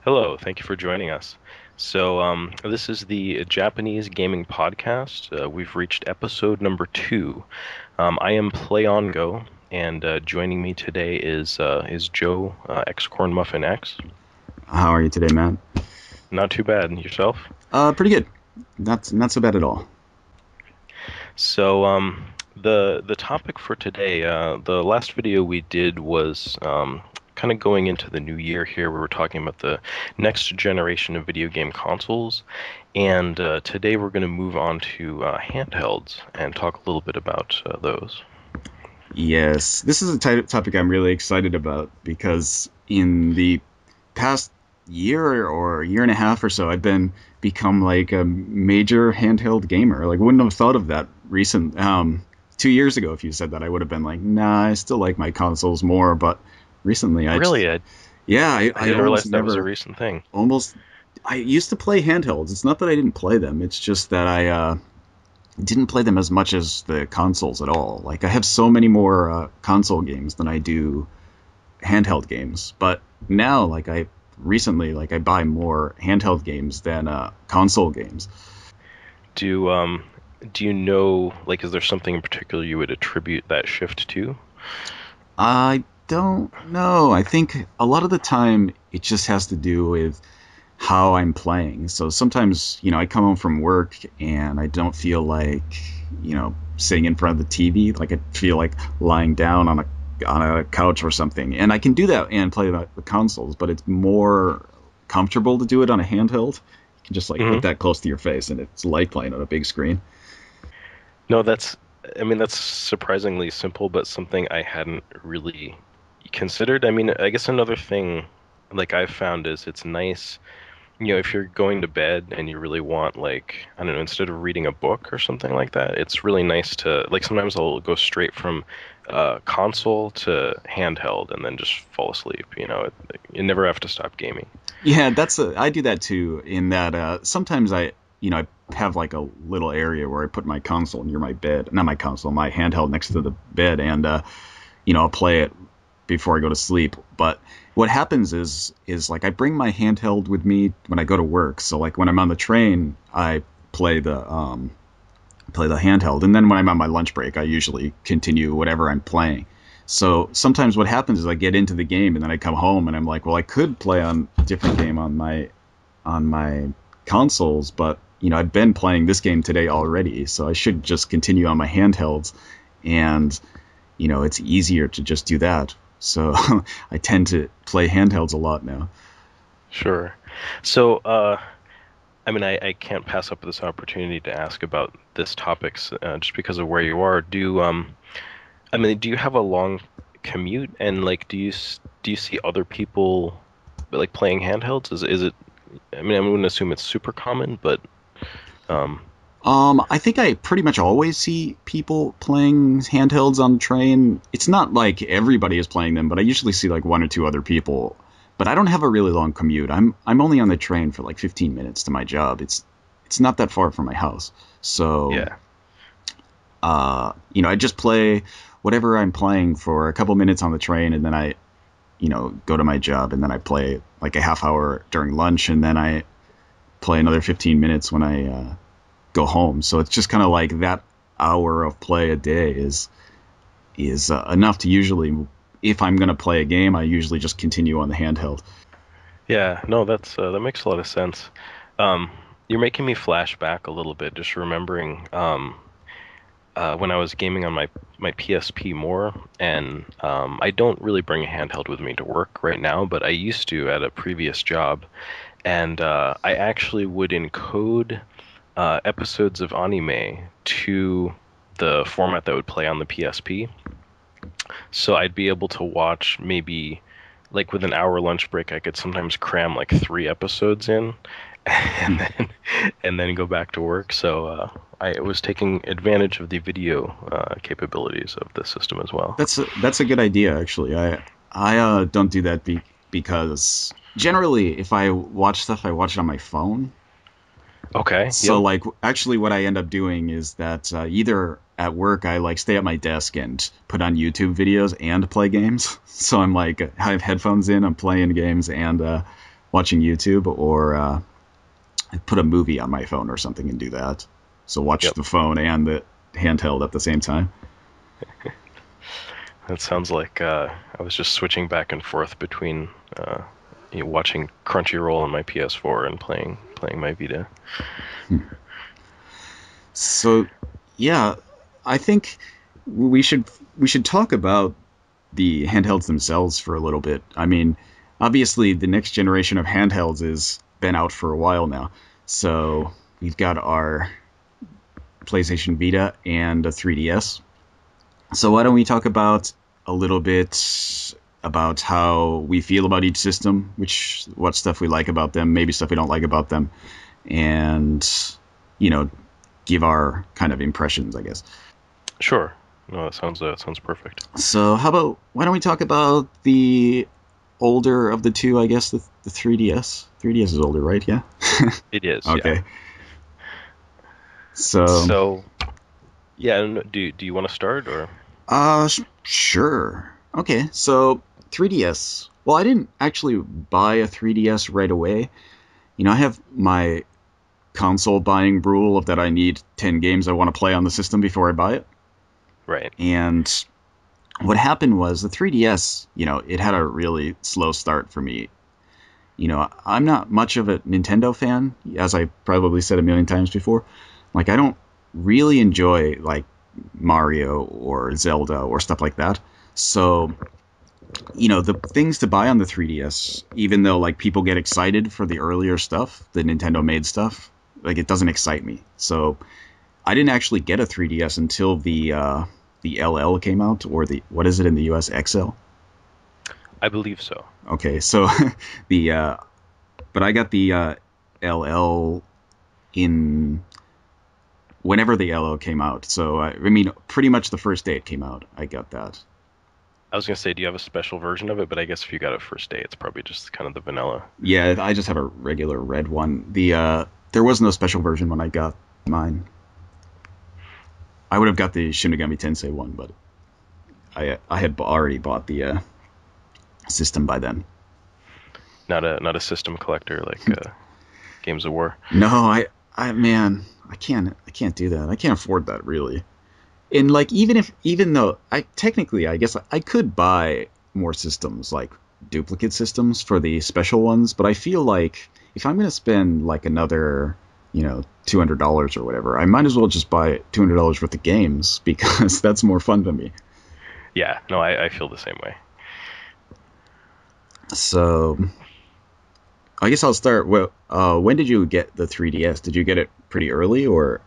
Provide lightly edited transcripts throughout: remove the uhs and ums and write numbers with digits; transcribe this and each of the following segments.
Hello, thank you for joining us. This is the Japanese Gaming Podcast. We've reached episode number two. I am Playongo, and joining me today is Joe X Corn Muffin X. How are you today, Matt? Not too bad. And yourself? Pretty good. Not so bad at all. So, the topic for today, the last video we did was kind of going into the new year here. We were talking about the next generation of video game consoles, and today we're going to move on to handhelds and talk a little bit about those. Yes, this is a topic I'm really excited about because in the past year or year and a half or so, I've been become like a major handheld gamer. Like, wouldn't have thought of that recent 2 years ago. If you said that, I would have been like, nah, I still like my consoles more. But recently, Really, I I didn't realize almost that was a never recent thing. almost. I used to play handhelds. It's not that I didn't play them. It's just that I didn't play them as much as the consoles at all. Like, I have so many more console games than I do handheld games. But now, I buy more handheld games than console games. Do do you know, like, is there something in particular you would attribute that shift to? I don't know. I think a lot of the time it just has to do with how I'm playing. So sometimes, I come home from work and I don't feel like, sitting in front of the TV. Like, I feel like lying down on a couch or something. And I can do that and play the consoles, but it's more comfortable to do it on a handheld. You can just like put Hmm. that close to your face and it's like playing on a big screen. No, I mean, that's surprisingly simple, but something I hadn't really considered. I mean, I guess another thing, like I've found is it's nice, if you're going to bed and you really want, like, I don't know, instead of reading a book or something like that, it's really nice to, like, sometimes I'll go straight from console to handheld and then just fall asleep, you never have to stop gaming. Yeah, I do that too. In that sometimes I have like a little area where I put my console near my bed, not my console, my handheld next to the bed, and I'll play it before I go to sleep. But what happens is like I bring my handheld with me when I go to work. So like when I'm on the train, I play the handheld, and then when I'm on my lunch break, I usually continue whatever I'm playing. So sometimes what happens is I get into the game and then I come home and I'm like, well, I could play on a different game on my consoles, but I've been playing this game today already, so I should just continue on my handhelds, and it's easier to just do that. So I tend to play handhelds a lot now. Sure. So, I mean, I can't pass up this opportunity to ask about this topics just because of where you are. I mean, do you have a long commute, and like, do you see other people like playing handhelds? Is it? I mean, I wouldn't assume it's super common, but um, I think I pretty much always see people playing handhelds on the train. It's not like everybody is playing them, but I usually see like one or two other people. But I don't have a really long commute. I'm only on the train for like 15 minutes to my job. It's not that far from my house. So, yeah. I just play whatever I'm playing for a couple minutes on the train, and then I, go to my job, and then I play like a half hour during lunch, and then I play another 15 minutes when I go home. So it's just kind of like that hour of play a day is enough to usually, if I'm going to play a game, I usually just continue on the handheld. Yeah, no, that makes a lot of sense. Um, you're making me flash back a little bit, just remembering when I was gaming on my PSP more, and I don't really bring a handheld with me to work right now, but I used to at a previous job, and I actually would encode episodes of anime to the format that would play on the PSP. So I'd be able to watch maybe like with an hour lunch break, I could sometimes cram like three episodes in and then go back to work. So I was taking advantage of the video capabilities of the system as well. That's a good idea, actually. I don't do that because generally, if I watch stuff, I watch it on my phone. Okay. So Yep. like actually what I end up doing is that either at work I like stay at my desk and put on YouTube videos and play games. So I'm like I have headphones in, I'm playing games and watching YouTube, or I put a movie on my phone or something and do that. So watch Yep. the phone and the handheld at the same time. That sounds like I was just switching back and forth between watching Crunchyroll on my PS4 and playing my Vita. So yeah, I think we should we should talk about the handhelds themselves for a little bit. I mean, obviously the next generation of handhelds has been out for a while now. So we've got our PlayStation Vita and a 3DS. So why don't we talk about a little bit about how we feel about each system, what stuff we like about them, maybe stuff we don't like about them, and you know, give our kind of impressions, I guess. Sure. No, that sounds perfect. So how about why don't we talk about the older of the two? I guess the 3DS. 3DS is older, right? Yeah. It is, yeah. Okay. So, So, yeah, do you want to start or? sure. Okay. So 3DS. Well, I didn't actually buy a 3DS right away. I have my console buying rule of that I need 10 games I want to play on the system before I buy it. Right. And what happened was the 3DS, it had a really slow start for me. I'm not much of a Nintendo fan, as I probably said a million times before. Like, I don't really enjoy, like, Mario or Zelda or stuff like that. So, the things to buy on the 3DS, even though, like, people get excited for the earlier stuff, the Nintendo made stuff, like, it doesn't excite me. So, I didn't actually get a 3DS until the LL came out, or what is it in the US, XL? I believe so. Okay, so the but I got the LL in whenever the LL came out. So I mean, pretty much the first day it came out, I got that. I was gonna say, do you have a special version of it? But I guess if you got it first day, it's probably just kind of the vanilla. Yeah, I just have a regular red one. There was no special version when I got mine. I would have got the Shinigami Tensei one, but I had already bought the system by then. Not a system collector like Games of War. No, man, I can't do that. I can't afford that really. And like even though I guess I could buy more systems, like duplicate systems for the special ones, but I feel like if I'm gonna spend like another $200 or whatever, I might as well just buy $200 worth of games because that's more fun to me. Yeah, no, I feel the same way. So I guess I'll start. Well, when did you get the 3DS? Did you get it pretty early or?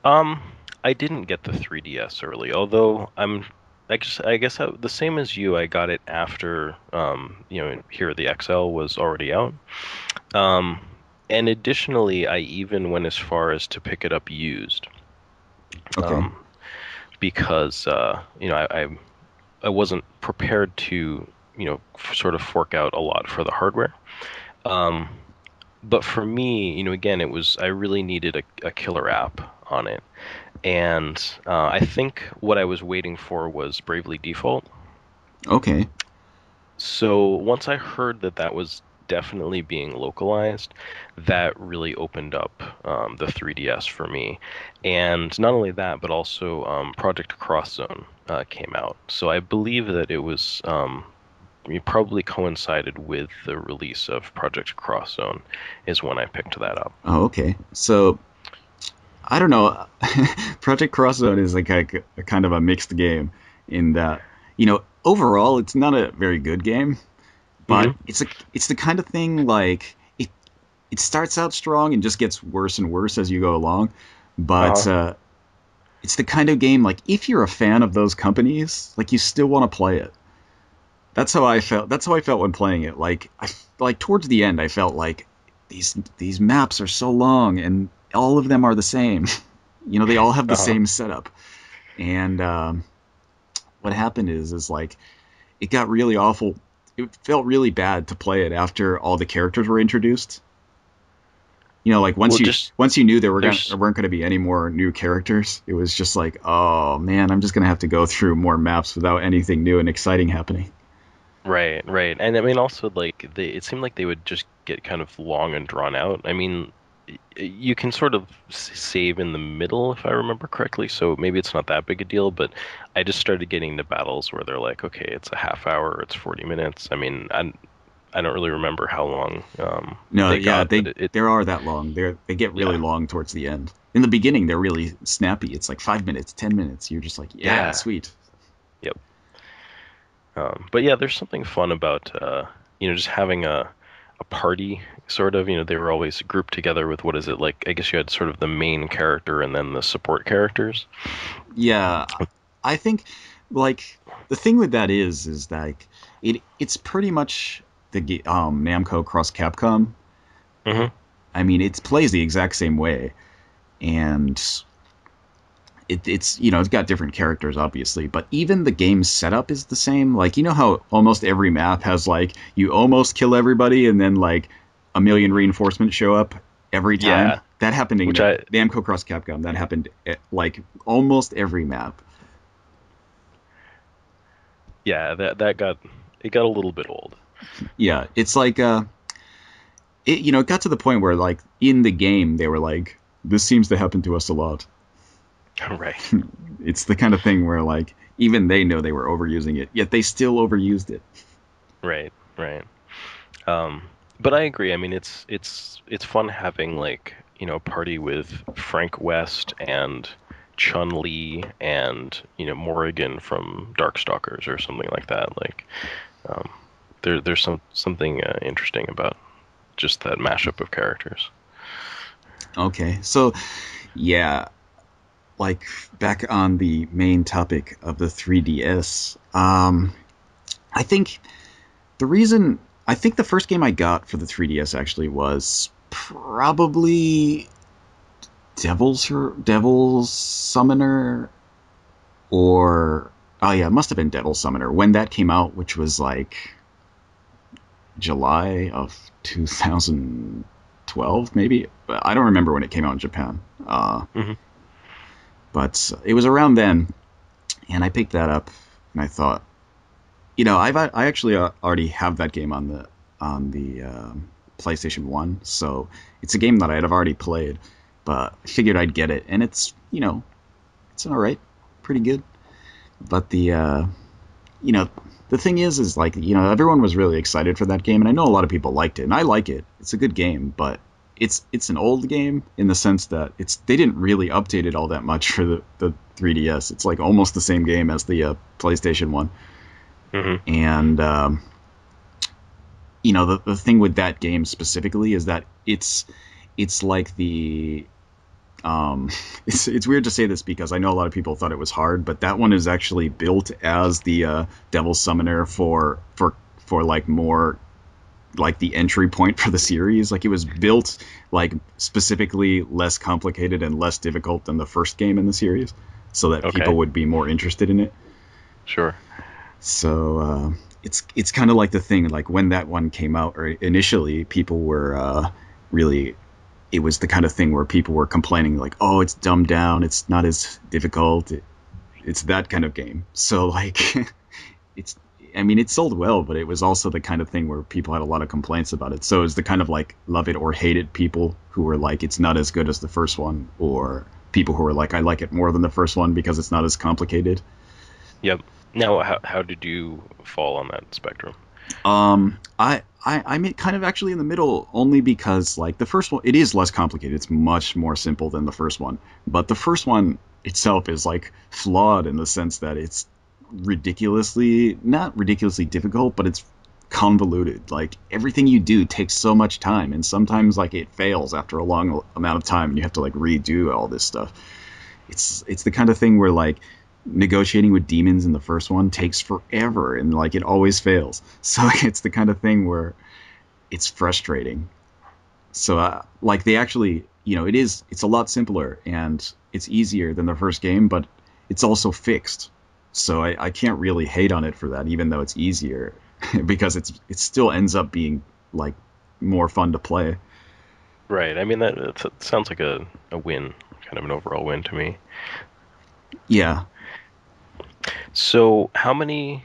Um, I didn't get the 3DS early, although I guess the same as you. I got it after here the XL was already out. Um, and additionally, I even went as far as to pick it up used. Okay. Um, because I wasn't prepared to sort of fork out a lot for the hardware. Um, but for me, again, I really needed a killer app on it. And I think what I was waiting for was Bravely Default. Okay. So once I heard that that was definitely being localized, that really opened up the 3DS for me. And not only that, but also Project Cross Zone came out. So I believe that it was it probably coincided with the release of Project Cross Zone is when I picked that up. Oh, okay. So I don't know. Project Cross Zone is like a kind of a mixed game in that overall it's not a very good game, but Hmm. it's the kind of thing like it starts out strong and just gets worse and worse as you go along. But Uh-huh. it's the kind of game like if you're a fan of those companies, like you still want to play it. That's how I felt. That's how I felt when playing it. Like towards the end, I felt like these maps are so long and all of them are the same. They all have the Uh-huh. same setup. And what happened is like it got really awful. It felt really bad to play it after all the characters were introduced. Like Well, just once you knew there there's weren't going to be any more new characters, it was just like, oh man, I'm just going to have to go through more maps without anything new and exciting happening. Right, right. And I mean also like it seemed like they would just get kind of long and drawn out. I mean, you can sort of save in the middle if I remember correctly, so maybe it's not that big a deal, but I just started getting the battles where they're like, okay, it's a half hour, it's 40 minutes. I mean, I don't really remember how long No, they yeah, got, but they there are that long. They get really yeah. long towards the end. In the beginning, they're really snappy. It's like 5 minutes, 10 minutes. You're just like, yeah, Yeah. sweet. Yep. But yeah, there's something fun about just having a party sort of. They were always grouped together with what is it like? I guess you had sort of the main character and then the support characters. Yeah, I think like the thing with that is like it's pretty much Namco cross Capcom. Hmm. I mean, it plays the exact same way, and it's it's got different characters obviously, but even the game setup is the same. Like how almost every map has like you almost kill everybody and then like a million reinforcements show up every time. Yeah, That happened in which I Namco cross Capcom. That happened at, like almost every map. yeah that got it got a little bit old. Yeah, it's like it got to the point where like in the game they were like, this seems to happen to us a lot. Right, It's the kind of thing where like even they know they were overusing it, yet they still overused it. right, right. But I agree. I mean, it's fun having like a party with Frank West and Chun-Li and Morrigan from Darkstalkers or something like that. Like, um, there's something interesting about just that mashup of characters. Okay, so yeah, like back on the main topic of the 3DS, I think the reason I think the first game I got for the 3DS actually was probably Devil's Summoner, or oh yeah, it must have been Devil's Summoner when that came out, which was like July of 2012, maybe. I don't remember when it came out in Japan, Hmm. but it was around then, and I picked that up, and I thought, I actually already have that game on the PlayStation One, so it's a game that I'd have already played, but I figured I'd get it, and it's all right, pretty good. But you know, the thing is like everyone was really excited for that game, and I know a lot of people liked it, and I like it. It's a good game, but it's an old game in the sense that they didn't really update it all that much for the 3DS. It's like almost the same game as the PlayStation One, Hmm. and the thing with that game specifically is that it's like the it's weird to say this because I know a lot of people thought it was hard, but that one is actually built as the Devil Summoner for like more like the entry point for the series. Like it was built like specifically less complicated and less difficult than the first game in the series, so that people Okay, would be more interested in it. sure. So it's kind of like the thing like when that one came out, or initially people were really it was the kind of thing where people were complaining like, oh, it's dumbed down, it's not as difficult, it's that kind of game. So like it's I mean it sold well, but it was also the kind of thing where people had a lot of complaints about it. So it's the kind of like love it or hate it people who were like it's not as good as the first one, or people who were like I like it more than the first one because it's not as complicated. Yep. Now, how did you fall on that spectrum? I'm kind of actually in the middle only because like the first one, it is less complicated. It's much more simple than the first one. But the first one itself is like flawed in the sense that it's not ridiculously difficult, but it's convoluted. Like everything you do takes so much time, and sometimes like it fails after a long amount of time, and you have to like redo all this stuff. It's the kind of thing where like negotiating with demons in the first one takes forever and like it always fails. So it's the kind of thing where it's frustrating. So like they actually, it's a lot simpler and it's easier than the first game, but it's also fixed. So I can't really hate on it for that, even though it's easier, because it still ends up being like more fun to play. Right. I mean, that sounds like a win, kind of an overall win to me. Yeah. So, how many?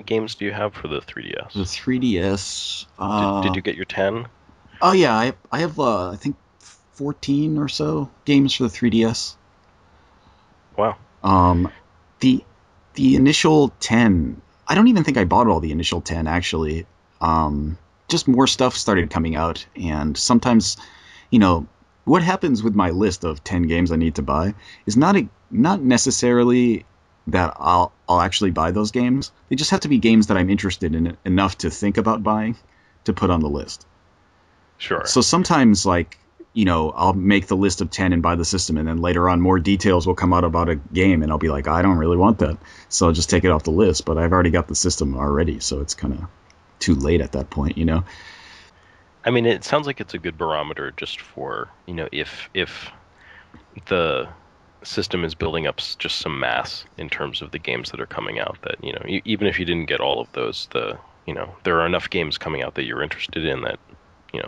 games do you have for the The 3DS? 3DS. Did you get your 10? Oh yeah, I have I think 14 or so games for the 3DS. Wow. Um, the the initial 10. I don't even think I bought all the initial 10 actually. Um, just more stuff started coming out, and sometimes, you know, what happens with my list of 10 games I need to buy is not necessarily that I'll actually buy those games. They just have to be games that I'm interested in enough to think about buying to put on the list. Sure. So sometimes, like, I'll make the list of 10 and buy the system, and then later on, more details will come out about a game, and I'll be like, I don't really want that. So I'll just take it off the list, but I've already got the system already, so it's kind of too late at that point. I mean, it sounds like it's a good barometer just for, if the system is building up just some mass in terms of the games that are coming out that, even if you didn't get all of those, there are enough games coming out that you're interested in that,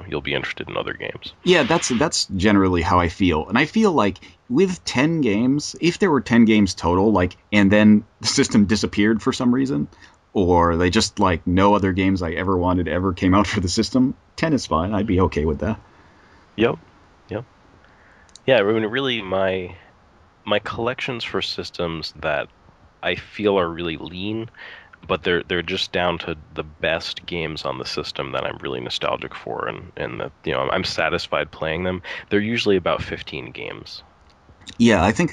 you'll be interested in other games. Yeah, that's generally how I feel. And I feel like with 10 games, if there were 10 games total, like, and then the system disappeared for some reason, or they just, like, no other games I ever wanted ever came out for the system, 10 is fine. I'd be okay with that. Yep. Yep. Yeah, I mean, really, my collections for systems that I feel are really lean, but they're just down to the best games on the system that I'm really nostalgic for, and that, I'm satisfied playing them. They're usually about 15 games. Yeah, I think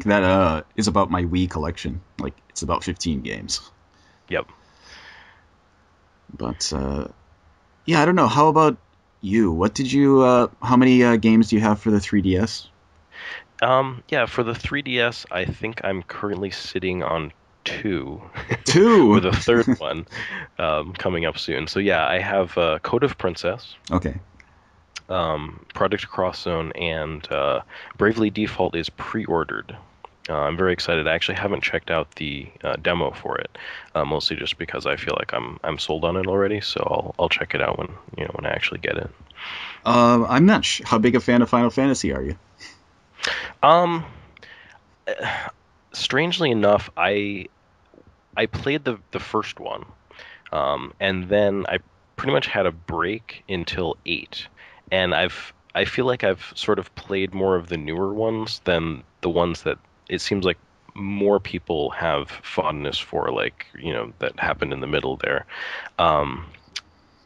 that is about my Wii collection. Like, it's about 15 games. Yep. But yeah, I don't know. How about you? How many games do you have for the 3DS? Yeah, for the 3DS, I think I'm currently sitting on two, Two. with a third one coming up soon. So yeah, I have Code of Princess, Okay. Project Cross Zone, and Bravely Default is pre-ordered. I'm very excited. I actually haven't checked out the demo for it, mostly just because I feel like I'm sold on it already. So I'll check it out when I actually get it. I'm not how big a fan of Final Fantasy are you? Um, Strangely enough, I played the first one, and then I pretty much had a break until 8, and I feel like I've sort of played more of the newer ones than the ones that it seems like more people have fondness for, like, that happened in the middle there. Um,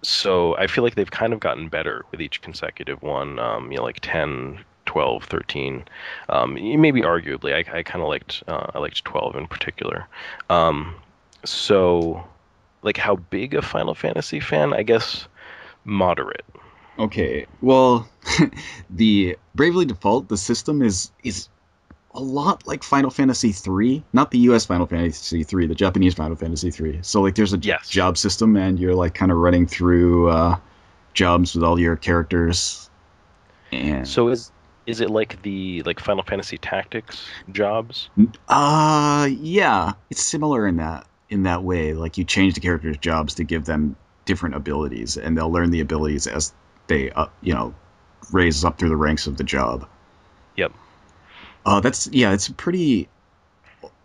so I feel like they've kind of gotten better with each consecutive one, like 10, 12, 13. Maybe arguably, I kind of I liked 12 in particular. Um, so, like, how big a Final Fantasy fan? I guess moderate. Okay. Well, the Bravely Default, the system is a lot like Final Fantasy 3, not the US Final Fantasy 3, the Japanese Final Fantasy 3. So, like, there's a Yes. job system, and you're, like, kind of running through jobs with all your characters. And So is it like the Final Fantasy Tactics jobs? yeah, it's similar in that way. Like, you change the characters' jobs to give them different abilities, and they'll learn the abilities as they raise up through the ranks of the job. Yep. That's yeah, it's a pretty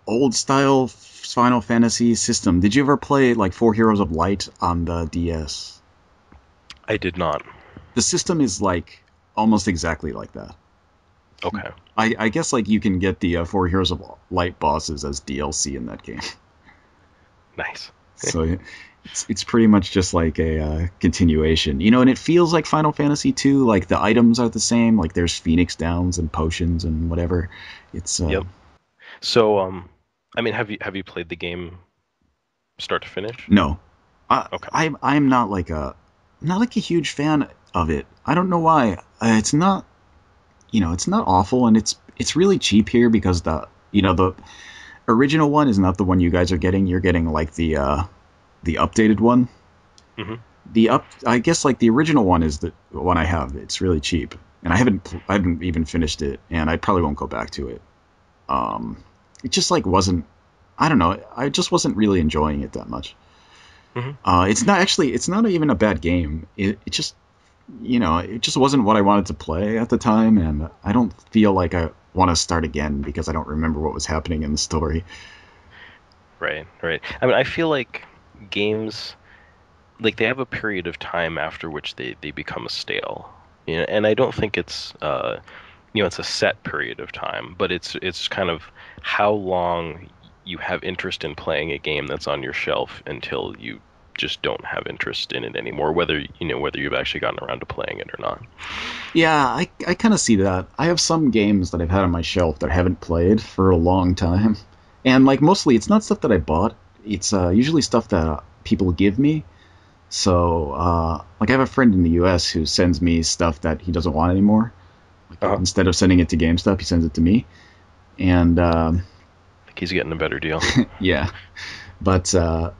old style Final Fantasy system. Did you ever play like Four Heroes of Light on the DS? I did not. The system is like almost exactly like that. Okay. I guess like you can get the Four Heroes of Light bosses as DLC in that game. Nice. So it's pretty much just like a continuation, and it feels like Final Fantasy 2. Like, the items are the same. Like, there's Phoenix Downs and potions and whatever. It's Yep. So, I mean, have you played the game start to finish? no, Okay. I'm not like a huge fan of it. I don't know why. It's not awful, and it's really cheap here because the original one is not the one you guys are getting. You're getting like the updated one. Hmm. I guess, like, the original one is the one I have. It's really cheap, and I haven't even finished it, and I probably won't go back to it. It just, like, wasn't. I don't know. I just wasn't really enjoying it that much. Hmm. It's not even a bad game. It just wasn't what I wanted to play at the time, and I don't feel like I want to start again because I don't remember what was happening in the story. Right. Right. I mean, I feel like games like they have a period of time after which they become stale. You know, and I don't think it's it's a set period of time, but it's kind of how long you have interest in playing a game that's on your shelf until you just don't have interest in it anymore, whether you've actually gotten around to playing it or not. Yeah, I kind of see that. I have some games that I've had on my shelf that I haven't played for a long time. And like mostly it's not stuff that I bought. It's usually stuff that people give me. So like I have a friend in the US who sends me stuff that he doesn't want anymore. Like Uh-huh. instead of sending it to GameStop, he sends it to me. And I think he's getting a better deal. yeah, but I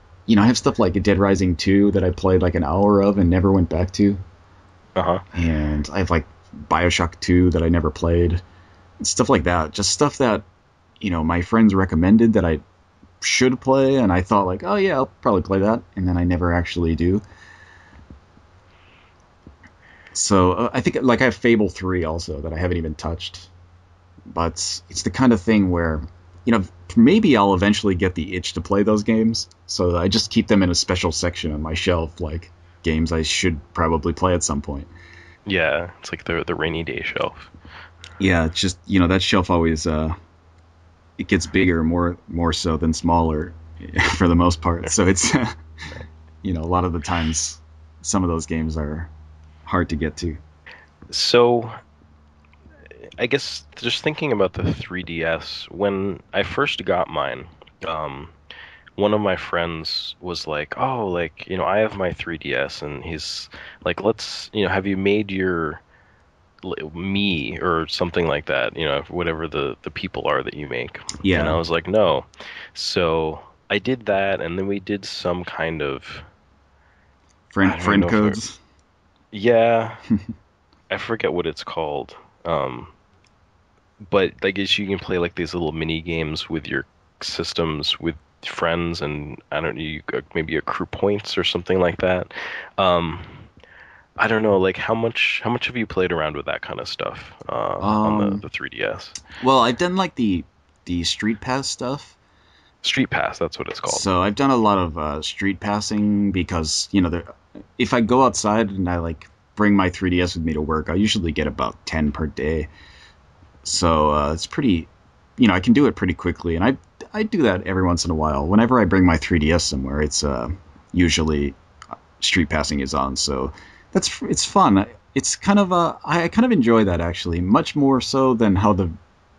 have stuff like Dead Rising 2 that I played like an hour of and never went back to. Uh-huh. And I have like BioShock 2 that I never played. Stuff like that. Just stuff that, my friends recommended that I should play, and I thought like, oh yeah, I'll probably play that, and then I never actually do. So I think like I have Fable 3 also that I haven't even touched, but it's the kind of thing where maybe I'll eventually get the itch to play those games, so I just keep them in a special section on my shelf, like games I should probably play at some point. Yeah, it's like the rainy day shelf. Yeah, it's just that shelf always it gets bigger more so than smaller for the most part. So it's a lot of the times some of those games are hard to get to. So, I guess just thinking about the 3DS, when I first got mine, um, one of my friends was like, "Oh, like, I have my 3DS," and he's like, have you made your me or something like that, whatever the people are that you make." And I Yeah, was like, "No." So I did that, and then we did some kind of, I don't even friend know if codes. yeah, I forget what it's called. Um, but I guess you can play like these little mini games with your systems with friends, and I don't know, maybe accrue points or something like that. Um, I don't know, like how much have you played around with that kind of stuff on the Um, the 3DS? well, I've done like the street pass stuff. Street Pass, that's what it's called. So I've done a lot of street passing because if I go outside and I like bring my 3DS with me to work, I usually get about 10 per day. So it's pretty, I can do it pretty quickly, and I do that every once in a while. Whenever I bring my 3DS somewhere, it's usually street passing is on, so it's fun. It's kind of I kind of enjoy that actually, much more so than how the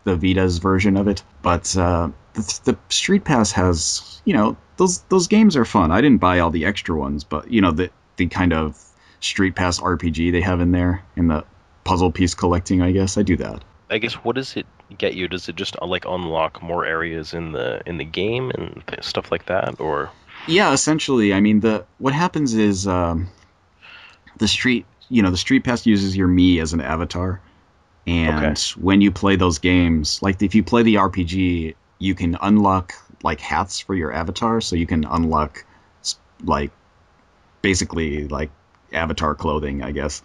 Vita's version of it. But the street pass has those games are fun. I didn't buy all the extra ones, but the kind of street pass RPG they have in there in the puzzle piece collecting. I guess I do that. I guess what does it get you? Does it just like unlock more areas in the game and stuff like that, or Yeah, essentially. I mean, the what happens is the street pass uses your me as an avatar, okay, and when you play those games, like if you play the RPG, you can unlock like hats for your avatar, so you can unlock like basically like avatar clothing, I guess,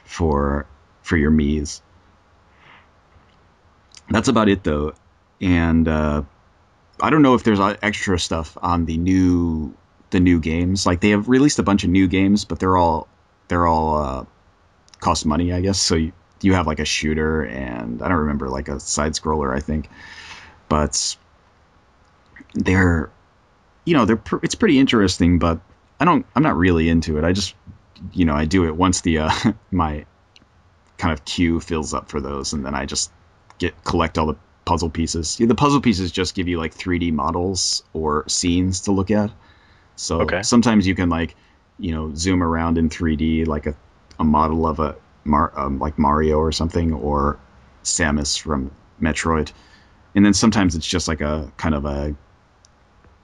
for your me's. That's about it though, and I don't know if there's extra stuff on the new games. Like they have released a bunch of new games, but they're all cost money, I guess. So you have like a shooter and I don't remember like a side scroller, I think. But they're it's pretty interesting, but I'm not really into it. I just I do it once the my kind of queue fills up for those, and then I just collect all the puzzle pieces. The puzzle pieces just give you like 3D models or scenes to look at. So okay. sometimes you can like, zoom around in 3D like a model of like Mario or something, or Samus from Metroid. And then sometimes it's just like a kind of a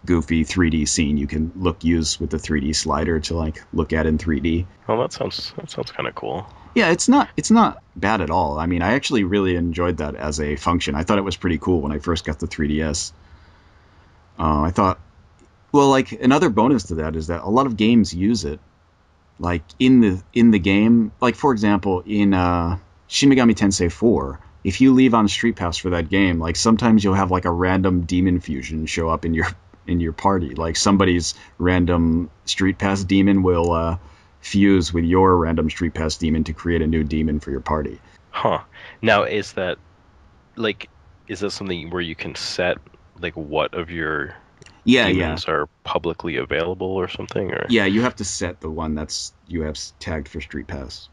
goofy 3D scene you can use with the 3D slider to like look at in 3D. Well, that sounds kind of cool. Yeah, it's not bad at all. I mean, I actually really enjoyed that as a function. I thought it was pretty cool when I first got the 3DS. I thought, well, like another bonus to that is that a lot of games use it like in the game, like for example in Shin Megami Tensei 4, if you leave on Street Pass for that game, like sometimes you'll have like a random demon fusion show up in your in your party. Like somebody's random Street Pass demon will fuse with your random Street Pass demon to create a new demon for your party. Huh. Now, like is that something where you can set like what of your Yeah, yeah, demons are publicly available or something or yeah. You have to set the one that's you have tagged for Street Pass.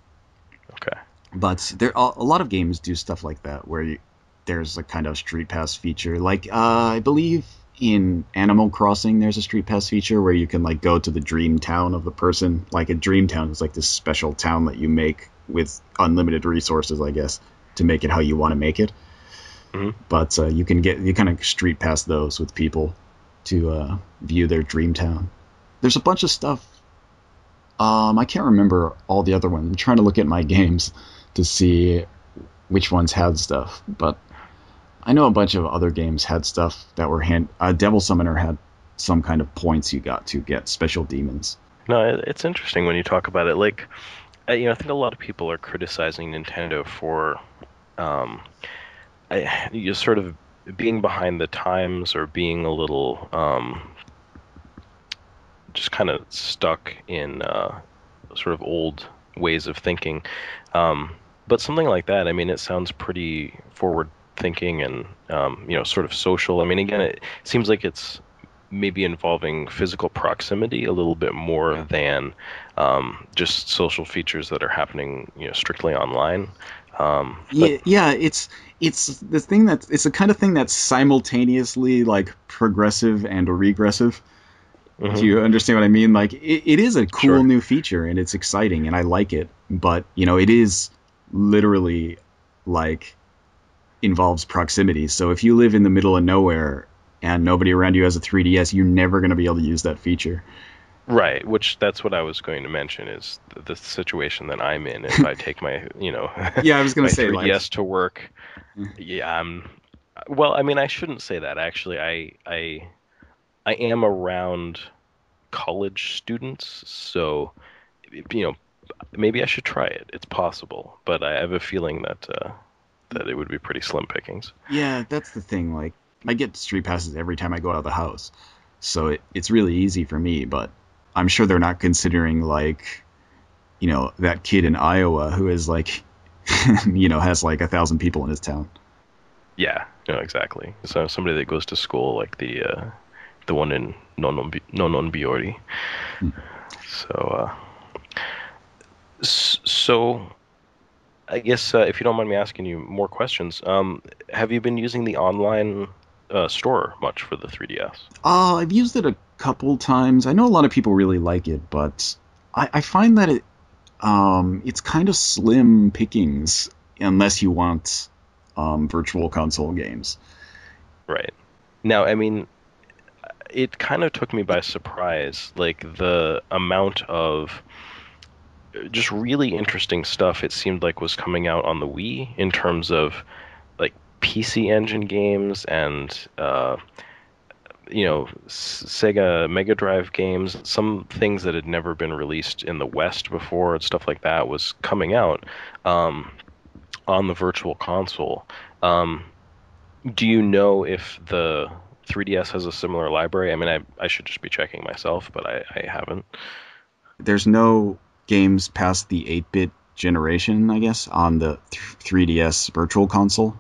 okay. But there a lot of games do stuff like that where there's a kind of Street Pass feature. Like I believe in Animal Crossing, there's a Street Pass feature where you can like go to the dream town of the person. Like a dream town is like this special town that you make with unlimited resources, I guess, to make it how you want to make it. Hmm. But you kind of Street Pass those with people to view their dream town. There's a bunch of stuff. I can't remember all the other ones. I'm trying to look at my games to see which ones had stuff, but I know a bunch of other games had stuff that were Devil Summoner had some kind of points you got to get special demons. No, it's interesting when you talk about it. Like, I think a lot of people are criticizing Nintendo for, um, you sort of being behind the times or being a little, just kind of stuck in sort of old ways of thinking. But something like that, I mean, it sounds pretty forward thinking and sort of social. I mean, again, it seems like it's maybe involving physical proximity a little bit more than just social features that are happening, strictly online. But Yeah, yeah, it's the thing that it's the kind of thing that's simultaneously like progressive and regressive. Do mhm, you understand what I mean? Like it is a cool sure, new feature and it's exciting and I like it, but it is literally like involves proximity. So if you live in the middle of nowhere and nobody around you has a 3DS, you're never going to be able to use that feature. right. Which that's what I was going to mention is the situation that I'm in. If I take my, Yeah, I was going my to say like 3DS to work, yeah, well, I mean, I shouldn't say that actually. I am around college students, so you know, maybe I should try it. It's possible, but I have a feeling that it would be pretty slim pickings. yeah, that's the thing. Like I get street passes every time I go out of the house. So it's really easy for me, but I'm sure they're not considering like, that kid in Iowa who is like has like 1,000 people in his town. Yeah, exactly. So somebody that goes to school like the one in Nonon Biori. So so I guess if you don't mind me asking you more questions, have you been using the online store much for the 3DS? I've used it a couple times. I know a lot of people really like it, but I find that it's kind of slim pickings unless you want virtual console games. Right. Now, I mean, it kind of took me by surprise, like the amount of just really interesting stuff it seemed like was coming out on the Wii in terms of like PC Engine games and Sega Mega Drive games, some things that had never been released in the West before and stuff like that was coming out um, on the Virtual Console. Um, do you know if the 3DS has a similar library? I mean, I should just be checking myself, but I haven't. There's no games past the 8-bit generation, I guess, on the 3DS Virtual Console.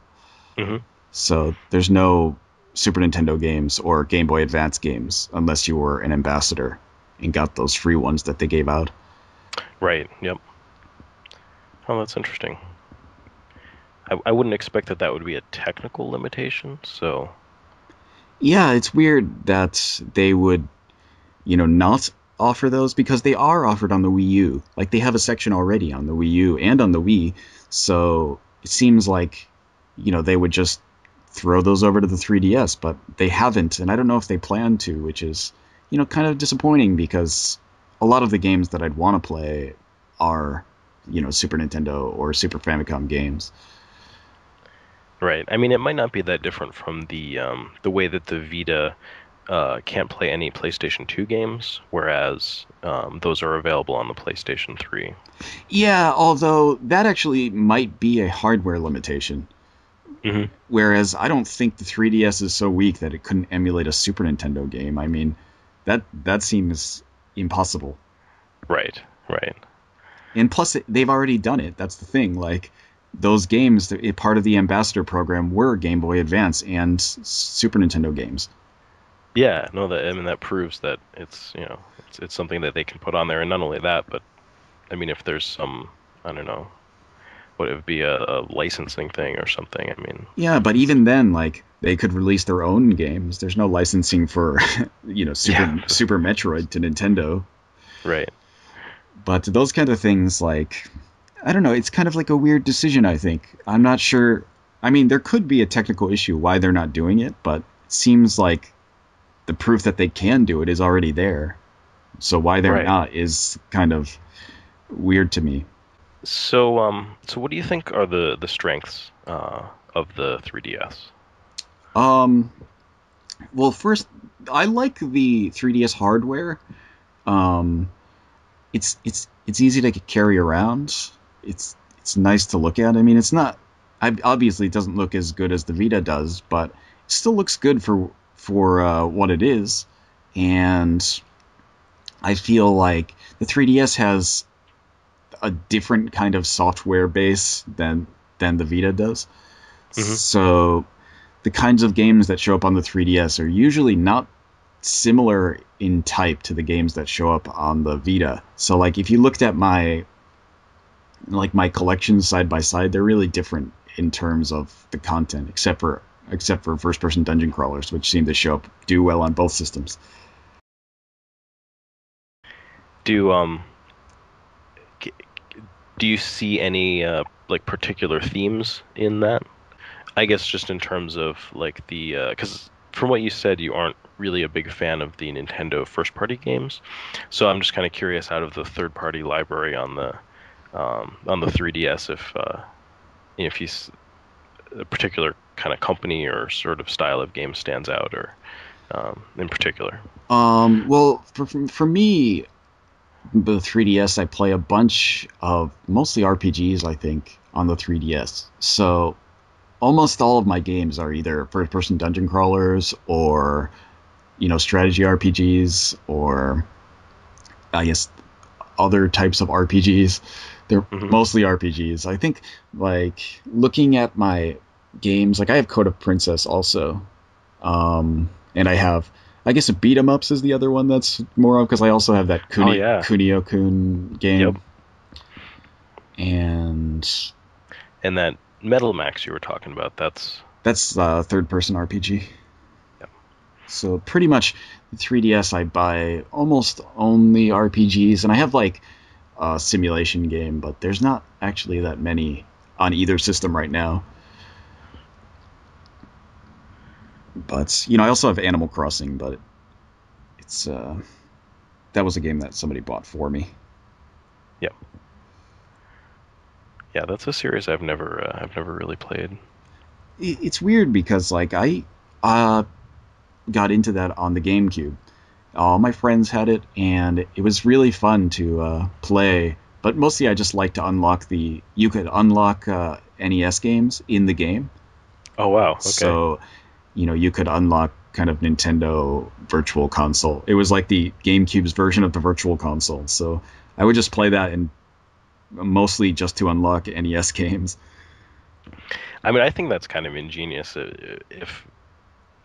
Hmm. So there's no Super Nintendo games or Game Boy Advance games unless you were an ambassador and got those free ones that they gave out. Right. Yep. Oh, that's interesting. I wouldn't expect that would be a technical limitation. So, Yeah, it's weird that they would, not offer those because they are offered on the Wii U. Like they have a section already on the Wii U and on the Wii. So it seems like, they would just throw those over to the 3DS, but they haven't, and I don't know if they plan to, which is, kind of disappointing because a lot of the games that I'd want to play are, Super Nintendo or Super Famicom games. right. I mean, it might not be that different from the way that the Vita can't play any PlayStation 2 games, whereas those are available on the PlayStation 3. Yeah, although that actually might be a hardware limitation. Hmm. Whereas I don't think the 3DS is so weak that it couldn't emulate a Super Nintendo game. I mean, that seems impossible. Right, right. And plus, they've already done it. That's the thing. Like those games, part of the Ambassador program, were Game Boy Advance and Super Nintendo games. Yeah, no, that I mean that proves that it's it's something that they can put on there, and not only that, but I mean if there's some I don't know what it would be a licensing thing or something. I mean, Yeah, but even then, like they could release their own games. There's no licensing for, yeah, Super Metroid to Nintendo. right. But those kind of things, like I don't know, it's kind of like a weird decision. I think I'm not sure. I mean, there could be a technical issue why they're not doing it, but it seems like the proof that they can do it is already there. So why they're Right. not is kind of weird to me. So what do you think are the strengths of the 3DS? Um, well, first, I like the 3DS hardware. Um, it's easy to carry around. It's nice to look at. I mean, it's not. Obviously, it doesn't look as good as the Vita does, but it still looks good for what it is. And I feel like the 3DS has a different kind of software base than the Vita does. Hmm. So the kinds of games that show up on the 3DS are usually not similar in type to the games that show up on the Vita. So like if you looked at my collections side by side, they're really different in terms of the content, except for first person dungeon crawlers, which seem to do well on both systems. Do g- do you see any like particular themes in that? I guess just in terms of like the because from what you said, you aren't really a big fan of the Nintendo first party games. So I'm just kind of curious out of the third party library on the 3DS if a particular kind of company or sort of style of game stands out or in particular. Well, for me, the 3DS, I play a bunch of mostly RPGs, I think, on the 3DS. So almost all of my games are either first person dungeon crawlers or, strategy RPGs or, I guess, other types of RPGs. They're Hmm. mostly RPGs. I think, like, looking at my games, like, I have Code of Princess also. And I have, I guess, a beat 'em ups is the other one that's more of, because I also have that Oh yeah, Kunio Kun yep. game. And And that Metal Max you were talking about, that's third person RPG. yep. So pretty much the 3DS, I buy almost only RPGs, and I have like a simulation game, but there's not actually that many on either system right now. But I also have Animal Crossing, but it's that was a game that somebody bought for me. Yep. Yeah, that's a series I've never really played. It's weird because like I uh, got into that on the GameCube. All my friends had it, and it was really fun to play. But mostly, I just like to unlock the. You could unlock NES games in the game, Oh wow, okay. so you could unlock kind of Nintendo Virtual Console. It was like the GameCube's version of the Virtual Console. So I would just play that, and mostly just to unlock NES games. I mean, I think that's kind of ingenious. If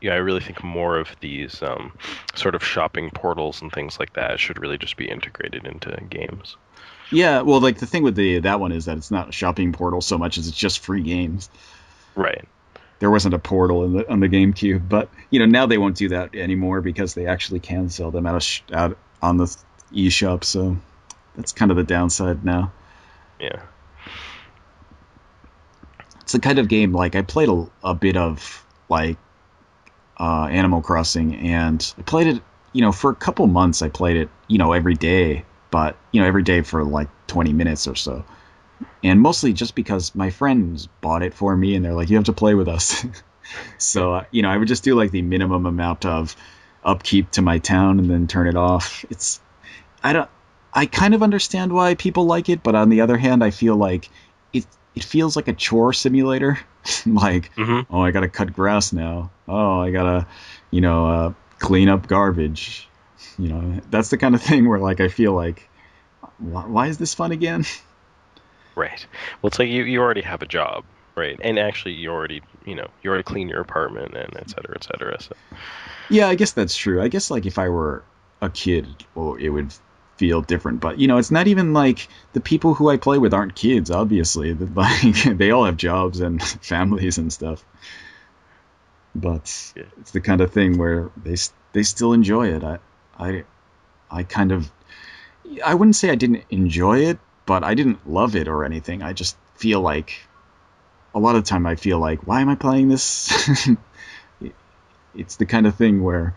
yeah, I really think more of these sort of shopping portals and things like that should really just be integrated into games. Yeah, well, like the thing with the that one is that it's not a shopping portal so much as it's just free games. Right. There wasn't a portal on the GameCube, but now they won't do that anymore because they actually can sell them out on the eShop. So that's kind of the downside now. Yeah. It's a kind of game like I played a bit of like Animal Crossing, and I played it. For a couple months, I played it. Every day, but every day for like 20 minutes or so, and mostly just because my friends bought it for me, and they're like, "You have to play with us." So I would just do like the minimum amount of upkeep to my town and then turn it off. I don't I kind of understand why people like it, but on the other hand, I feel like it it feels like a chore simulator. Like, Hmm. oh, I gotta cut grass now. Oh, I gotta, clean up garbage. That's the kind of thing where like I feel like, why is this fun again? Right. Well, it's like you already have a job, right? And actually, you already clean your apartment and et cetera, et cetera. So, Yeah, I guess that's true. I guess like if I were a kid, well, it would feel different. But it's not even like the people who I play with aren't kids. Obviously, like they all have jobs and families and stuff. But yeah. it's the kind of thing where they still enjoy it. I I kind of I wouldn't say I didn't enjoy it, but I didn't love it or anything. I just feel like a lot of the time I feel like, why am I playing this? It's the kind of thing where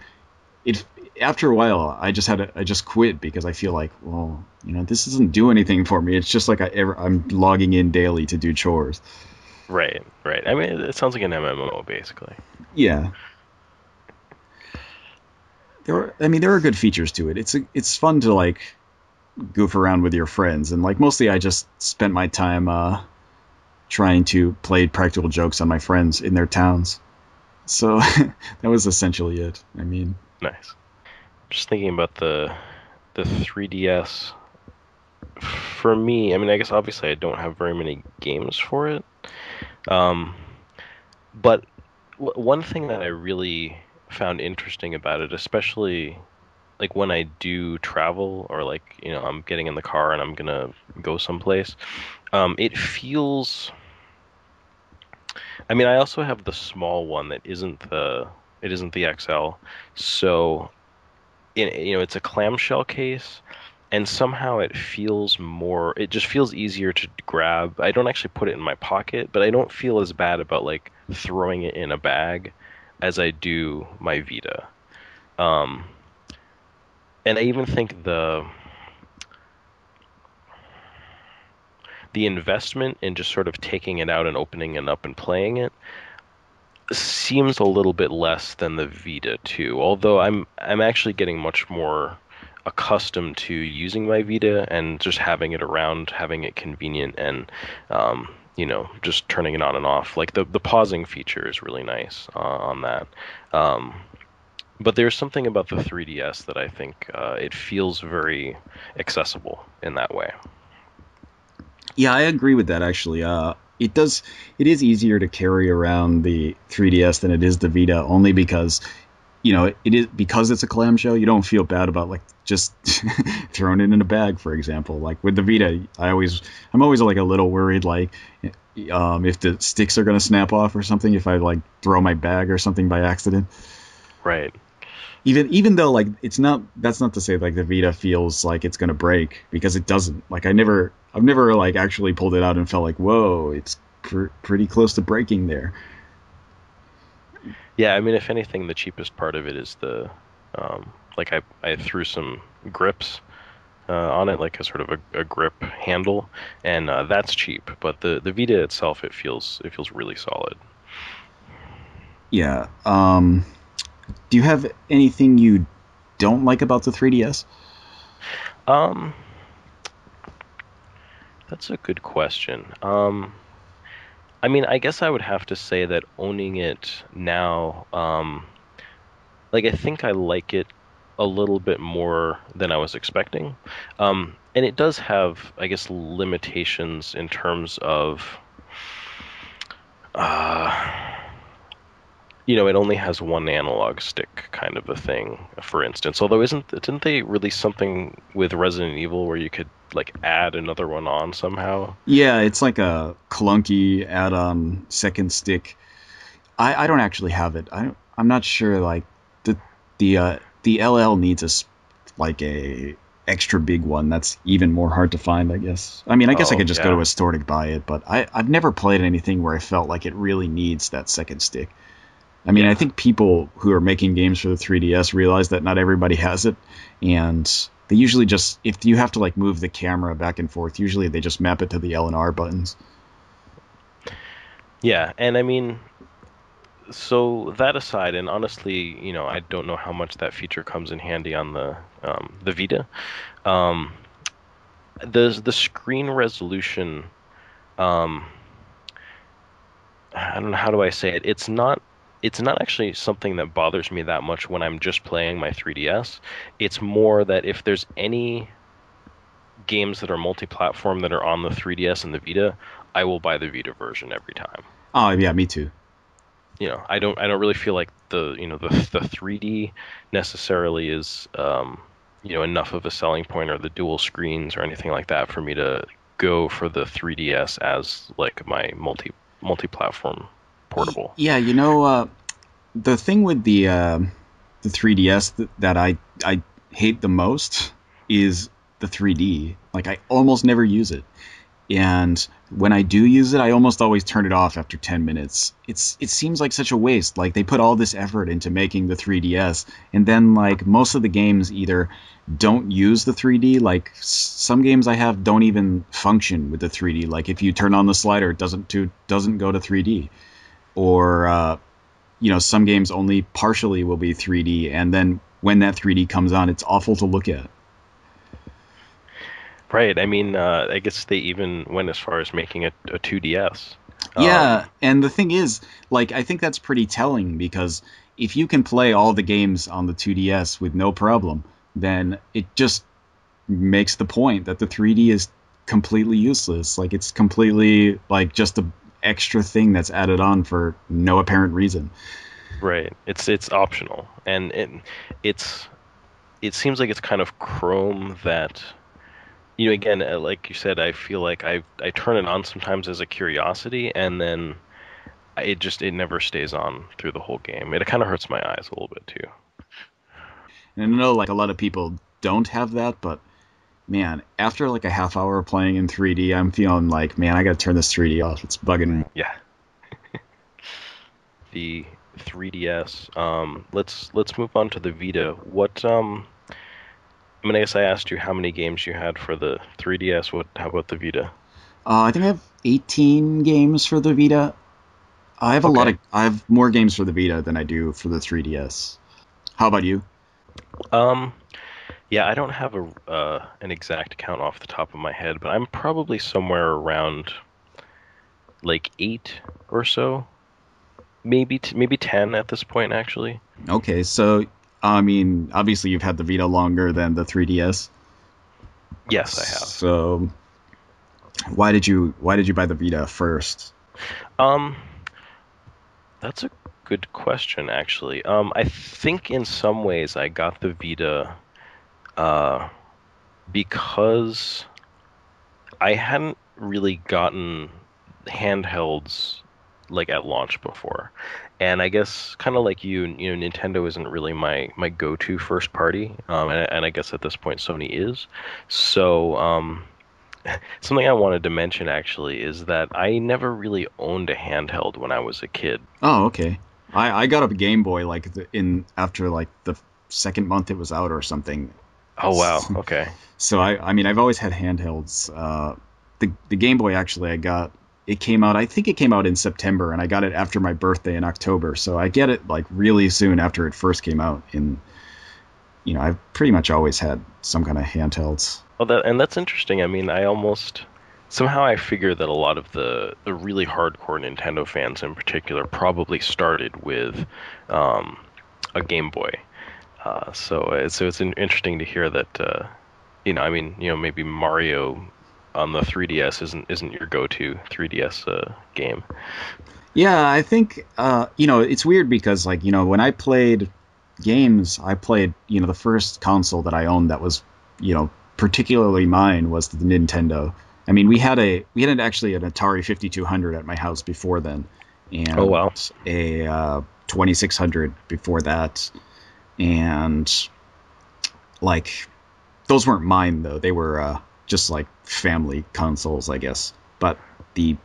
it after a while I just quit because I feel like, well, this doesn't do anything for me. It's just like I'm logging in daily to do chores. Right, right. I mean, it sounds like an MMO basically. Yeah, there are good features to it. It's fun to like goof around with your friends, and like mostly I just spent my time trying to play practical jokes on my friends in their towns. So that was essentially it. I mean, Nice. Just thinking about the 3DS. For me, I mean, I guess obviously I don't have very many games for it. Um, but one thing that I really found interesting about it, especially like when I do travel or like, I'm getting in the car and I'm gonna go someplace, it feels, I mean, I also have the small one that it isn't the XL. So, it's a clamshell case, and somehow it just feels easier to grab. I don't actually put it in my pocket, but I don't feel as bad about like throwing it in a bag as I do my Vita. Um, and I even think the investment in just sort of taking it out and opening it up and playing it seems a little bit less than the Vita too. Although I'm actually getting much more accustomed to using my Vita and just having it around, having it convenient, and just turning it on and off. Like the pausing feature is really nice on that. Um, but there's something about the 3DS that I think it feels very accessible in that way. yeah, I agree with that actually. It does. It is easier to carry around the 3DS than it is the Vita, only because it is because it's a clamshell. You don't feel bad about like just throwing it in a bag, for example. Like with the Vita, I'm always like a little worried, like if the sticks are gonna snap off or something, if I like throw my bag or something by accident. Right. Even though like that's not to say like the Vita feels like it's gonna break, because it doesn't. Like I've never like actually pulled it out and felt like, whoa, it's pretty close to breaking there. Yeah, I mean, if anything, the cheapest part of it is like I threw some grips on it, like a sort of a grip handle, and that's cheap. But the Vita itself, it feels really solid. Yeah. Do you have anything you don't like about the 3DS? Um, that's a good question. I mean, I guess I would have to say that owning it now, like I think I like it a little bit more than I was expecting. And it does have, I guess, limitations in terms of uh it only has one analog stick kind of a thing, for instance. Although didn't they release something with Resident Evil where you could like add another one on somehow? Yeah, it's like a clunky add-on second stick. I don't actually have it. I'm not sure. Like the LL needs like a extra big one. That's even more hard to find, I guess. I mean, I guess I Oh, could just go to yeah. a store to buy it, but I've never played anything where I felt like it really needs that second stick. I mean, I Yeah. think people who are making games for the 3DS realize that not everybody has it, and they usually just, if you have to like move the camera back and forth, usually they just map it to the L and R buttons. Yeah, and I mean, so that aside, and honestly, I don't know how much that feature comes in handy on the Vita. Um, the screen resolution. I don't know, how do I say it? It's not actually something that bothers me that much when I'm just playing my 3DS. It's more that if there's any games that are multi-platform that are on the 3DS and the Vita, I will buy the Vita version every time. Oh yeah, me too. I don't really feel like the 3D necessarily is enough of a selling point, or the dual screens or anything like that, for me to go for the 3DS as like my multi-platform portable. Yeah, the thing with the 3DS that I hate the most is the 3D. Like I almost never use it. And when I do use it, I almost always turn it off after 10 minutes. It seems like such a waste. Like they put all this effort into making the 3DS, and then like most of the games either don't use the 3D. Like some games I have don't even function with the 3D. Like if you turn on the slider, it doesn't go to 3D. Or some games only partially will be 3D, and then when that 3D comes on, it's awful to look at. Right. I mean, I guess they even went as far as making a 2DS. Yeah, Um, and the thing is, like, I think that's pretty telling because if you can play all the games on the 2DS with no problem, then it just makes the point that the 3D is completely useless. Like, it's completely, like, just a extra thing that's added on for no apparent reason. right. It's optional, and it's it seems like it's kind of Chrome that. Again, like you said, I feel like I turn it on sometimes as a curiosity, and then it never stays on through the whole game. It kind of hurts my eyes a little bit too. And I know, like, a lot of people don't have that, but man, after like a half hour of playing in 3D, I'm feeling like, man, I gotta turn this 3D off. It's bugging me. Yeah, the 3DS. Let's move on to the Vita. I mean, I guess I asked you how many games you had for the 3DS. How about the Vita? I think I have 18 games for the Vita. Okay. I have more games for the Vita than I do for the 3DS. How about you? Um, yeah, I don't have a an exact count off the top of my head, but I'm probably somewhere around like eight or so, maybe 10 at this point, actually. Okay, so I mean, obviously you've had the Vita longer than the 3DS. Yes, I have. So why did you buy the Vita first? Um, that's a good question, actually. I think in some ways I got the Vita uh because I hadn't really gotten handhelds like at launch before. And I guess kind of like Nintendo isn't really my go-to first party. And I guess at this point Sony is. So, something I wanted to mention actually is that I never really owned a handheld when I was a kid. Oh, okay. I got a Game Boy like in after like the second month it was out or something. Oh wow, okay. So I mean I've always had handhelds. The Game Boy actually I got it came out I think it came out in September and I got it after my birthday in October. So I get it like really soon after it first came out. In I've pretty much always had some kind of handhelds. Well, that's interesting. I mean, I almost somehow I figure that a lot of the really hardcore Nintendo fans in particular probably started with um, a Game Boy. So it's interesting to hear that I mean, maybe Mario on the 3DS isn't your go-to 3DS game. Yeah, I think it's weird because like when I played games, I played the first console that I owned that was particularly mine was the Nintendo. I mean, we had actually an Atari 5200 at my house before then, Oh and wow. a 2600 before that, and like those weren't mine though. They were just like family consoles, I guess. But the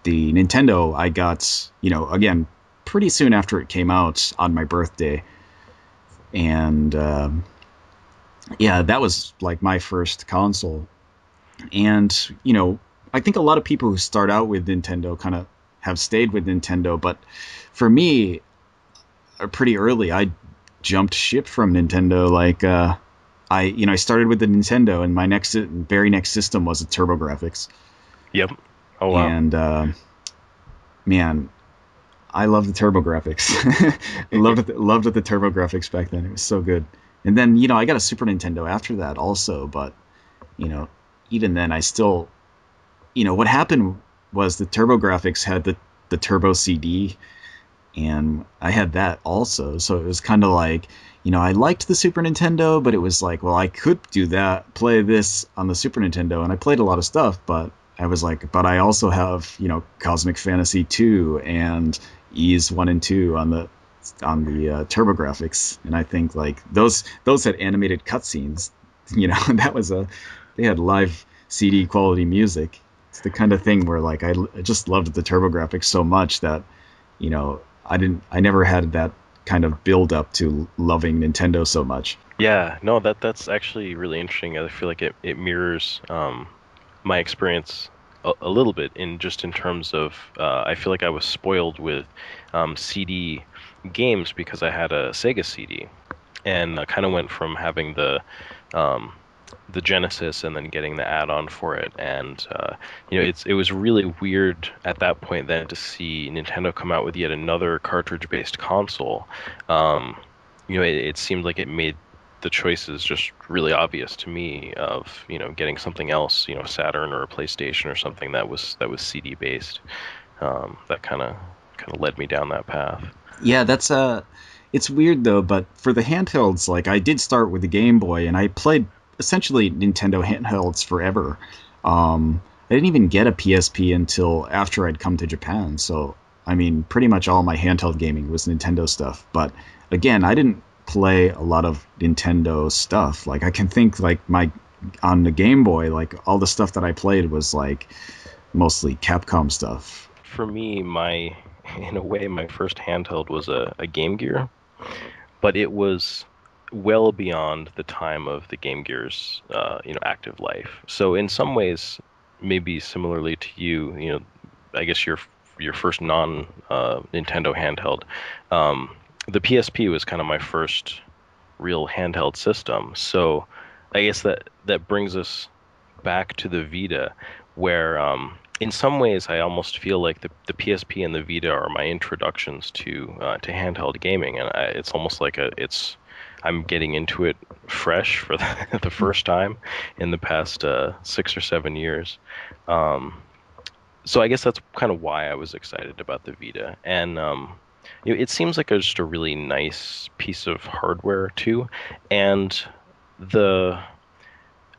the Nintendo I got, again, pretty soon after it came out on my birthday, and yeah, that was like my first console. And I think a lot of people who start out with Nintendo kind of have stayed with Nintendo, but for me, pretty early, I jumped ship from Nintendo. Like I started with the Nintendo, and my very next system was a TurboGrafx. Yep. Oh wow. And man. I love the TurboGrafx. I loved the TurboGrafx back then. It was so good. And then I got a Super Nintendo after that also, but you know even then I still what happened was the TurboGrafx had the Turbo CD, and I had that also. So it was kind of like, I liked the Super Nintendo, but it was like, well, I could do that, play this on the Super Nintendo, and I played a lot of stuff, but I was like, but I also have, Cosmic Fantasy 2 and Ys 1 and 2 on the TurboGrafx, and I think like those had animated cutscenes, that was a they had live CD quality music. It's the kind of thing where like I just loved the TurboGrafx so much that I never had that kind of build up to loving Nintendo so much. Yeah, no, that's actually really interesting. I feel like it mirrors my experience a little bit in terms of I feel like I was spoiled with CD games because I had a Sega CD, and I kind of went from having um, the Genesis and then getting the add-on for it, and it was really weird at that point then to see Nintendo come out with yet another cartridge-based console. Um, it seemed like it made the choices just really obvious to me of getting something else, Saturn or a PlayStation or something that was CD based. That kind of led me down that path. Yeah, it's weird though, but for the handhelds, like I did start with the Game Boy, and I played essentially Nintendo handhelds forever. I didn't even get a PSP until after I'd come to Japan, so I mean, pretty much all my handheld gaming was Nintendo stuff. But again, I didn't play a lot of Nintendo stuff. Like I can think like my on the Game Boy, like all the stuff that I played was like mostly Capcom stuff. For me, in a way, my first handheld was a Game Gear, but it was well beyond the time of the Game Gear's active life. So in some ways, maybe similarly to you, I guess your first non Nintendo handheld, um, the PSP was kind of my first real handheld system. So I guess that brings us back to the Vita, where in some ways I almost feel like the PSP and the Vita are my introductions to handheld gaming, and it's almost like I'm getting into it fresh for the first time in the past 6 or 7 years. Um, so I guess that's kind of why I was excited about the Vita, and it seems like just a really nice piece of hardware too, and the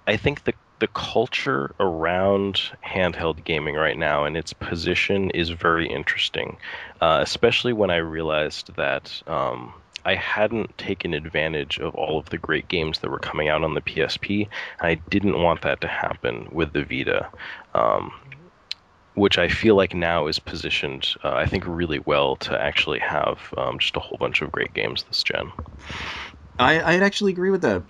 I think the culture around handheld gaming right now and its position is very interesting, especially when I realized that I hadn't taken advantage of all of the great games that were coming out on the PSP. I didn't want that to happen with the Vita, um, which I feel like now is positioned, I think, really well to actually have just a whole bunch of great games this gen. I'd actually agree with that.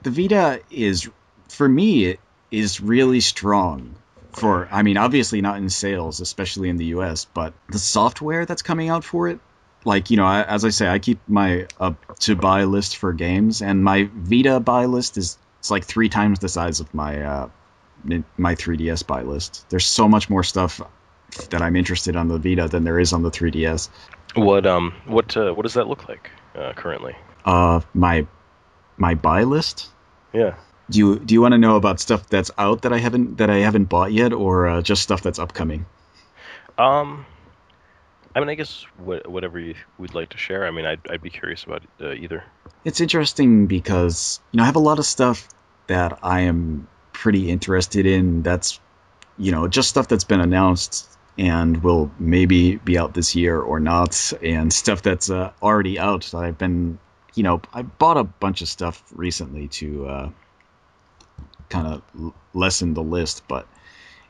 The Vita is, for me, it is really strong. I mean, obviously not in sales, especially in the US, but the software that's coming out for it, like, as I say, I keep my up to buy list for games, and my Vita buy list it's like 3 times the size of my 3DS buy list. There's so much more stuff that I'm interested on the Vita than there is on the 3DS. What does that look like currently? My buy list. Yeah. Do you want to know about stuff that's out that I haven't bought yet, or just stuff that's upcoming? Um, I mean, I guess whatever you would like to share. I mean, I'd be curious about either. It's interesting because I have a lot of stuff that I am pretty interested in. That's just stuff that's been announced and will maybe be out this year or not, and stuff that's already out that I've been. I bought a bunch of stuff recently to kind of lessen the list, but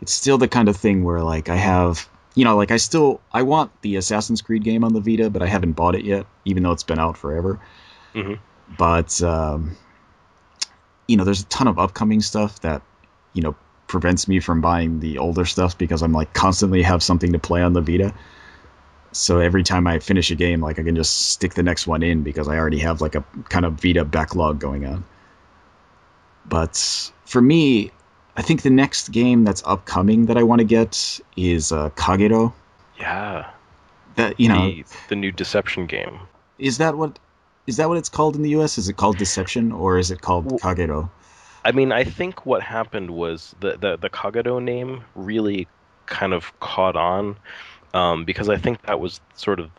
it's still the kind of thing where like I have, like I want the Assassin's Creed game on the Vita, but I haven't bought it yet, even though it's been out forever. Hmm. But there's a ton of upcoming stuff that you know prevents me from buying the older stuff because I'm like constantly have something to play on the Vita. So every time I finish a game, like I can just stick the next one in because I already have like a kind of Vita backlog going on. But for me, I think the next game that's upcoming that I want to get is Kagero. Yeah. That The new Deception game. is that what it's called in the U.S.? Is it called Deception or is it called Kagero? I mean, I think what happened was the Kagado name really kind of caught on, because I think that was sort of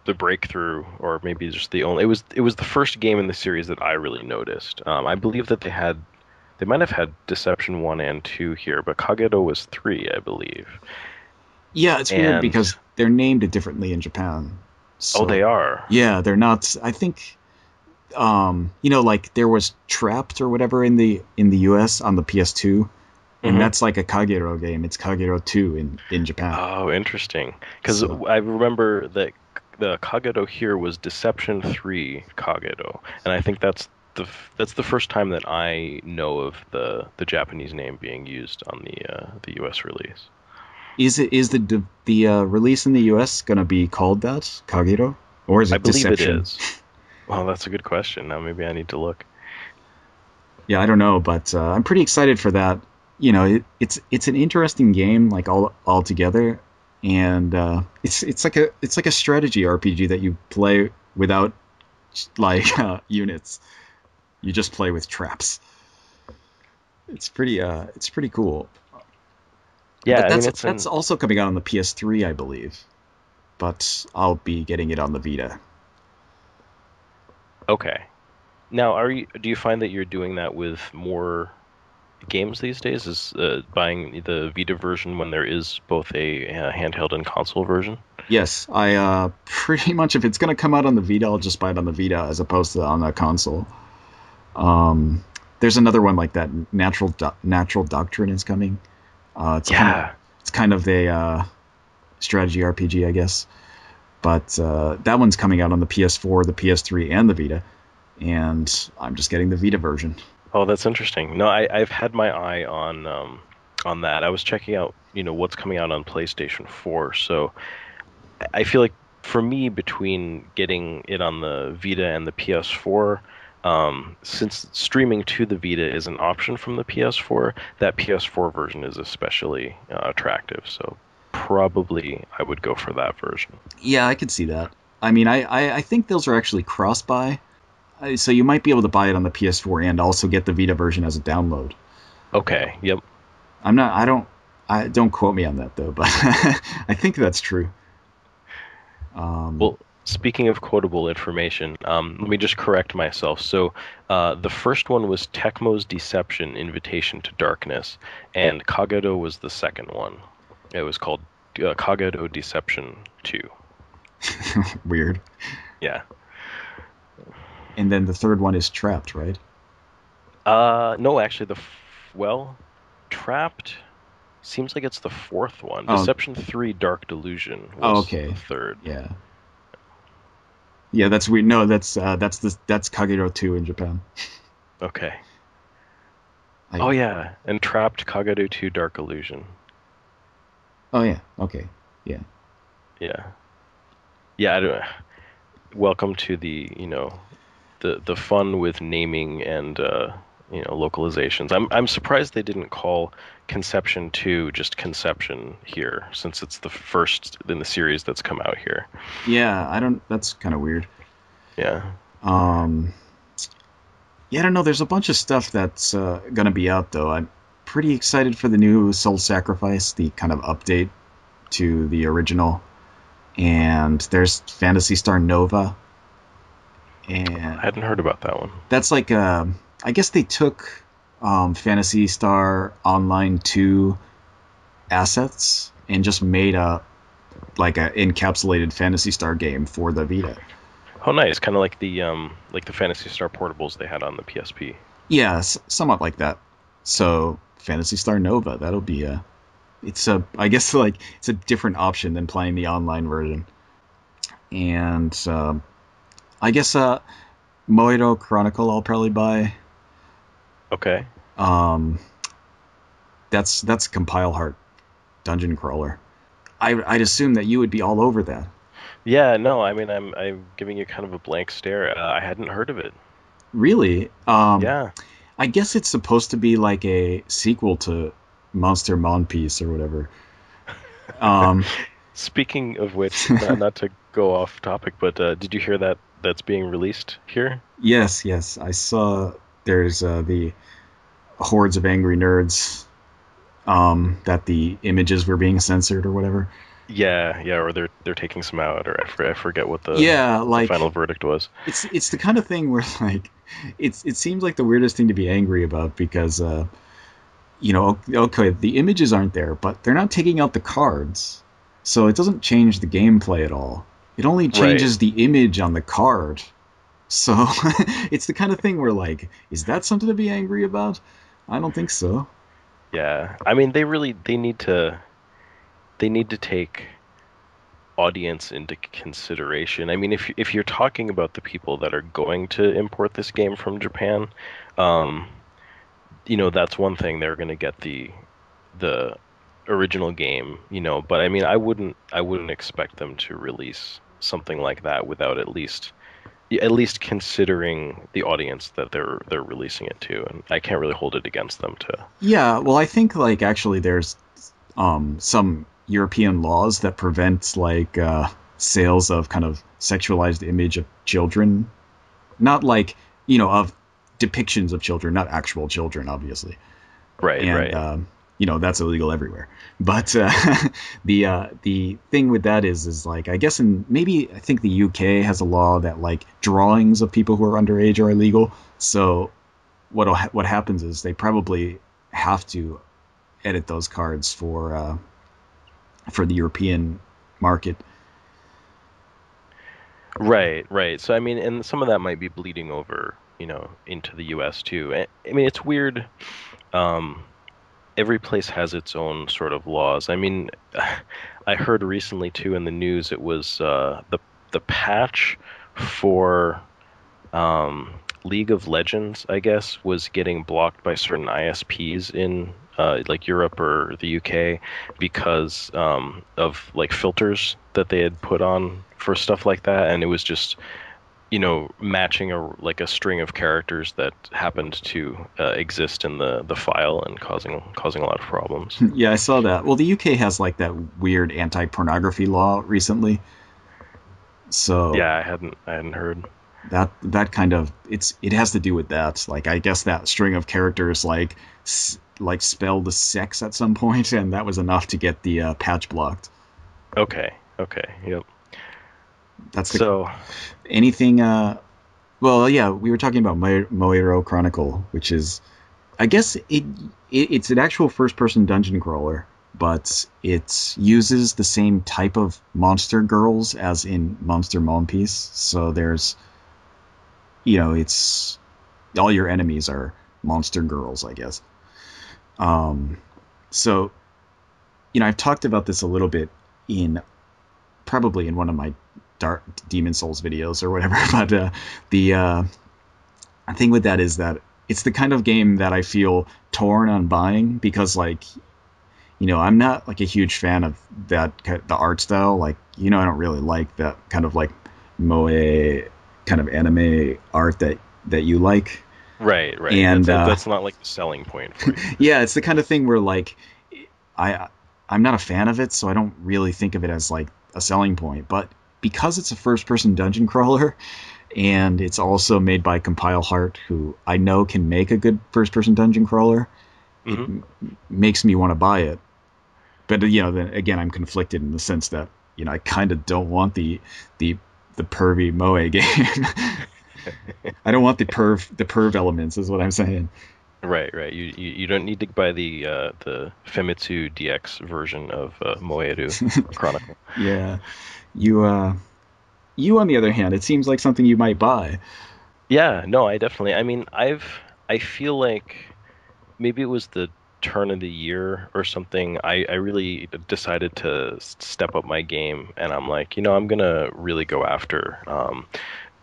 the breakthrough, or maybe just the only. It was the first game in the series that I really noticed. I believe that they might have had Deception 1 and 2 here, but Kagado was 3, I believe. Yeah, it's weird And because they're named differently in Japan. oh, they So are. yeah, they're not. I think like there was Trapped or whatever in the US on the PS2, and Hmm. that's like a Kagero game. It's Kagero 2 in Japan. Oh, interesting. Because So I remember that the Kagado here was Deception 3 Kagado, and I think that's the first time that I know of the Japanese name being used on the US release. is the release in the US gonna be called that Kagero, or is I it believe it Deception? is. Well, that's a good question. Now maybe I need to look. Yeah, I don't know, but I'm pretty excited for that. It's an interesting game, like all together, and it's like a strategy RPG that you play without like units. You just play with traps. It's pretty cool. Yeah, But I mean that's also coming out on the PS3, I believe. But I'll be getting it on the Vita. okay. Now, do you find that you're doing that with more games these days? Is buying the Vita version when there is both a handheld and console version? Yes, I pretty much if it's gonna come out on the Vita, I'll just buy it on the Vita as opposed to on a console. Um, there's another one like that. Natural Doctrine is coming. Yeah. It's kind of a strategy RPG, I guess. But that one's coming out on the PS4, the PS3, and the Vita, and I'm just getting the Vita version. Oh, that's interesting. No, I've had my eye on that. I was checking out, what's coming out on PlayStation 4. So I feel like for me, between getting it on the Vita and the PS4, since streaming to the Vita is an option from the PS4, that PS4 version is especially attractive. So probably I would go for that version. Yeah, I could see that. I mean, I think those are actually cross buy, so you might be able to buy it on the PS4 and also get the Vita version as a download. Okay. Yep. I'm not. I don't quote me on that though, but I think that's true. Um, Well, speaking of quotable information, let me just correct myself. So, the first one was Tecmo's Deception: Invitation to Darkness, and Kagado was the second one. It was called Kagado Deception 2. weird. Yeah. And then the third one is Trapped, right? No, actually, well, Trapped seems like it's the fourth one. Oh, Deception 3: Dark Delusion oh, was the okay. third. Yeah, yeah. That's weird. No, that's Kagero 2 in Japan. Okay. I. Oh yeah, and Trapped Kagado 2: Dark Illusion. Oh yeah. Okay. Yeah. Yeah. Yeah, I don't, welcome to the fun with naming and localizations. I'm surprised they didn't call Conception 2 just Conception here, since it's the first in the series that's come out here. Yeah. I don't. That's kind of weird. Yeah. Um. Yeah. I don't know. There's a bunch of stuff that's gonna be out though. I'm pretty excited for the new Soul Sacrifice, the kind of update to the original. And there's Fantasy Star Nova, I and hadn't heard about that one. that's like I guess they took Fantasy Star Online 2 assets and just made a like a encapsulated Fantasy Star game for the Vita. Oh, nice. Kind of like the Phantasy Star portables they had on the PSP. Yeah, somewhat like that. So Fantasy Star Nova, that'll be a it's a I guess like it's a different option than playing the online version. And I guess Moiro Chronicle I'll probably buy. Okay. Um, that's Compile Heart dungeon crawler. I'd assume that you would be all over that. Yeah, no, I mean I'm giving you kind of a blank stare. I hadn't heard of it. Really? Yeah. I guess it's supposed to be like a sequel to Monster Monpiece or whatever. Um, Speaking of which, not to go off topic, but did you hear that that's being released here? Yes, yes, I saw. There's the hordes of angry nerds that the images were being censored or whatever. Yeah, yeah, or they're taking some out, or I forget Yeah, what the like final verdict was. it's the kind of thing where like it seems like the weirdest thing to be angry about because okay, the images aren't there, but they're not taking out the cards, so it doesn't change the gameplay at all. It only Right. changes the image on the card. So it's the kind of thing where like, is that something to be angry about? I don't think so. Yeah. I mean, they need to take audience into consideration. I mean, if you're talking about the people that are going to import this game from Japan, um, that's one thing. They're going to get the original game, but I mean, I wouldn't expect them to release something like that without at least considering the audience that they're releasing it to, and I can't really hold it against them to. Yeah, well, I think like actually there's some European laws that prevent like sales of kind of sexualized image of children, not like of depictions of children, not actual children, obviously. Right, And right. that's illegal everywhere. But the thing with that is like I guess in maybe I think the UK has a law that like drawings of people who are underage are illegal. So what happens is they probably have to edit those cards for the European market. Right, right. So I mean, and some of that might be bleeding over, into the US too. I mean, it's weird. Um, every place has its own sort of laws. I mean, I heard recently too in the news it was the patch for League of Legends, I guess, was getting blocked by certain ISPs in like Europe or the UK because of like filters that they had put on for stuff like that, and it was just matching a string of characters that happened to exist in the file and causing a lot of problems. Yeah, I saw that. Well, the UK has like that weird anti-pornography law recently, so Yeah, I hadn't heard. that kind of it has to do with that. Like I guess that string of characters like spelled sex at some point, and that was enough to get the patch blocked. Okay, okay, yep. That's the So, anything. Well, yeah, we were talking about Moiro Chronicle, which is I guess it's an actual first person dungeon crawler, but it uses the same type of monster girls as in Monster Mom Piece. So there's it's all your enemies are monster girls, I guess. Um, so I've talked about this a little bit in probably in one of my Dark Demon Souls videos or whatever. But the thing with that is that it's the kind of game that I feel torn on buying because like I'm not like a huge fan of the art style. Like I don't really like that kind of like moe kind of anime art that you like. right, right. And That's not like the selling point for you. yeah, it's the kind of thing where like I I'm not a fan of it, so I don't really think of it as like a selling point. But because it's a first person dungeon crawler and it's also made by Compile Heart, who I know can make a good first person dungeon crawler, it Hmm. makes me want to buy it. But then again, I'm conflicted in the sense that I kind of don't want the the pervy moe game. I don't want the perv elements, is what I'm saying. Right, right. You don't need to buy the Famitsu DX version of Moeru Chronicle. Yeah, you you on the other hand, it seems like something you might buy. Yeah, no, I definitely. I mean, I feel like maybe it was the turn of the year or something. I really decided to step up my game, and I'm like, I'm gonna really go after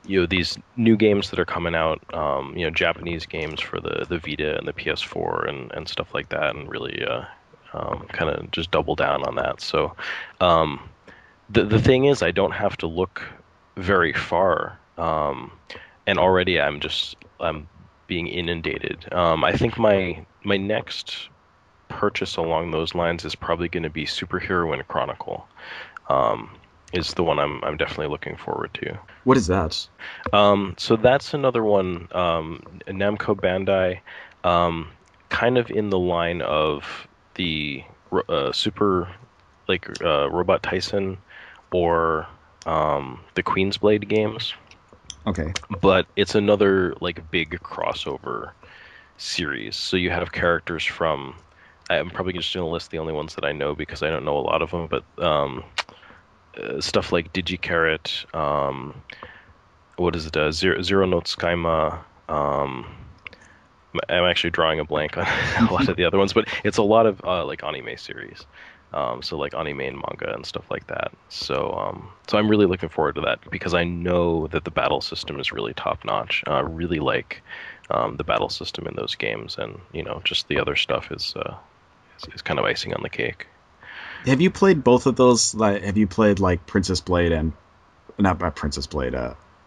these new games that are coming out, Japanese games for the Vita and the PS4 and stuff like that, and really kind of just double down on that. So um, the thing is, I don't have to look very far, and already I'm being inundated. I think my next purchase along those lines is probably going to be Superhero Chronicle. Um, is the one I'm definitely looking forward to. What is that? So that's another one, Namco Bandai, um, kind of in the line of the Super, like Robot Tyson or the Queen's Blade games, Okay. but it's another like big crossover series. So you have characters from, I'm probably just going to list the only ones that I know because I don't know a lot of them, but stuff like DigiCarrot, what is it? Zero Note Skyma. Um, I'm actually drawing a blank on a lot of the other ones, but it's a lot of like anime series. So like anime and manga and stuff like that. So I'm really looking forward to that because I know that the battle system is really top notch. I really like the battle system in those games, and just the other stuff is kind of icing on the cake. Have you played both of those? Like, have you played like Princess Blade and not Princess Blade?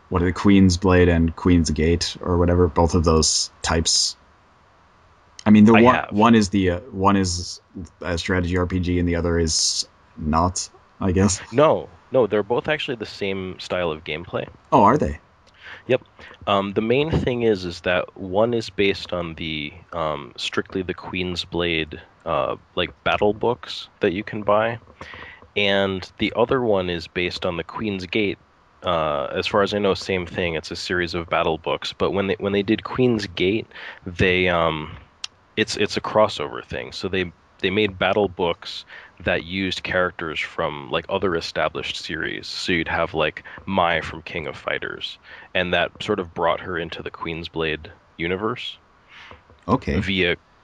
What are the Queen's Blade and Queen's Gate or whatever? Both of those types. I mean, the I one have. one is a strategy RPG and the other is not. I guess. No, they're both actually the same style of gameplay. Oh, are they? Yep. The main thing is that one is based on the strictly the Queen's Blade like battle books that you can buy, and the other one is based on the Queen's Gate. As far as I know, same thing. It's a series of battle books, but when they did Queen's Gate, they it's a crossover thing. So they made battle books that used characters from like other established series. So you'd have like Mai from King of Fighters, and that sort of brought her into the Queen's Blade universe Okay.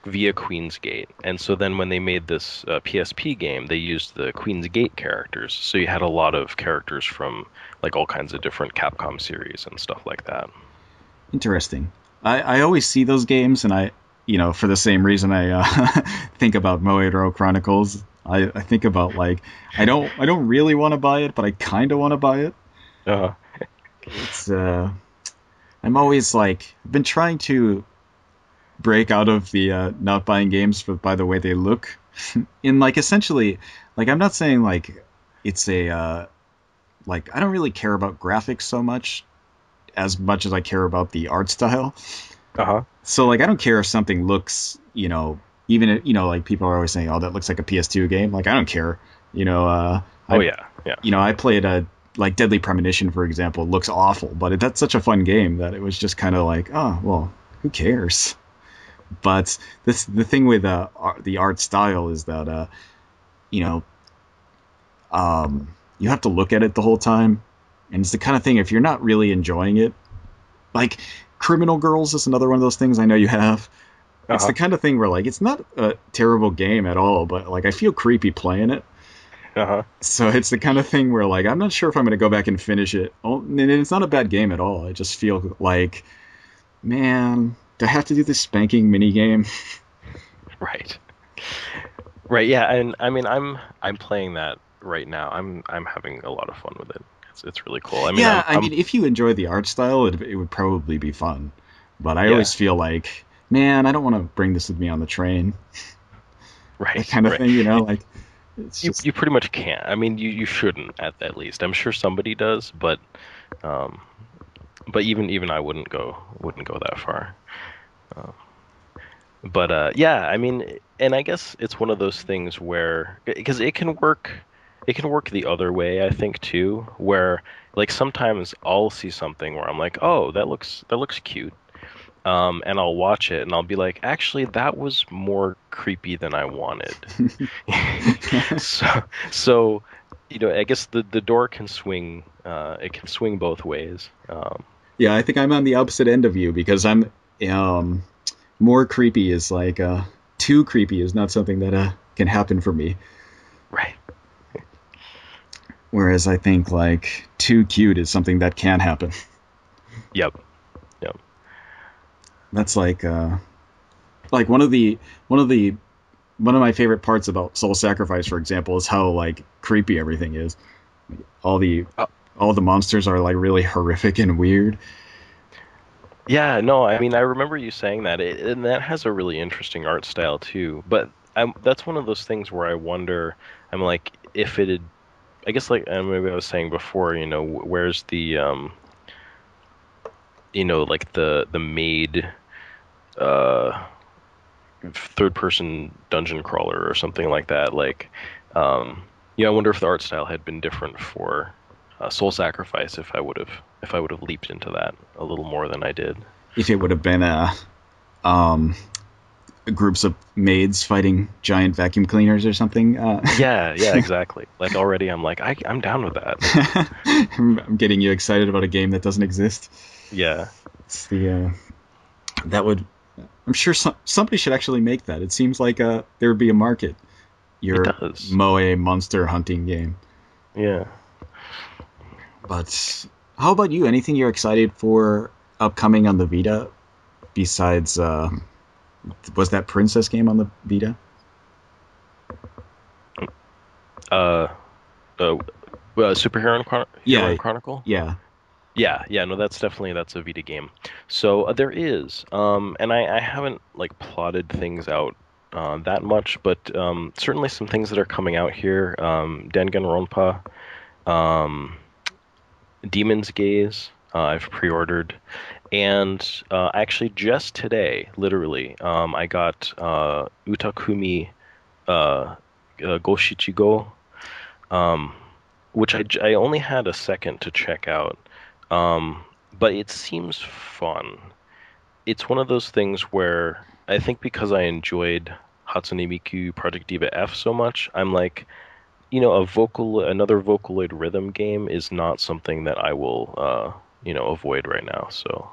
via Queen's Gate. And so then when they made this PSP game, they used the Queen's Gate characters. So you had a lot of characters from like all kinds of different Capcom series and stuff like that. Interesting. I always see those games, and for the same reason I think about Moedro Chronicles. I think about like I don't really want to buy it, but I kind of want to buy it. Uh, It's I'm always like I've been trying to break out of the not buying games by the way they look. In like essentially, like I'm not saying like it's a like I don't really care about graphics so much as I care about the art style. uh-huh. So like I don't care if something looks, even like people are always saying, "Oh, that looks like a PS2 game." Like I don't care. You know, Oh yeah, yeah. I played a like Deadly Premonition, for example. It looks awful, but that's such a fun game that it was just kind of like, oh well, who cares? But the thing with the art style is that you know you have to look at it the whole time, and it's the kind of thing if you're not really enjoying it, like Criminal Girls is another one of those things I know you have. It's the Uh-huh. kind of thing where like it's not a terrible game at all, but like I feel creepy playing it. Uh-huh. So it's the kind of thing where like I'm not sure if I'm going to go back and finish it. Oh, and it's not a bad game at all. I just feel like, man, do I have to do this spanking mini game? Right. Right, yeah, and I mean I'm playing that right now. I'm having a lot of fun with it. It's really cool. I mean Yeah, I'm I I'm mean, if you enjoy the art style, it would probably be fun. But I yeah, always feel like, man, I don't want to bring this with me on the train. That right, kind of right. thing, like it's You just you pretty much can't. I mean you shouldn't at least. I'm sure somebody does, um but even I wouldn't go that far. Uh, but yeah, I mean, and I guess it's one of those things where because it can work the other way, I think too, where like sometimes I'll see something where I'm like, "Oh, that looks cute." And I'll watch it and I'll be like, "Actually, that was more creepy than I wanted." So so I guess the door can swing it can swing both ways. yeah. I think I'm on the opposite end of you because I'm um more creepy is like too creepy is not something that can happen for me. Right. Whereas I think like too cute is something that can happen. Yep. Yep. That's like one of the one of my favorite parts about Soul Sacrifice, for example, is how like creepy everything is. All the Uh, all the monsters are like really horrific and weird. yeah, no, I mean, I remember you saying that, and that has a really interesting art style too. But that's one of those things where I wonder. I'm like, if it had, I guess like maybe I was saying before, where's the like the made uh third person dungeon crawler or something like that. Like, I wonder if the art style had been different for Soul Sacrifice if I would have leaped into that a little more than I did. If it would have been um, groups of maids fighting giant vacuum cleaners or something. Yeah, yeah, exactly. Like already, I'm like, I'm down with that. I'm getting you excited about a game that doesn't exist. Yeah, It's the that would. I'm sure somebody should actually make that. It seems like there would be a market. it Your does. Moe monster hunting game. Yeah. But how about you? Anything you're excited for upcoming on the Vita besides was that Princess game on the Vita? Uh, uh, Hero Yeah, and Chronicle. yeah. Yeah, yeah, no, that's a Vita game. So there is, and I haven't like plotted things out that much, but certainly some things that are coming out here. Danganronpa, um, Demon's Gaze, I've pre-ordered, and actually just today, literally, I got Utakumi Goshichigo, um, which I only had a second to check out. But it seems fun. It's one of those things where I think because I enjoyed Hatsune Miku Project Diva F so much, I'm like, another Vocaloid rhythm game is not something that I will, avoid right now. So,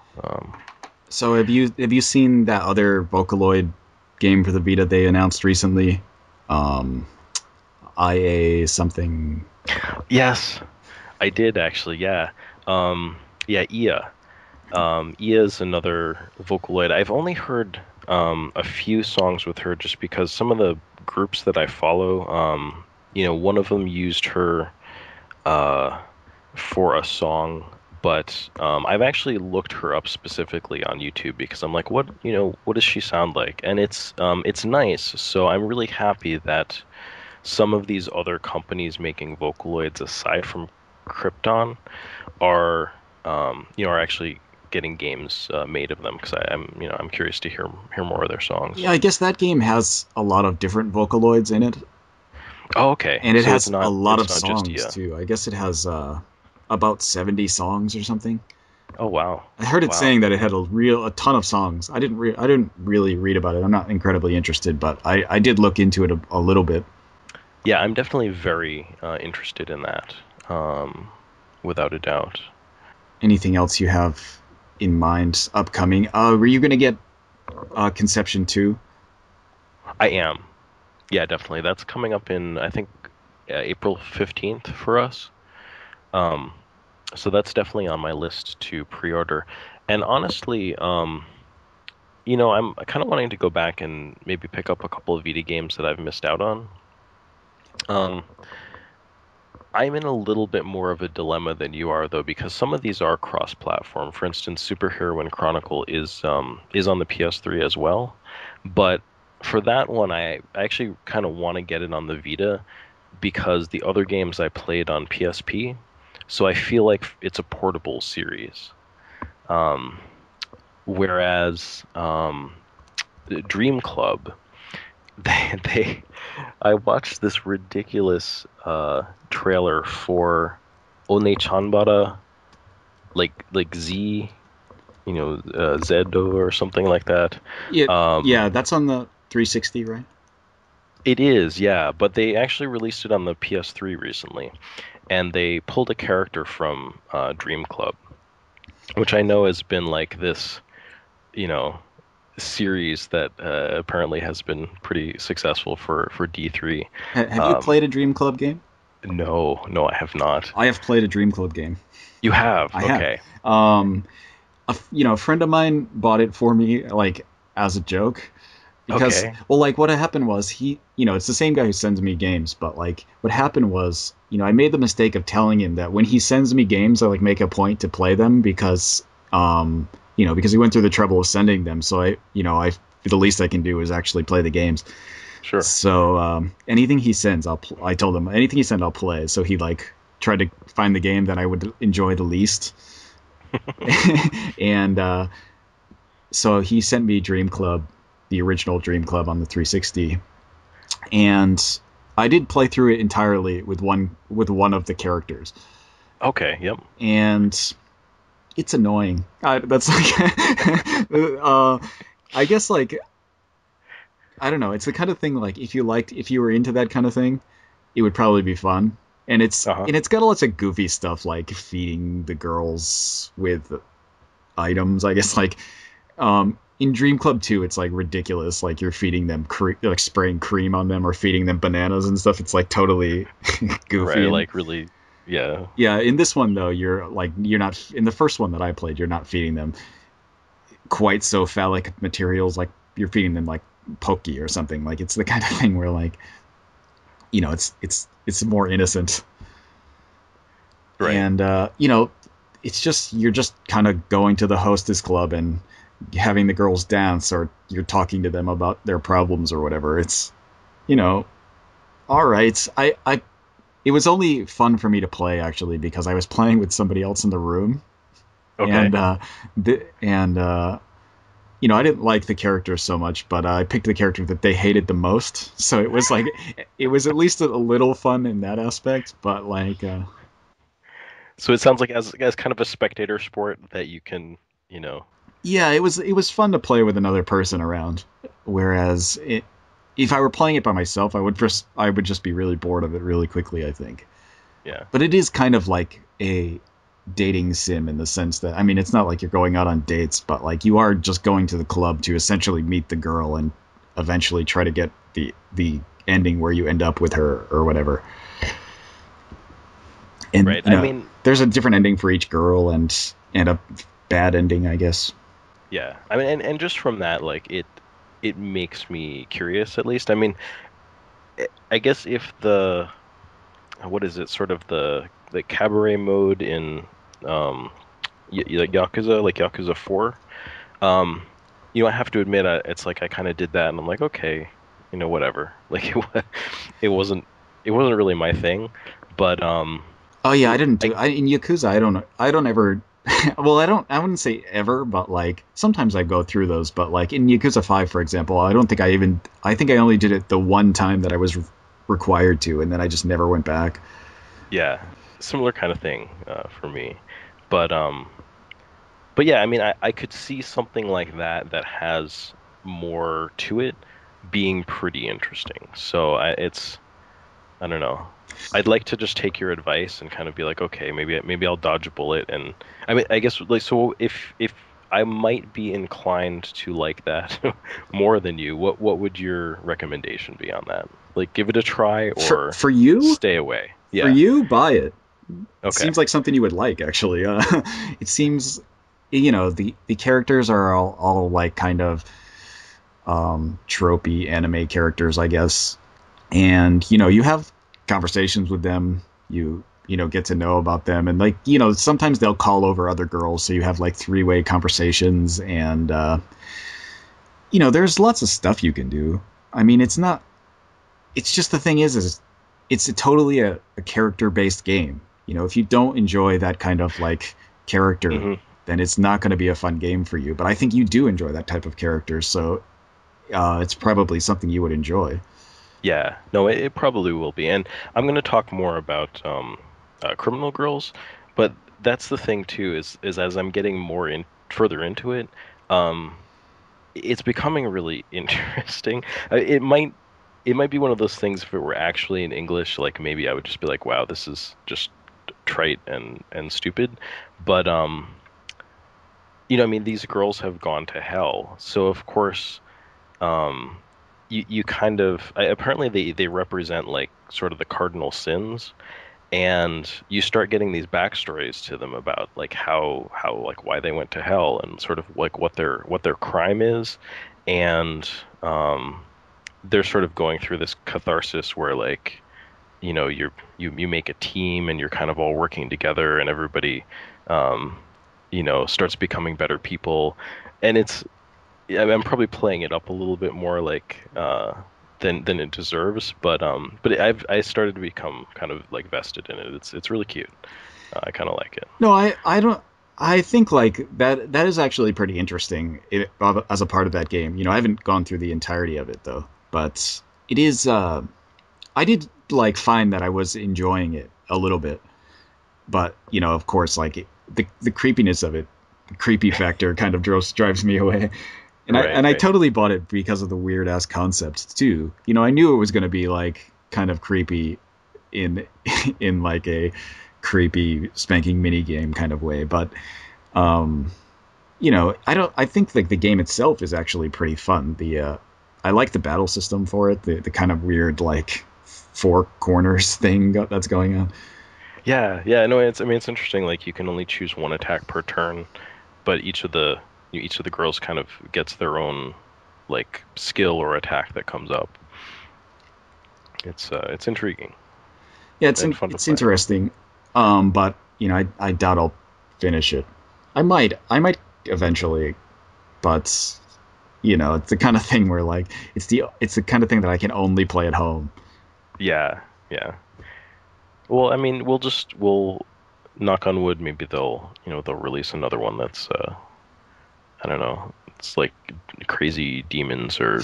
So have you seen that other Vocaloid game for the Vita they announced recently? Um, IA something. yes, I did actually. Yeah. Yeah, Ia. Ia is another Vocaloid. I've only heard a few songs with her just because some of the groups that I follow, one of them used her uh, for a song, but I've actually looked her up specifically on YouTube because I'm like, what does she sound like? And it's nice. So I'm really happy that some of these other companies making Vocaloids aside from Krypton are actually getting games made of them because I'm curious to hear more of their songs. Yeah, I guess that game has a lot of different Vocaloids in it, Oh, okay. and it So has a lot of it's not just songs Ia. too. I guess it has about 70 songs or something. Oh, wow. I heard it Wow. saying that it had a ton of songs. I didn't really read about it. I'm not incredibly interested, but I did look into it a little bit. Yeah, I'm definitely very interested in that. Um, Without a doubt. Anything else you have in mind upcoming? Were you going to get Conception 2? I am. Yeah, definitely. That's coming up in I think April 15th for us. Um, so that's definitely on my list to pre-order. And honestly, I'm kind of wanting to go back and maybe pick up a couple of Vita games that I've missed out on. Um, I'm in a little bit more of a dilemma than you are though, because some of these are cross-platform. For instance, Superhero and Chronicle is on the PS3 as well. But for that one, I actually kind of want to get it on the Vita because the other games I played on PSP, so I feel like it's a portable series. Um, Whereas Dream Club, they I watched this ridiculous trailer for One Chanbara, like Z, Zedo or something like that. Yeah, Um, yeah, that's on the 360, right? it is, yeah, but they actually released it on the PS3 recently, and they pulled a character from Dream Club, which I know has been like this, you know, series that apparently has been pretty successful for D3. Have you Um, played a Dream Club game? no, no, I have not. I have played a Dream Club game. You have? I have. Okay. Um, a friend of mine bought it for me, like as a joke, because Okay. well, like what happened was it's the same guy who sends me games, but like what happened was, I made the mistake of telling him that when he sends me games, I like make a point to play them because he went through the trouble of sending them. So the least I can do is actually play the games. Sure. So anything he sends, I told him anything he sent, I'll play. So he like tried to find the game that I would enjoy the least, and so he sent me Dream Club, the original Dream Club on the 360, and I did play through it entirely with one of the characters, Okay. Yep. and it's annoying. That's like, I guess like I don't know. It's the kind of thing like if you were into that kind of thing, it would probably be fun. Uh-huh. And it's got lots of goofy stuff like feeding the girls with items. I guess like in Dream Club 2, it's like ridiculous. Like you're feeding them like spraying cream on them or feeding them bananas and stuff. It's like totally Right. goofy. And Like really. Yeah. yeah, in this one though, you're not in the first one that I played. You're not feeding them quite so phallic materials. Like you're feeding them like pokey or something. Like it's the kind of thing where like it's more innocent, Right. and it's just you're just kind of going to the hostess club and having the girls dance, or you're talking to them about their problems or whatever. It's you know all right. I it was only fun for me to play actually because I was playing with somebody else in the room, Okay. and I didn't like the characters so much, but I picked the character that they hated the most. So it was like, it was at least a little fun in that aspect. But like, So it sounds like as kind of a spectator sport that you can, you know, yeah, it was fun to play with another person around. Whereas if I were playing it by myself, I would just be really bored of it really quickly, I think. yeah. But it is kind of like a dating sim in the sense that I mean, it's not like you're going out on dates, but like you are just going to the club to essentially meet the girl and eventually try to get the ending where you end up with her or whatever. And Right. I mean, there's a different ending for each girl and a bad ending, I guess. yeah. I mean, and just from that, like it makes me curious at least. I mean, I guess if the what is it, sort of the cabaret mode in um like Yakuza 4. Um, I have to admit, it's like I kind of did that, and I'm like, okay, whatever. Like it wasn't really my thing, but Oh yeah, I it, didn't I do I in Yakuza. I don't ever. Well, I wouldn't say ever, but like sometimes I go through those. But like in Yakuza 5, for example, I don't think I think I only did it the one time that I was required to, and then I just never went back. yeah, similar kind of thing for me, but but yeah, I mean, I could see something like that has more to it being pretty interesting. So I don't know. I'd like to just take your advice and kind of be like, okay, maybe I'll dodge a bullet. And I mean, I guess like, so if I might be inclined to like that more than you, what would your recommendation be on that? Like, give it a try For or for you, stay away. for Yeah. you, buy it. It Okay. seems like something you would like, actually. It seems, the characters are all like kind of tropey anime characters, I guess. And you have conversations with them. You get to know about them, and like sometimes they'll call over other girls, so you have like three-way conversations, and there's lots of stuff you can do. I mean, it's not. It's just the thing is it's totally a character-based game. If you don't enjoy that kind of like character, Hmm. then it's not going to be a fun game for you. But I think you do enjoy that type of character, so it's probably something you would enjoy. Yeah. No, it probably will be. And I'm going to talk more about Criminal Girls, but that's the thing too, is as I'm getting more in further into it, um, it's becoming really interesting. It might be one of those things if it were actually in English, like maybe I would just be like, wow, this is just trite and stupid. But I mean, these girls have gone to hell, so of course, um, you kind of apparently they represent like sort of the cardinal sins, and you start getting these backstories to them about like how like why they went to hell and sort of like what their crime is, and they're sort of going through this catharsis where like you make a team and you're kind of all working together and everybody um starts becoming better people, and I'm probably playing it up a little bit more like than it deserves. But I started to become kind of like vested in it. It's really cute. I kind of like it. No, I don't. I think like that is actually pretty interesting as a part of that game. I haven't gone through the entirety of it though, but it is. I did like find that I was enjoying it a little bit, but of course, like the creepiness of it, the creepy factor, kind of drives me away. And I Right, and I right. totally bought it because of the weird ass concept too. I knew it was going to be like kind of creepy in in like a creepy spanking mini game kind of way, but um, I think like the game itself is actually pretty fun. I like the battle system for it, the kind of weird like four corners thing that's going on. Yeah, yeah. No, I mean it's interesting. Like you can only choose one attack per turn, but each of the girls kind of gets their own like skill or attack that comes up. It's intriguing Yeah, and fun to it's play. interesting, but I doubt I'll finish it. I might eventually, but it's the kind of thing where like it's the kind of thing that I can only play at home. Yeah, yeah. Well, I mean, we'll knock on wood. Maybe they'll release another one that's I don't know. It's like crazy demons or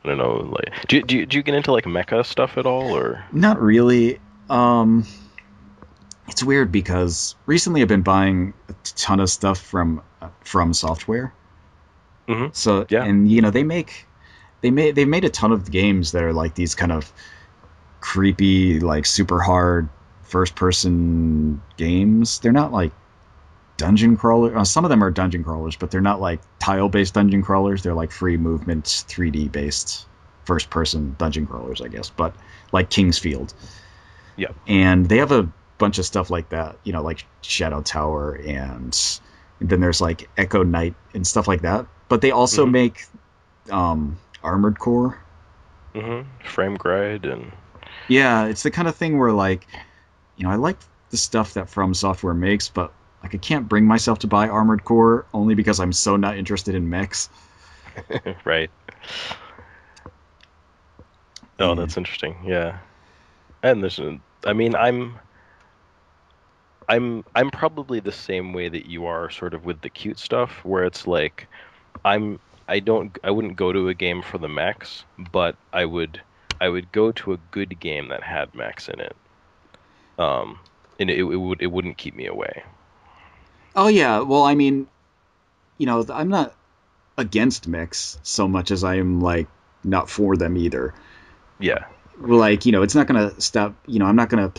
I don't know. Like, do you get into like mecha stuff at all or? Not really. Um, it's weird because recently I've been buying a ton of stuff from software. Hmm. So Yeah. and they've made a ton of games that are like these kind of creepy, like super hard first person games. They're not like dungeon crawler. Some of them are dungeon crawlers, but they're not like tile based dungeon crawlers. They're like free movement, 3D based first person dungeon crawlers, I guess. But like Kingsfield, Yeah. and they have a bunch of stuff like that. Like Shadow Tower, and then there's like Echo Knight and stuff like that. But they also Hmm. make Armored Core. Frame Gride and Yeah, it's the kind of thing where like I like the stuff that From Software makes, but like I can't bring myself to buy Armored Core only because I'm so not interested in mechs. right. Oh, And that's interesting. Yeah. And I mean, I'm probably the same way that you are sort of with the cute stuff where it's like I'm I wouldn't go to a game for the mechs, but I would go to a good game that had mechs in it. Um and it wouldn't keep me away. oh yeah, well I mean, I'm not against mechs so much as I am like not for them either. Yeah. Like it's not gonna stop. I'm not gonna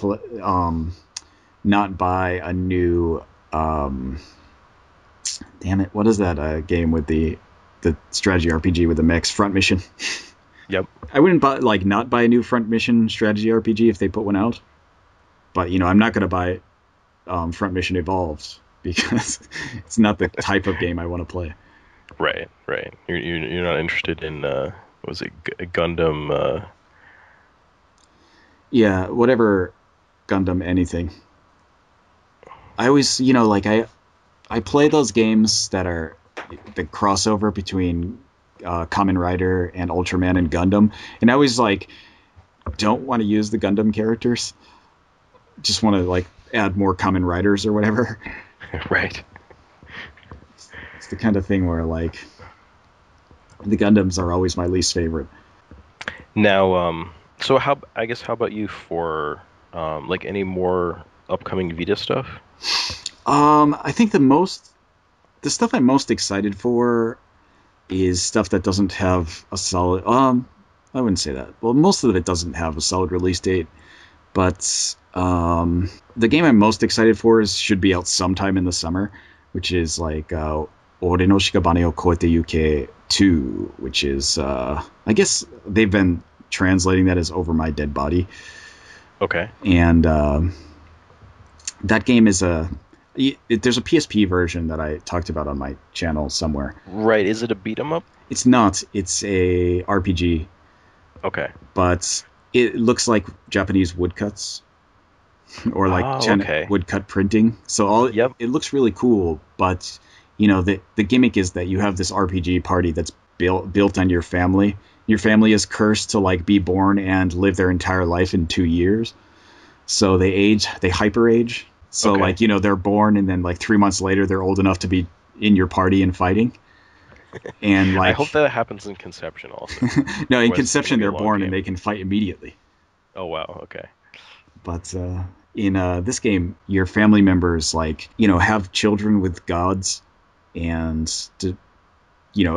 not buy a new damn it, what is that game with the strategy RPG with the mechs Front Mission? Yep. I wouldn't buy like not buy a new Front Mission strategy RPG if they put one out, but I'm not gonna buy Front Mission Evolved because it's not the type of game I want to play. Right, right. You're not interested in what was it Gundam Yeah, whatever Gundam anything. I always like I play those games that are the crossover between Kamen Rider and Ultraman and Gundam, and I always like don't want to use the Gundam characters. Just want to like add more Kamen Riders or whatever. right. It's the kind of thing where like the Gundams are always my least favorite. Now, so I guess how about you for like any more upcoming Vita stuff? I think the stuff I'm most excited for is stuff that doesn't have a solid. I wouldn't say that. Well, most of it doesn't have a solid release date. But the game I'm most excited for should be out sometime in the summer, which is like Ore no Shikabane o Koete Yuke 2, which is I guess they've been translating that as Over My Dead Body, Okay. and that game is there's a PSP version that I talked about on my channel somewhere. Right. Is it a beat 'em up? It's not. It's a RPG, Okay. but it looks like Japanese woodcuts or like Oh, okay. woodcut printing. So Yep. it looks really cool, but the gimmick is that you have this RPG party that's built on your family, your family is cursed to like be born and live their entire life in 2 years. So they hyper age. So Okay. like, they're born and then like 3 months later they're old enough to be in your party and fighting. And I hope like, that happens in conception also. no, in Otherwise, it's going to conception be a they're long born and game. they can fight immediately. Oh wow. Okay. But in this game, your family members like have children with gods, and to,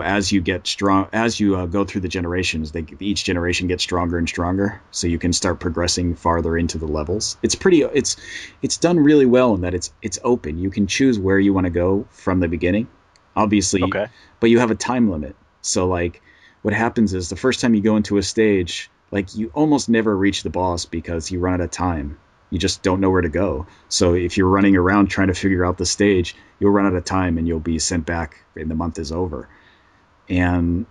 as you get strong, as you go through the generations, each generation gets stronger and stronger, so you can start progressing farther into the levels. It's done really well in that it's open. You can choose where you want to go from the beginning, obviously, Okay. but you have a time limit. So like, what happens is the first time you go into a stage, like you almost never reach the boss because you run out of time. You just don't know where to go. So if you're running around trying to figure out the stage, you'll run out of time and you'll be sent back and the month is over. And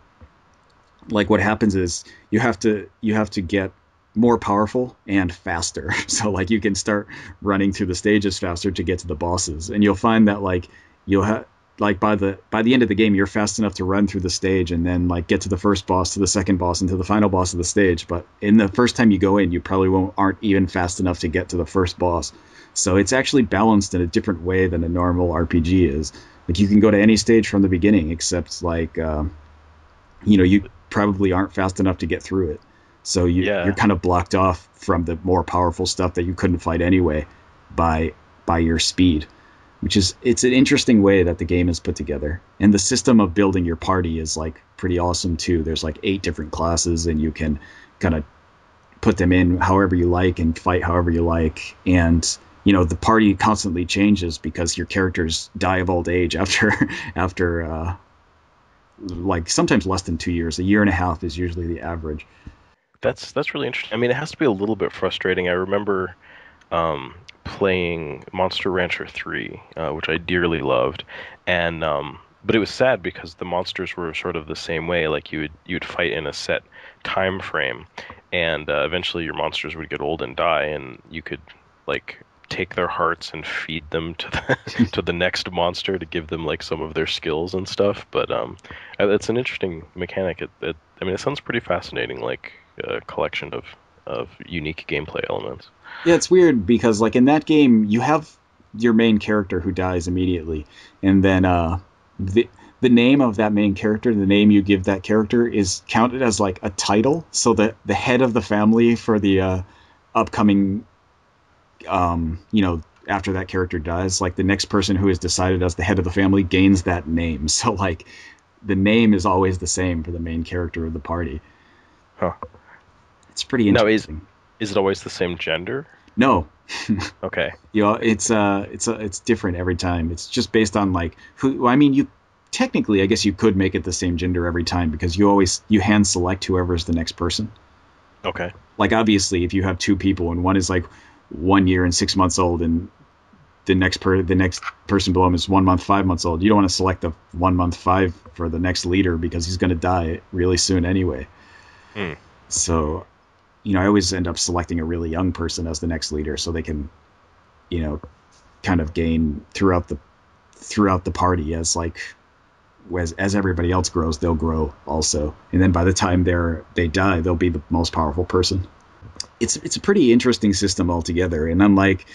like what happens is you have to get more powerful and faster. So like you can start running through the stages faster to get to the bosses, and you'll find that like you'll have like by the end of the game you're fast enough to run through the stage and then like get to the first boss, to the second boss, and to the final boss of the stage. But in the first time you go in, you probably aren't even fast enough to get to the first boss. So it's actually balanced in a different way than a normal RPG is. Like you can go to any stage from the beginning, except like you probably aren't fast enough to get through it. So you're Yeah. kind of blocked off from the more powerful stuff that you couldn't fight anyway by your speed, which is it's an interesting way that the game is put together. And the system of building your party is like pretty awesome too. There's like 8 different classes and you can kind of put them in however you like and fight however you like. And the party constantly changes because your characters die of old age after after like sometimes less than 2 years. A year and a half is usually the average. That's really interesting. I mean, it has to be a little bit frustrating. I remember playing Monster Rancher 3, which I dearly loved, and but it was sad because the monsters were sort of the same way. Like you'd fight in a set time frame, and eventually your monsters would get old and die, and you could like take their hearts and feed them to the to the next monster to give them like some of their skills and stuff. But it's an interesting mechanic. I mean, it sounds pretty fascinating, like a collection of unique gameplay elements. Yeah, it's weird because like in that game you have your main character who dies immediately, and then the name of that main character, the name you give that character, is counted as like a title. So that the head of the family for the upcoming after that character dies, like the next person who is decided as the head of the family gains that name. So like the name is always the same for the main character of the party. Huh. It's pretty Now, interesting. is it always the same gender? No, Okay. it's different every time. It's just based on like who. I mean, you technically, I guess you could make it the same gender every time because you hand select whoever's the next person. Okay. Like obviously, if you have two people and one is like 1 year and 6 months old and the next person below him is 1 month 5 months old, you don't want to select the 1 month five for the next leader because he's going to die really soon anyway. Hmm. So I always end up selecting a really young person as the next leader so they can you know kind of gain throughout the party as like as everybody else grows, they'll grow also, and then by the time they die, they'll be the most powerful person. It's a pretty interesting system altogether, and unlike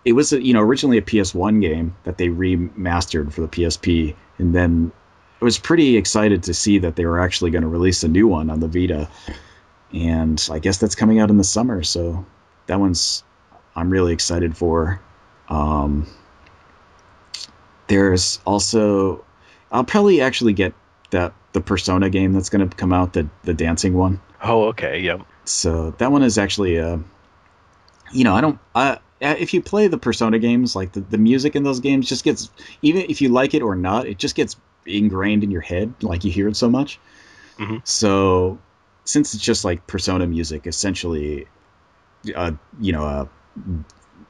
it was originally a PS1 game that they remastered for the PSP, and then I was pretty excited to see that they were actually going to release a new one on the Vita, and I guess that's coming out in the summer, so that one's I'm really excited for. Um, there's also I'll probably actually get the Persona game that's going to come out, the dancing one. Oh, okay. Yep. So that one is actually I don't if you play the Persona games, like the music in those games just gets, even if you like it or not, it just gets ingrained in your head, like you hear it so much. Hmm. So since it's just like Persona music, essentially, uh, a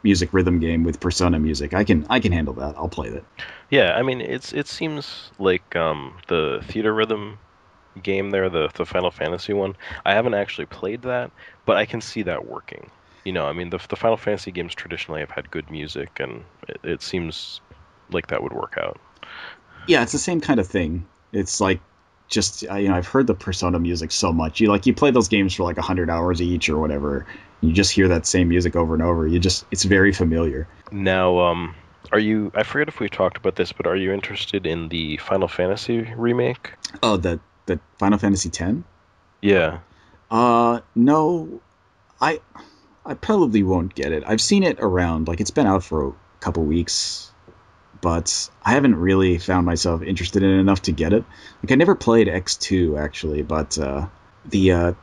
music rhythm game with Persona music, I can handle that. I'll play that. Yeah. I mean, it seems like the Theater Rhythm game there, the Final Fantasy one. I haven't actually played that, but I can see that working. I mean, the Final Fantasy games traditionally have had good music, and it seems like that would work out. Yeah, it's the same kind of thing. It's like just I've heard the Persona music so much. You play those games for like 100 hours each or whatever. You just hear that same music over and over. It's very familiar. Now, are you? I forget if we talked about this, but are you interested in the Final Fantasy remake? Oh, the Final Fantasy X. Yeah. No, I I probably won't get it. I've seen it around, like it's been out for a couple weeks, but I haven't really found myself interested in it enough to get it. Like I never played X2 actually, but the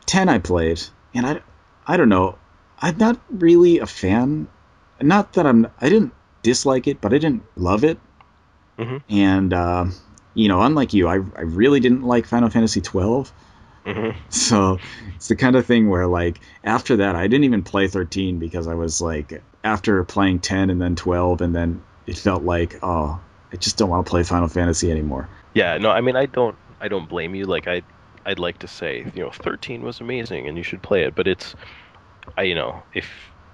10 I played, and I don't know. I'm not really a fan. Not that I didn't dislike it, but I didn't love it. Hmm. And unlike you, I really didn't like Final Fantasy 12. Hmm. So it's the kind of thing where like after that I didn't even play 13 because I was like after playing 10 and then 12 and then it felt like, oh, I just don't want to play Final Fantasy anymore. Yeah. No, I mean, I don't blame you. Like, I'd like to say, 13 was amazing and you should play it, but if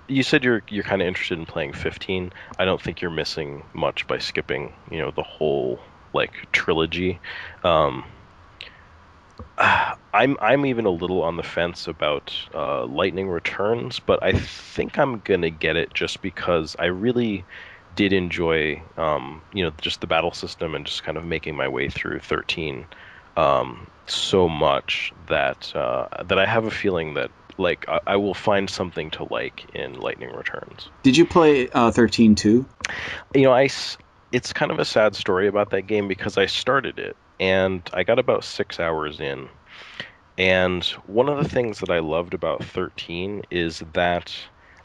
you said you're kind of interested in playing 15, I don't think you're missing much by skipping, the whole like trilogy. Um, I'm even a little on the fence about Lightning Returns, but I think I'm gonna get it just because I really did enjoy just the battle system and just kind of making my way through 13 so much that I have a feeling that like I will find something to like in Lightning Returns. Did you play 13 too? You know, it's kind of a sad story about that game because I started it and I got about 6 hours in. And one of the things that I loved about 13 is that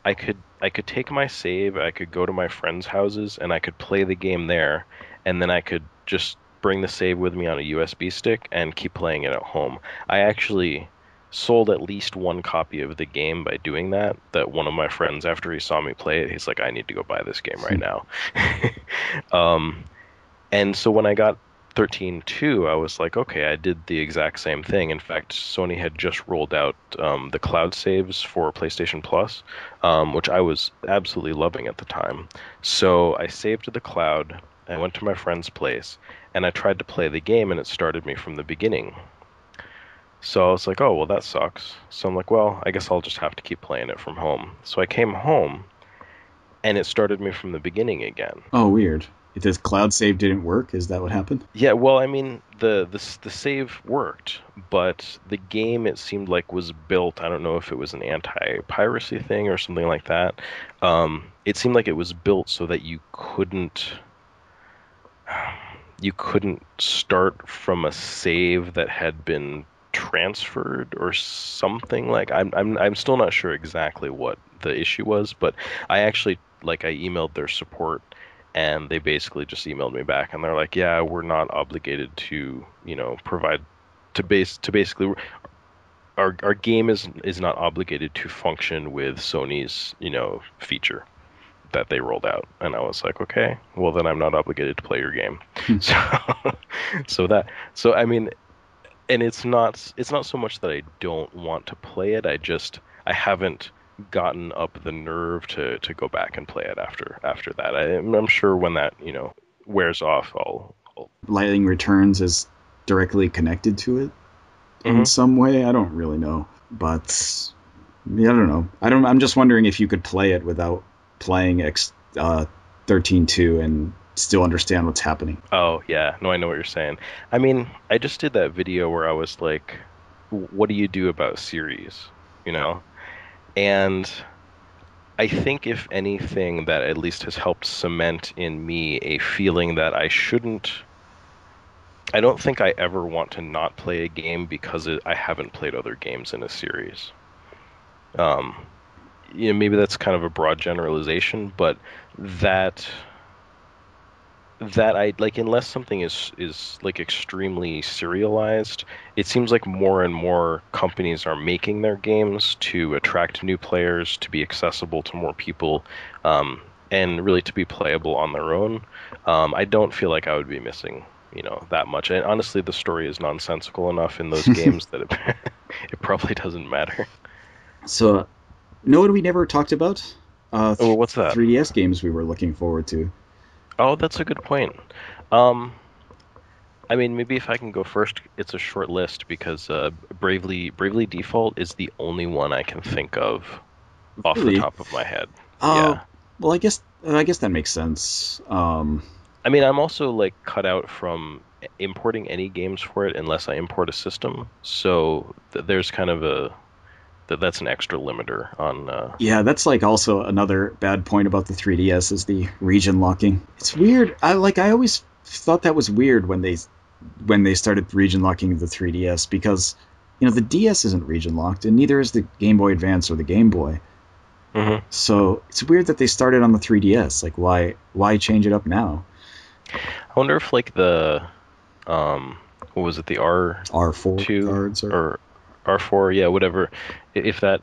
I could take my save, I could go to my friends' houses and I could play the game there, and then I could just bring the save with me on a USB stick and keep playing it at home. I actually sold at least one copy of the game by doing that. That one of my friends, after he saw me play it, he's like, I need to go buy this game right now. Um, and so when I got 13.2, I was like, okay, I did the exact same thing. In fact, Sony had just rolled out the cloud saves for PlayStation Plus, which I was absolutely loving at the time. So I saved to the cloud, I went to my friend's place, and I tried to play the game, and it started me from the beginning. So I was like, oh, well, that sucks. So I'm like, well, I guess I'll just have to keep playing it from home. So I came home, and it started me from the beginning again. Oh, weird. If this cloud save didn't work, is that what happened? Yeah, well, I mean, the save worked, but the game it seemed like was built. I don't know if it was an anti-piracy thing or something like that. It seemed like it was built so that you couldn't start from a save that had been transferred or something like. I'm still not sure exactly what the issue was, but I actually I emailed their support and they basically just emailed me back and they're like, yeah, we're not obligated to, provide to basically our game is not obligated to function with Sony's, feature that they rolled out. And I was like, okay, well then I'm not obligated to play your game. So so that so I mean, and it's not so much that I don't want to play it. I haven't gotten up the nerve to go back and play it after that. I'm sure when that, wears off, I'll Lightning Returns is directly connected to it in Mhm. some way. I don't really know, but yeah, I don't know. I'm just wondering if you could play it without playing 13.2 and still understand what's happening. Oh, yeah. No, I know what you're saying. I mean, I just did that video where I was like, what do you do about series? You know? And I think if anything, that at least has helped cement in me a feeling that I don't think I ever want to not play a game because I haven't played other games in a series. Um, maybe that's kind of a broad generalization, but that that I like unless something is like extremely serialized, it seems like more and more companies are making their games to attract new players, to be accessible to more people, and really to be playable on their own. I don't feel like I would be missing, that much. And honestly, the story is nonsensical enough in those games that it probably doesn't matter. So, know what we never talked about? Oh, what's that? 3DS games we were looking forward to. Oh, that's a good point. Um, I mean, maybe if I can go first, it's a short list because Bravely Default is the only one I can think of off the Really? top of my head. Uh, Yeah. well, I guess that makes sense. I mean, I'm also like cut out from importing any games for it unless I import a system. So there's kind of that's an extra limiter on Yeah, that's like also another bad point about the 3DS is the region locking. It's weird. I always thought that was weird when they started region locking the 3DS because the DS isn't region locked and neither is the Game Boy Advance or the Game Boy. Mhm. So it's weird that they started on the 3DS. Like why change it up now? I wonder if like the what was it, the R4 R2 cards or or R4, yeah, whatever. If that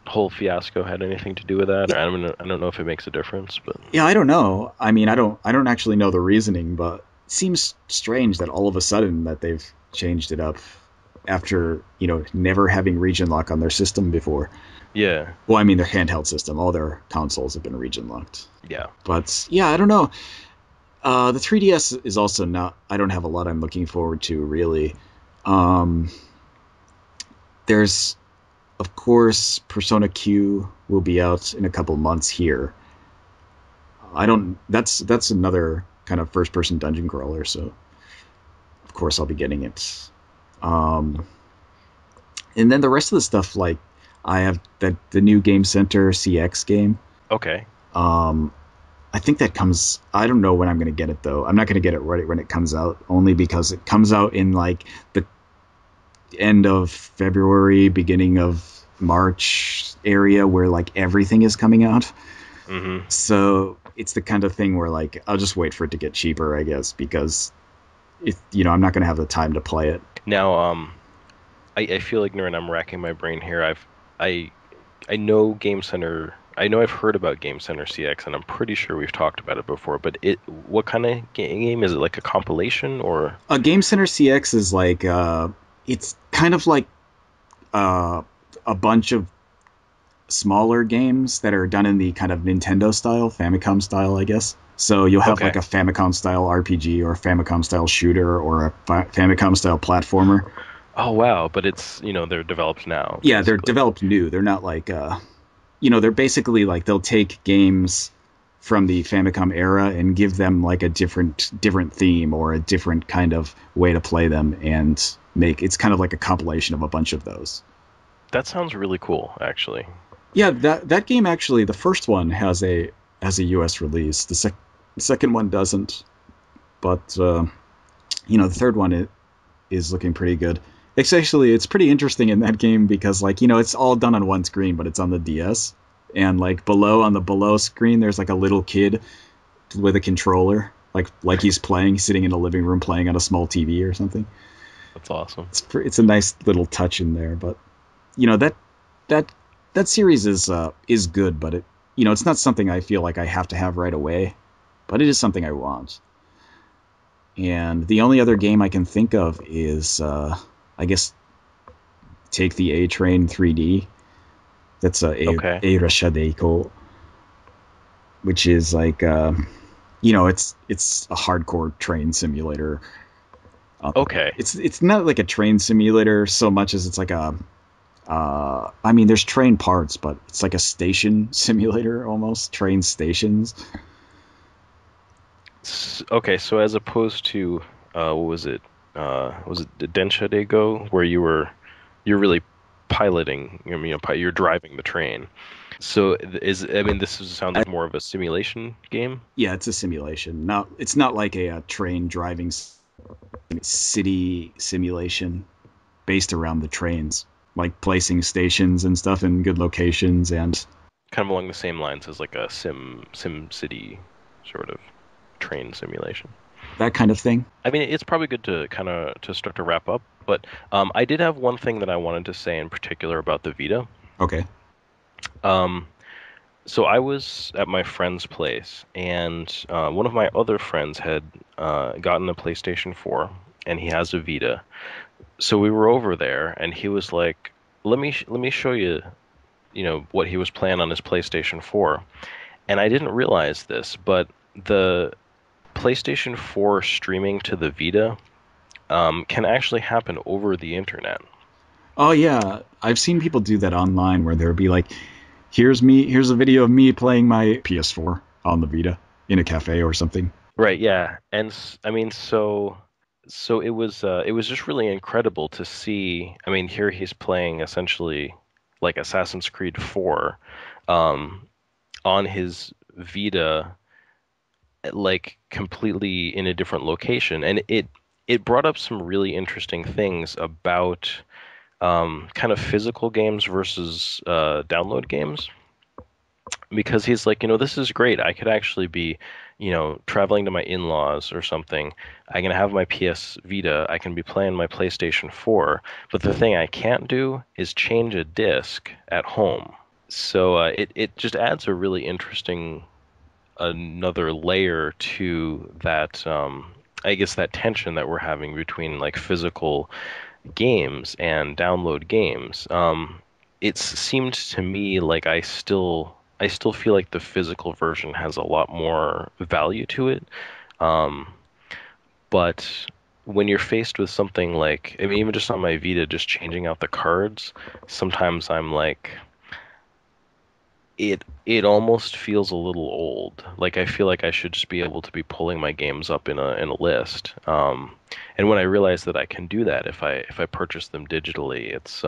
whole fiasco had anything to do with that, yeah, or I don't know if it makes a difference, but yeah, I don't know. I mean, I don't actually know the reasoning, but it seems strange that all of a sudden that they've changed it up after never having region lock on their system before. yeah, Well, I mean their handheld system, all their consoles have been region locked. yeah. But yeah, I don't know. The 3DS is also not. I don't have a lot I'm looking forward to really. Um, there's of course Persona Q will be out in a couple months here. I don't. That's another kind of first person dungeon crawler, so of course I'll be getting it. Um, and then the rest of the stuff, like I have the new Game Center CX game. Okay. Um, I think that comes. I don't know when I'm going to get it though. I'm not going to get it right when it comes out, only because it comes out in like the end of February, beginning of March area where like everything is coming out. Hmm. So it's the kind of thing where like I'll just wait for it to get cheaper, I guess, because I'm not going to have the time to play it. Now, I feel ignorant. I'm racking my brain here. I I know Game Center. I know I've heard about Game Center CX, and I'm pretty sure we've talked about it before. But what kind of game is it? Like a compilation or? A Game Center CX is like it's kind of like uh, a bunch of smaller games that are done in the kind of Nintendo style, Famicom style, I guess. So you'll have like Okay. a Famicom style RPG or a Famicom style shooter or a Famicom style platformer. Oh wow, but they're developed now, Yeah, they're basically. developed new. They're not like they're basically like they'll take games from the Famicom era and give them like a different theme or a different kind of way to play them and make it's kind of like a compilation of a bunch of those. That sounds really cool, actually. Yeah, that game actually, the first one has a US release. The second one doesn't, but the third one is looking pretty good. It's pretty interesting in that game because like it's all done on one screen, but it's on the DS, and like below on the below screen there's like a little kid with a controller, like he's playing, sitting in a living room playing on a small TV or something. That's awesome. It's a nice little touch in there, but that that that series is good, but it's not something I feel like I have to have right away, but it is something I want. And the only other game I can think of is I guess take the A Train 3D. That's Okay. a Rashadeiko, which is like it's a hardcore train simulator. Okay. It's not like a train simulator so much as it's like a I mean, there's train parts, but it's like a station simulator almost. Train stations. Okay, so as opposed to what was it the Densha de Go, where you're really piloting, you're driving the train. So I mean, I, sounds more of a simulation game. yeah, it's a simulation. Not it's not like a train driving city simulation based around the trains, like placing stations and stuff in good locations and Kind of along the same lines as like a Sim City sort of train simulation. that kind of thing. I mean, it's probably good to kind of to start to wrap up, but I did have one thing that I wanted to say in particular about the Vita. Okay. Um, so I was at my friend's place, and one of my other friends had gotten a PlayStation 4, and he has a Vita. So we were over there, and he was like, let me show you, what he was playing on his PlayStation 4." And I didn't realize this, but the PlayStation 4 streaming to the Vita can actually happen over the internet. Oh yeah, I've seen people do that online where there'll be like, here's a video of me playing my PS4 on the Vita in a cafe or something. Right, yeah. And I mean, so it was just really incredible to see. I mean, here he's playing essentially like Assassin's Creed 4 um on his Vita, like completely in a different location. And it brought up some really interesting things about kind of physical games versus download games. Because he's like, this is great. I could actually be, traveling to my in-laws or something. I can have my PS Vita. I can be playing my PlayStation 4. But the thing I can't do is change a disc at home. So it just adds a really interesting another layer to that. I guess that tension that we're having between like physical games and download games. It seemed to me like I still feel like the physical version has a lot more value to it. Um, but when you're faced with something like, I mean, even just on my Vita, just changing out the cards, sometimes I'm like, it almost feels a little old. Like I feel like I should just be able to be pulling my games up in a list. And when I realize that I can do that if I purchase them digitally, it's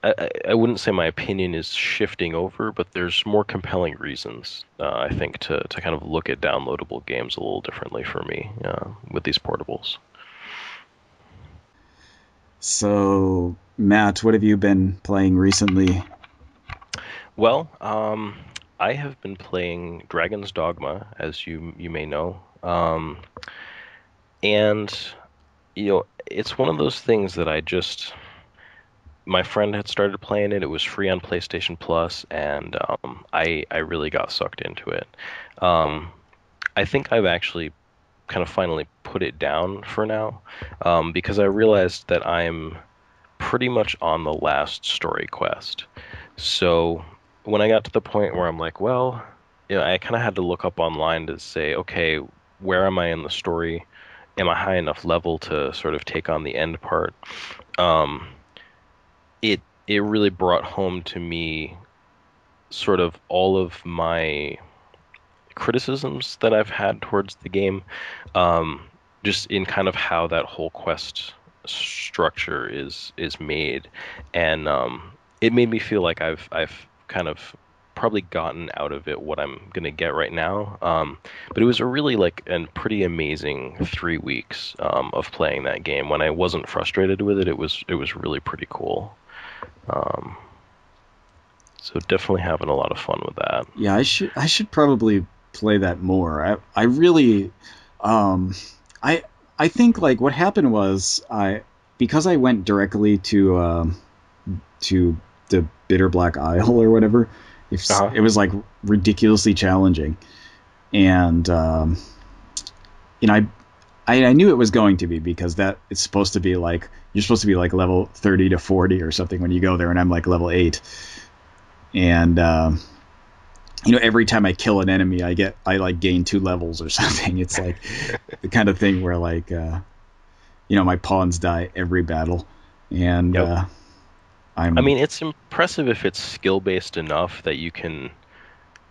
I wouldn't say my opinion is shifting over, but there's more compelling reasons, I think, to kind of look at downloadable games a little differently for me with these portables. So, Matt, what have you been playing recently? Well, I have been playing Dragon's Dogma, as you may know, and it's one of those things that my friend had started playing it. It was free on PlayStation Plus, and I really got sucked into it. Um, I think I've actually kind of finally put it down for now, because I realized that I'm pretty much on the last story quest. So when I got to the point where I'm like, well, I kind of had to look up online to say, okay, where am I in the story? Am I high enough level to sort of take on the end part? Um, it really brought home to me sort of all of my criticisms that I've had towards the game, um, just in kind of how that whole quest structure is made, and it made me feel like I've kind of probably gotten out of it what I'm gonna get right now. But it was a really like and pretty amazing 3 weeks of playing that game. When I wasn't frustrated with it, it was really pretty cool. Um, so definitely having a lot of fun with that. Yeah, I should probably play that more. I really um I I think like what happened was I because I went directly to the Bitter Black Isle or whatever. Uh-huh. It was like ridiculously challenging, and I knew it was going to be because that it's supposed to be like you're supposed to be like level 30 to 40 or something when you go there, and I'm like level 8, and every time I kill an enemy, I like gain 2 levels or something. It's like the kind of thing where like my pawns die every battle, and Yep. I I'm mean, it's impressive if it's skill based enough that you can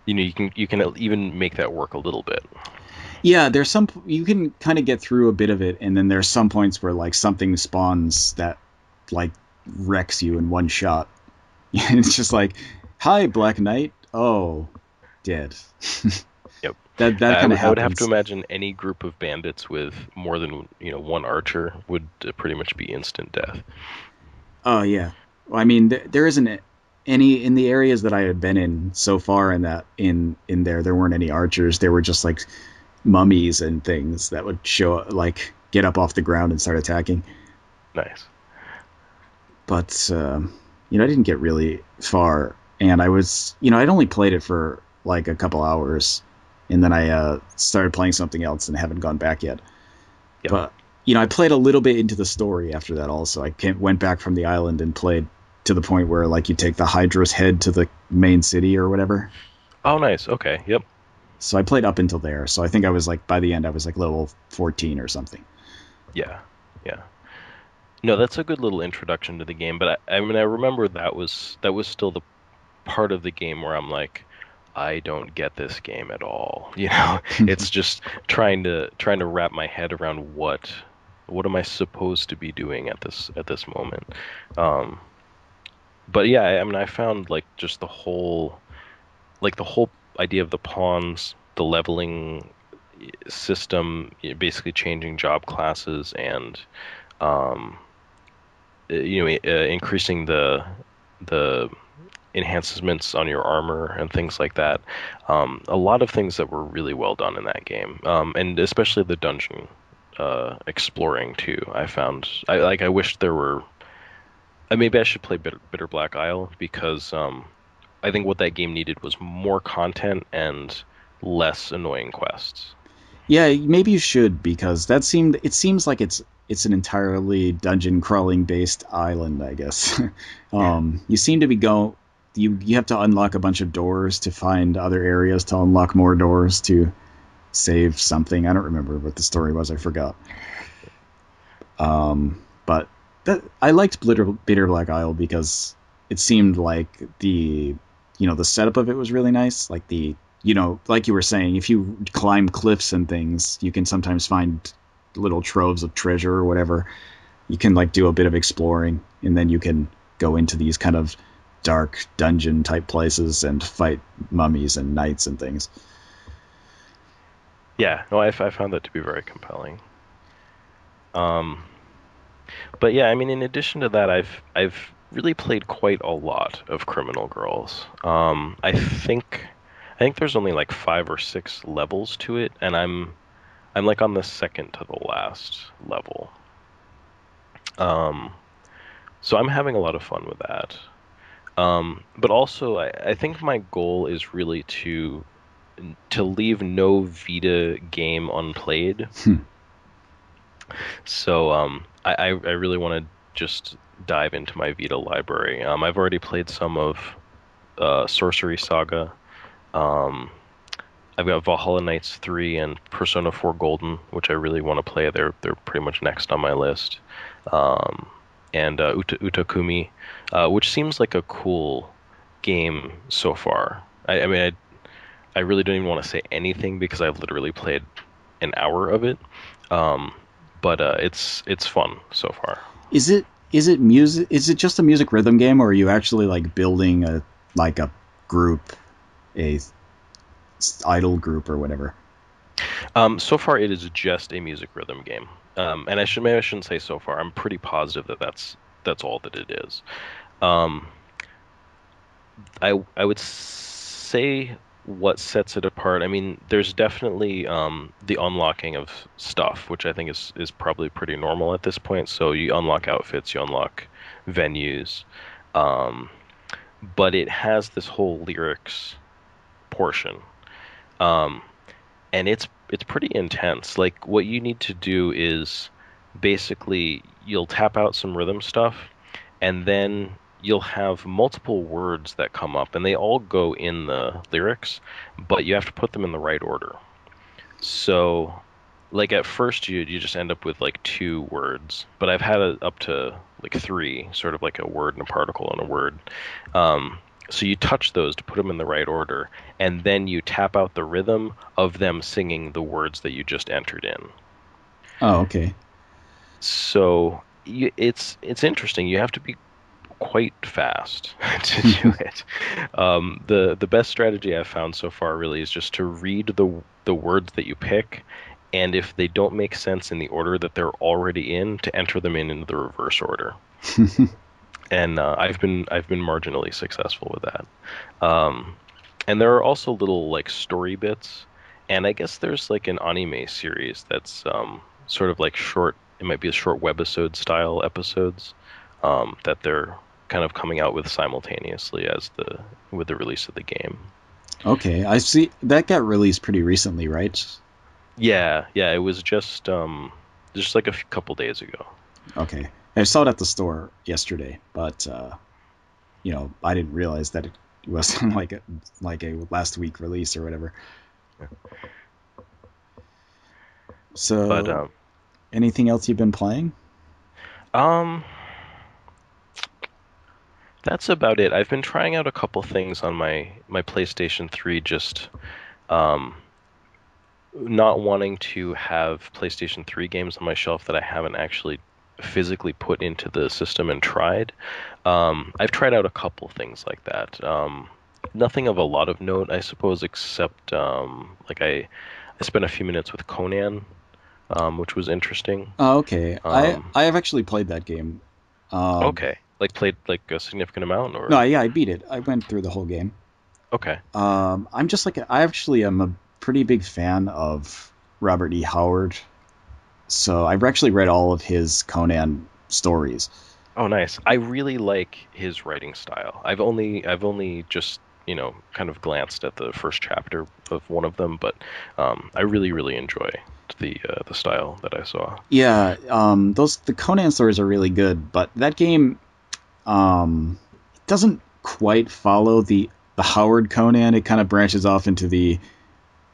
even make that work a little bit. yeah. There's some you can kind of get through a bit of it, and then there's some points where like something spawns that like wrecks you in one shot. And it's just like, hi, Black Knight. Oh, dead. Yep. That kind of I would have to happens. imagine any group of bandits with more than, one archer would pretty much be instant death. Oh yeah. Well, I mean, there isn't any in the areas that I had been in so far. In that in there, there weren't any archers. There were just like mummies and things that would show like get up off the ground and start attacking. Nice. But I didn't get really far, and I'd only played it for like a couple hours, and then I started playing something else and haven't gone back yet. Yep. But I played a little bit into the story after that. Also, went back from the island and played to the point where like you take the Hydra's head to the main city or whatever. Oh, nice. Okay. Yep. So I played up until there. So I think I was like by the end I was like level 14 or something. Yeah, yeah. No, that's a good little introduction to the game, but I mean, I remember that was still the part of the game where I'm like, I don't get this game at all. It's just trying to wrap my head around what am I supposed to be doing at this moment. Um, but yeah, I mean, I found like just the whole idea of the pawns, the leveling system, basically changing job classes and um, increasing the enhancements on your armor and things like that. A lot of things that were really well done in that game, and especially the dungeon exploring too. I found I wish there were. Maybe I should play Bitter Black Isle because I think what that game needed was more content and less annoying quests. Yeah, maybe you should because it seems like it's an entirely dungeon crawling based island, I guess. You seem to be go you have to unlock a bunch of doors to find other areas to unlock more doors to save something. I don't remember what the story was. I forgot. But I liked Bitter Black Isle because it seemed like the setup of it was really nice. Like like you were saying, if you climb cliffs and things, you can sometimes find little troves of treasure or whatever. You can like do a bit of exploring, and then you can go into these kind of dark dungeon type places and fight mummies and knights and things. Yeah, no, I found that to be very compelling. Um, but yeah, I mean, in addition to that, I've really played quite a lot of Criminal Girls. I think there's only like 5 or 6 levels to it, and I'm like on the second to the last level. Um, so I'm having a lot of fun with that. But also, I think my goal is really to leave no Vita game unplayed. So I really want to just dive into my Vita library. I've already played some of Sorcery Saga. Um, I've got Valhalla Knights 3 and Persona 4 Golden, which I really want to play. They're pretty much next on my list. Um, and Utakumi, which seems like a cool game so far. I mean, I really don't even want to say anything because I've literally played an hour of it. Um, but it's fun so far. Is it music? Is it just a music rhythm game, or are you actually like building a group, a idol group or whatever? So far it is just a music rhythm game. And maybe I shouldn't say so far. I'm pretty positive that that's all that it is. Um, I would say what sets it apart. I mean, there's definitely the unlocking of stuff, which I think is probably pretty normal at this point. So you unlock outfits, you unlock venues, um, but it has this whole lyrics portion, um, and it's pretty intense. Like what you need to do is basically you'll tap out some rhythm stuff and then you'll have multiple words that come up and they all go in the lyrics, but you have to put them in the right order. So, like at first you just end up with like 2 words, but I've had it up to like 3, sort of like a word and a particle and a word. So you touch those to put them in the right order, and then you tap out the rhythm of them singing the words that you just entered in. Oh, okay. So it's interesting. You have to be quite fast to do it. The best strategy I've found so far really is just to read the words that you pick, and if they don't make sense in the order that they're already in, to enter them in the reverse order. And I've been marginally successful with that. Um, and there are also little like story bits, and I guess there's like an anime series that's sort of like short. It might be a short webisode style episodes that they're kind of coming out with simultaneously as the with the release of the game. Okay, I see that got released pretty recently, right? Yeah, yeah, it was just like a couple days ago. Okay, I saw it at the store yesterday, but I didn't realize that it was like a last week release or whatever. But So Anything else you've been playing? Um, that's about it. I've been trying out a couple things on my PlayStation 3, just um not wanting to have PlayStation 3 games on my shelf that I haven't actually physically put into the system and tried. I've tried out a couple things like that. Nothing of a lot of note, I suppose, except like I spent a few minutes with Conan, which was interesting. Oh, okay. I Um, I have actually played that game. Um, okay, like played like a significant amount, no, or yeah, I beat it. I went through the whole game. okay. I'm just like I actually am a pretty big fan of Robert E. Howard, so I've actually read all of his Conan stories. Oh, nice. I really like his writing style. I've only just, kind of glanced at the first chapter of one of them, but I really enjoy the style that I saw. Yeah, the Conan stories are really good, but that game it doesn't quite follow the Howard Conan. It kind of branches off into the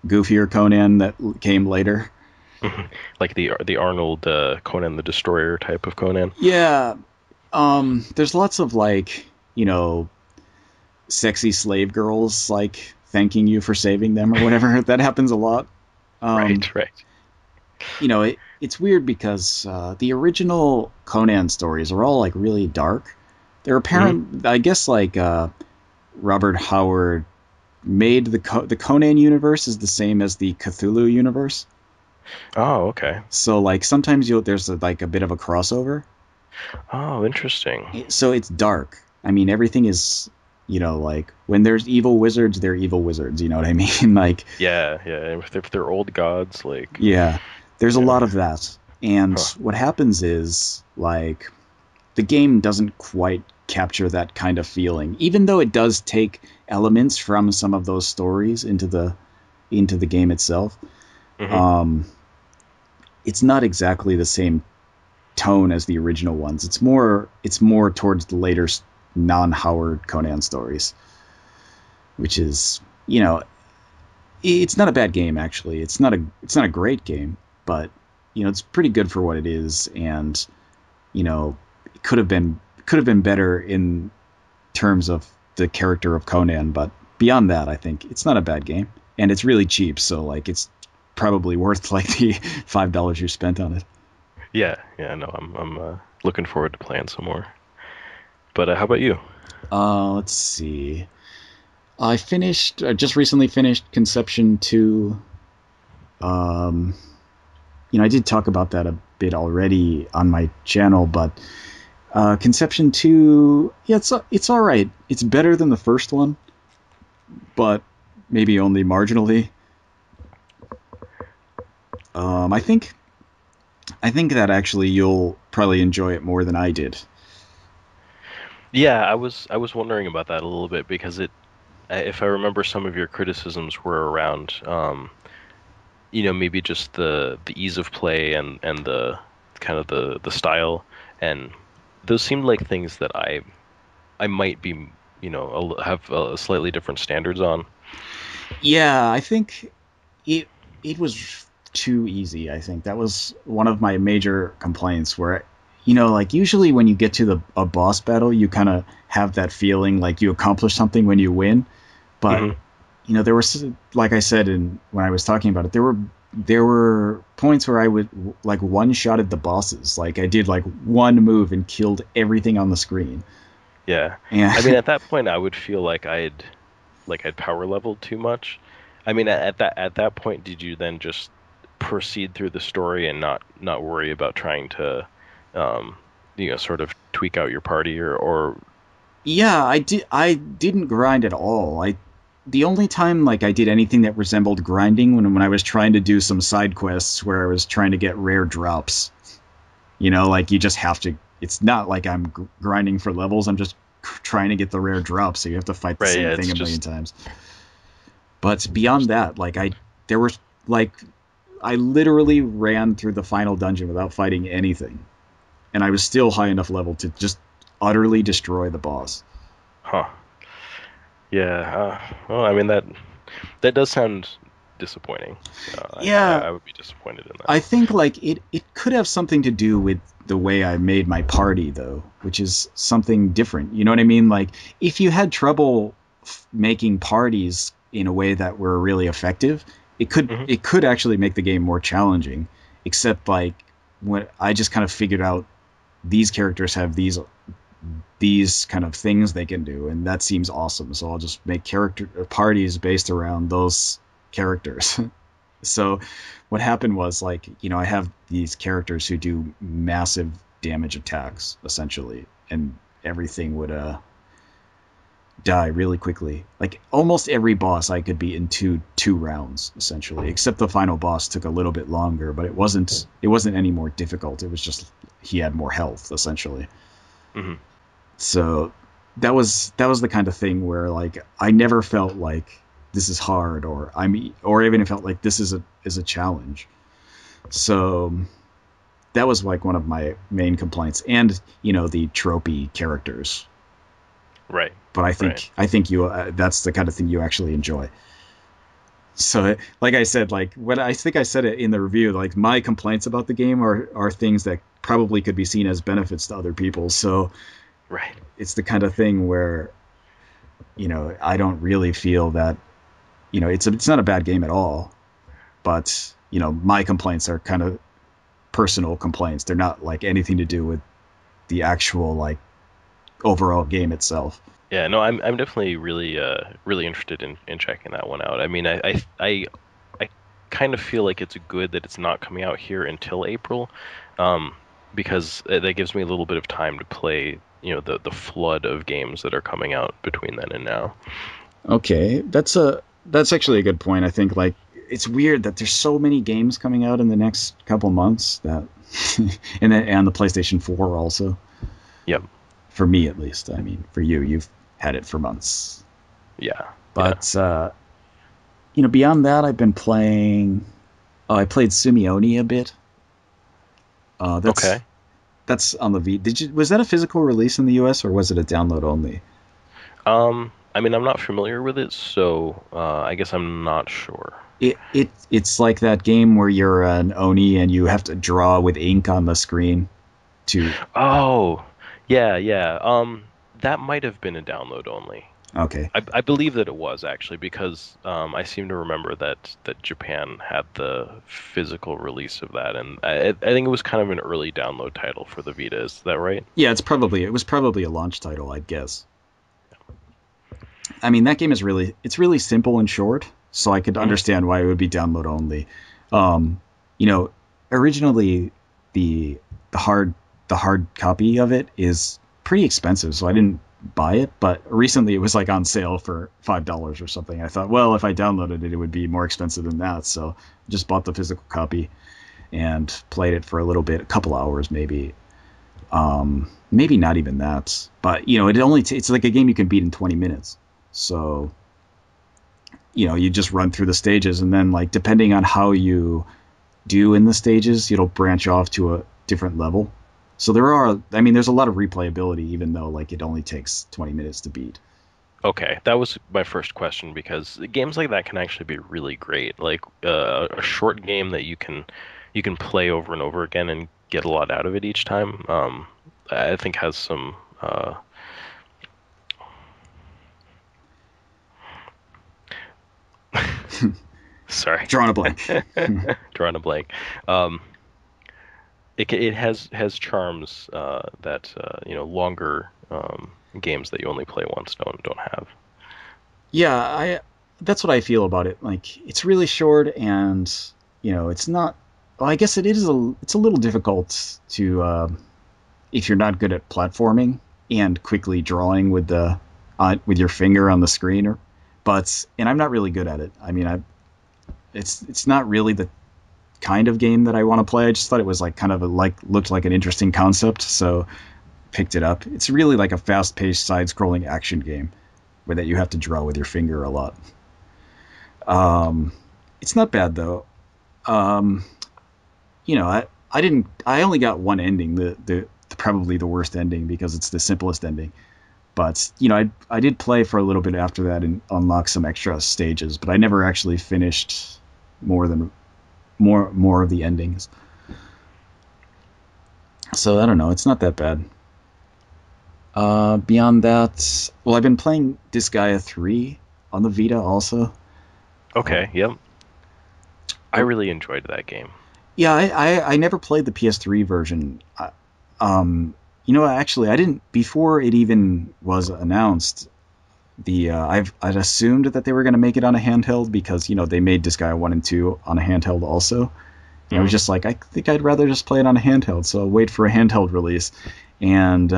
goofier Conan that came later. Like the Arnold Conan the Destroyer type of Conan. Yeah, there's lots of like sexy slave girls like thanking you for saving them or whatever. That happens a lot. Um, Right, right. it's weird because the original Conan stories are all like really dark. They're Hmm. apparent, I guess, like Robert Howard made the Conan universe is the same as the Cthulhu universe. Oh, okay. So like sometimes there's like a bit of a crossover. Oh, interesting. So it's dark. I mean, everything is like when there's evil wizards, they're evil wizards. You know what I mean? Like Yeah, yeah. If they're old gods, like, yeah, there's a lot yeah, of that. And huh. what happens is like the game doesn't quite capture that kind of feeling, even though it does take elements from some of those stories into the game itself. Hmm. Um, it's not exactly the same tone as the original ones. It's more towards the later non-Howard Conan stories, which is it's not a bad game actually. It's not a great game, but it's pretty good for what it is, and it could have been better in terms of the character of Conan, but beyond that, I think it's not a bad game, and it's really cheap, so like it's probably worth like the $5 you spent on it. Yeah, yeah. No, I'm looking forward to playing some more. But how about you? Let's see. I just recently finished Conception 2. Um, I did talk about that a bit already on my channel, but Conception 2, yeah, it's all right. It's better than the first one, but maybe only marginally. I think that actually you'll probably enjoy it more than I did. Yeah, I was wondering about that a little bit because if I remember, some of your criticisms were around, maybe just the ease of play and the kind of the style, and those seemed like things that I might be, have slightly different standards on. Yeah, I think it was too easy. I think that was one of my major complaints. Where like usually when you get to the a boss battle, you kind of have that feeling like you accomplish something when you win. But Hmm. there were like I said when I was talking about it, there were points where I would like one shot at the bosses. Like I did like one move and killed everything on the screen. Yeah. And I mean, at that point, I would feel like I'd power leveled too much. I mean, at that point, did you then just proceed through the story and not worry about trying to, um, sort of tweak out your party or yeah, I didn't grind at all. I The only time like I did anything that resembled grinding when I was trying to do some side quests where I was trying to get rare drops. Like you just have to. It's not like I'm grinding for levels. I'm just trying to get the rare drops, so you have to fight the right? same Yeah, thing it's a million just times. But beyond that, like there was like I literally ran through the final dungeon without fighting anything, and I was still high enough level to just utterly destroy the boss. huh. Yeah. Well, I mean that does sound. disappointing. Yeah, I would be disappointed in that. I think like it could have something to do with the way I made my party though, which is something different. You know what I mean? Like if you had trouble making parties in a way that were really effective, Hmm. it could actually make the game more challenging. Except like when I just kind of figured out these characters have these kind of things they can do, and that seems awesome. So I'll just make character parties based around those characters. So what happened was like, I have these characters who do massive damage attacks essentially, and everything would die really quickly. Like almost every boss I could beat in two rounds essentially, except the final boss took a little bit longer, but it wasn't any more difficult. It was just he had more health essentially. Hmm. So that was the kind of thing where like I never felt like this is hard, or even felt like this is a challenge. So that was like one of my main complaints, and the tropey characters. Right. But I Right. think I think you that's the kind of thing you actually enjoy. So like I said, like when I think I said it in the review, like my complaints about the game are things that probably could be seen as benefits to other people. So Right. it's the kind of thing where I don't really feel that it's not a bad game at all, but my complaints are kind of personal complaints. They're not like anything to do with the actual like overall game itself. Yeah, no, I'm definitely really interested in checking that one out. I mean, I kind of feel like it's good that it's not coming out here until April, um, because that gives me a little bit of time to play, the flood of games that are coming out between then and now. Okay, that's actually a good point. I think like it's weird that there's so many games coming out in the next couple months that and the PlayStation 4 also. Yep. For me at least. I mean, for you've had it for months. Yeah. Yeah. But beyond that, I've been playing. Oh, I played Simeone a bit. Uh, that's Okay. that's on the V. Was that a physical release in the U.S. or was it a download only? I mean, I'm not familiar with it, so I guess I'm not sure. It's like that game where you're an Oni and you have to draw with ink on the screen to. Oh, yeah, yeah. That might have been a download only. Okay. I believe that it was actually because I seem to remember that Japan had the physical release of that, and I think it was kind of an early download title for the Vita. Is that right? Yeah, it was probably a launch title, I'd guess. I mean, that game is really simple and short, so I could Hmm. understand why it would be download only. Um, you know, Originally the the hard the hard copy of it is pretty expensive, so I didn't buy it. But recently it was like on sale for $5 or something. I thought, well, if I downloaded it, it would be more expensive than that. So I just bought the physical copy and played it for a little bit, a couple hours maybe. Maybe not even that, but it's like a game you can beat in 20 minutes. So you just run through the stages, and then like depending on how you do in the stages, it'll branch off to a different level. So there's a lot of replayability, even though like it only takes 20 minutes to beat. Okay, that was my first question because games like that can actually be really great. Like a short game that you can play over and over again and get a lot out of it each time. I think has some. Sorry, Drawing a blank. drawing a blank. Um, it has charms that longer games that you only play once don't have. Yeah, I that's what I feel about it. Like it's really short, and it's not. Well, I guess it's a little difficult to if you're not good at platforming and quickly drawing with your finger on the screen, and I'm not really good at it. I mean, it's not really the kind of game that I want to play. I just thought it was like kind of looked like an interesting concept, so picked it up. It's really like a fast-paced side-scrolling action game where that you have to draw with your finger a lot. Um, it's not bad though. Um, I didn't. I only got one ending, probably the worst ending because it's the simplest ending. But I did play for a little bit after that and unlock some extra stages, but I never actually finished. more of the endings. So I don't know. It's not that bad. Beyond that, well, I've been playing Disgaea 3 on the Vita also. Uh, Okay, yep. I really enjoyed that game. yeah, I never played the PS3 version. Actually, I didn't before it even was announced. I'd assumed that they were going to make it on a handheld because they made Disgaea 1 and 2 on a handheld also. And I was Hmm. just like, I think I'd rather just play it on a handheld, so I'll wait for a handheld release. And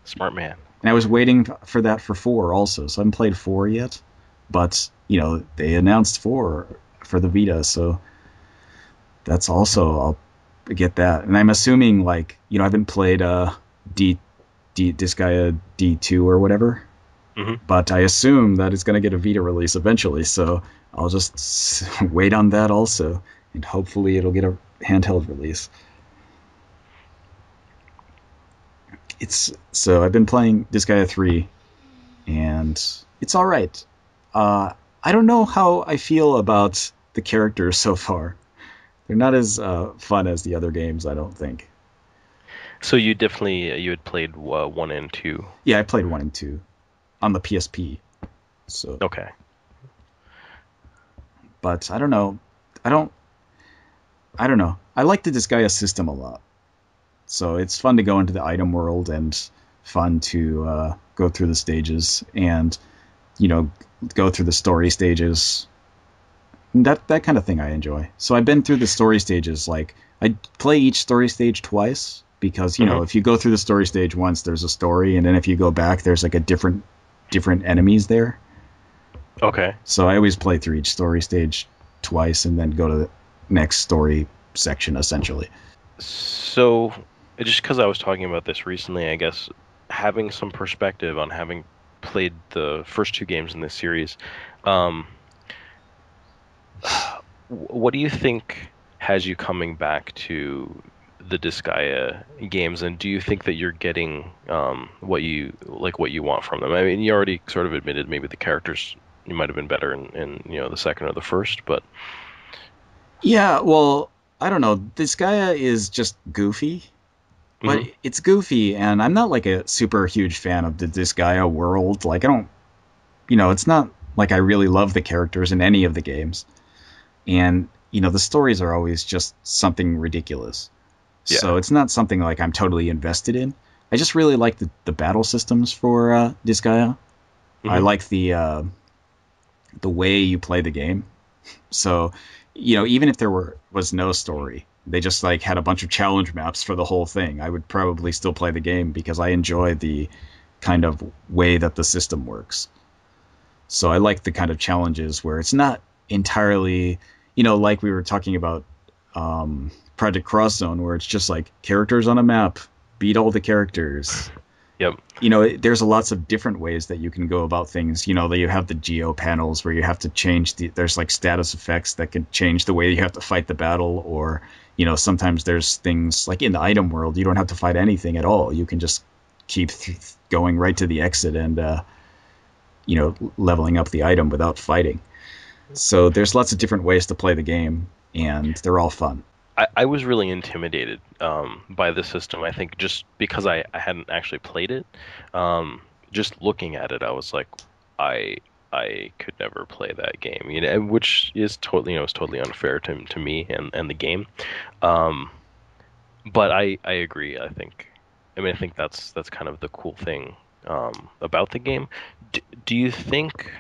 Smart man. I was waiting for that for 4 also, so I haven't played 4 yet. But they announced 4 for the Vita, so that's also I'll get that. And I'm assuming I haven't played D Disgaea D2 or whatever, Hmm. but I assume that it's going to get a Vita release eventually. So I'll just wait on that also, and hopefully it'll get a handheld release. It's so I've been playing Disgaea 3, and it's all right. I don't know how I feel about the characters so far. They're not as fun as the other games, I don't think. So you definitely you had played one and two. Yeah, I played 1 and 2 on the PSP. So, Okay. but I don't know. I don't. I don't know. I like the Disgaea system a lot. So it's fun to go into the item world and fun to go through the stages and you know go through the story stages. That kind of thing I enjoy. So I've been through the story stages. Like I play each story stage twice because Hmm. if you go through the story stage once, there's a story, and then if you go back, there's like a different enemies there. Okay. So I always play through each story stage twice and then go to the next story section essentially. So just because I was talking about this recently, I guess having some perspective on having played the first two games in this series, um, what do you think has you coming back to the Disgaea games, and do you think that you're getting what you want from them? I mean, you already sort of admitted maybe the characters you might have been better in the second or the first, but Yeah, well, I don't know. This guy is just goofy, but hmm. it's goofy, and I'm not like a super huge fan of the Disgaea world. Like, I don't, it's not like I really love the characters in any of the games. And, the stories are always just something ridiculous. So Yeah. it's not something like I'm totally invested in. I just really like the battle systems for Disgaea. I Hmm. like the way you play the game. So, even if there was no story, they just like had a bunch of challenge maps for the whole thing, I would probably still play the game because I enjoy the kind of way that the system works. So I like the kind of challenges where it's not entirely, like we were talking about Project Cross Zone, where it's just like characters on a map, beat all the characters. Yep. There's lots of different ways that you can go about things. That you have the geo panels where you have to change there's like status effects that can change the way you have to fight the battle, or sometimes there's things like in the item world you don't have to fight anything at all. You can just keep going right to the exit and leveling up the item without fighting. So there's lots of different ways to play the game, and they're all fun. I was really intimidated by the system. I think just because I hadn't actually played it, just looking at it, I was like, I I could never play that game. Which is totally is totally unfair to me and the game. Um, but I agree. I think that's kind of the cool thing about the game. Do you think?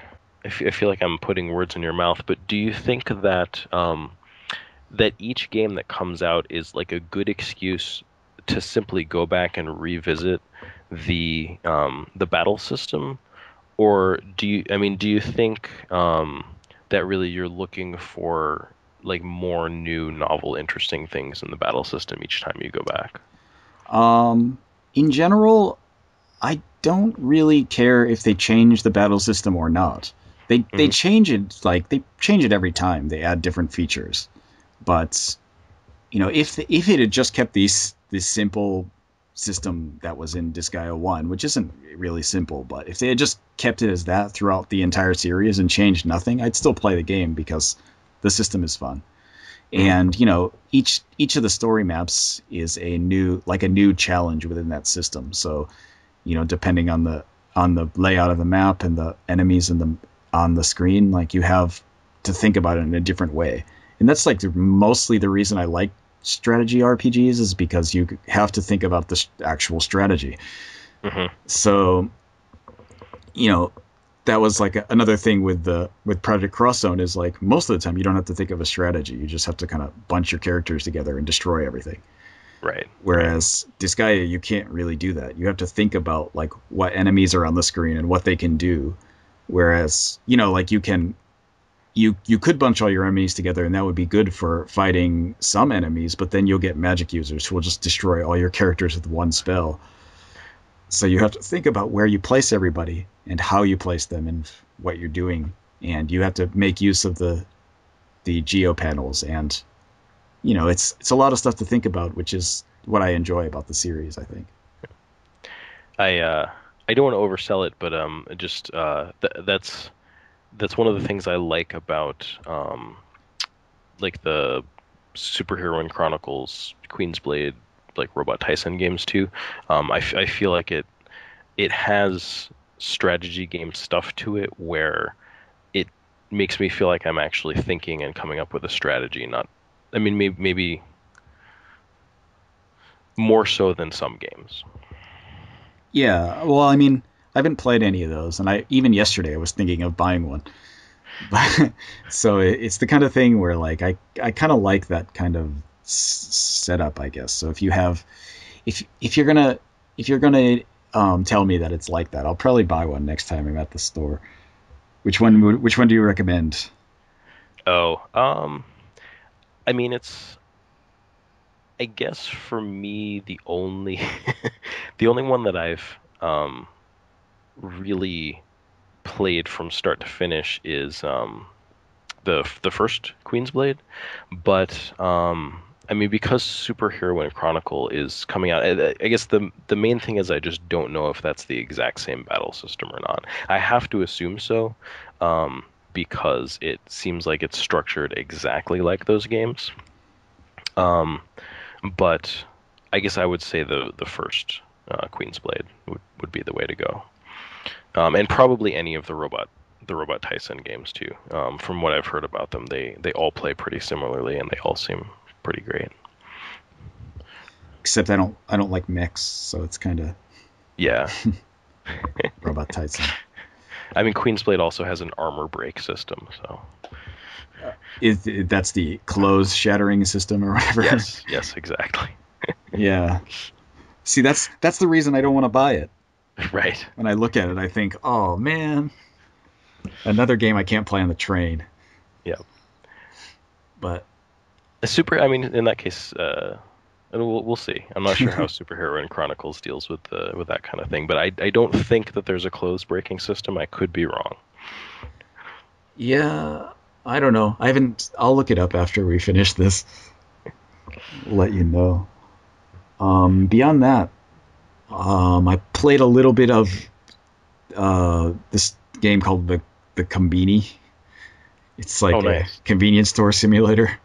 I feel like I'm putting words in your mouth, but do you think that that each game that comes out is like a good excuse to simply go back and revisit the battle system, or do you think that really you're looking for like more new, novel, interesting things in the battle system each time you go back? In general, I don't really care if they change the battle system or not. They Hmm. change it they change it every time. They add different features. But if it had just kept this simple system that was in Disgaea 1, which isn't really simple, but if they had just kept it as that throughout the entire series and changed nothing, I'd still play the game because the system is fun. Mhm. And each of the story maps is a new challenge within that system. So depending on the layout of the map and the enemies and the on the screen, like you have to think about it in a different way. And that's like mostly the reason I like strategy RPGs, is because you have to think about the actual strategy. Mhm. So you know that was like another thing with Project Cross Zone, is like most of the time you don't have to think of a strategy. You just have to kind of bunch your characters together and destroy everything. Right. Right. Whereas Disgaea, you can't really do that. You have to think about like what enemies are on the screen and what they can do. Whereas like you could bunch all your enemies together and that would be good for fighting some enemies, but then you'll get magic users who will just destroy all your characters with one spell. So you have to think about where you place everybody and how you place them and what you're doing, and you have to make use of the geo panels, and it's a lot of stuff to think about, which is what I enjoy about the series, I think. I uh I don't want to oversell it, but just that's one of the things I like about like the Superhero and Chronicles, Queen's Blade, like Robot Tyson games too. I feel like it has strategy game stuff to it where it makes me feel like I'm actually thinking and coming up with a strategy, not, I mean, maybe more so than some games. Yeah, well, I mean, I haven't played any of those, and I even yesterday I was thinking of buying one. But so it's the kind of thing where like I kind of like that kind of setup, I guess. So if you're gonna tell me that it's like that, I'll probably buy one next time I'm at the store. Which one do you recommend? Oh, I mean, it's, I guess for me, the only the only one that I've really played from start to finish is the first Queen's Blade. But I mean, because Superhero and Chronicle is coming out, I guess the main thing is I just don't know if that's the exact same battle system or not. I have to assume so, because it seems like it's structured exactly like those games. Um, but I guess I would say the first Queen's Blade would be the way to go, and probably any of the Robot Tyson games too. From what I've heard about them, they all play pretty similarly, and they all seem pretty great. Except I don't like mechs, so it's kind of Yeah, Robot Tyson. I mean Queen's Blade also has an armor break system, so That's the clothes shattering system or whatever. yes, yes, exactly. Yeah. See, that's the reason I don't want to buy it. Right. When I look at it, I think, oh man, another game I can't play on the train. Yeah. But A super. I mean, in that case, and we'll see. I'm not sure how Superhero and Chronicles deals with that kind of thing, but I don't think that there's a clothes breaking system. I could be wrong. yeah, I don't know. I haven't. I'll look it up after we finish this. Let you know. Beyond that, I played a little bit of this game called the Combini. It's Oh, like a nice. convenience store simulator.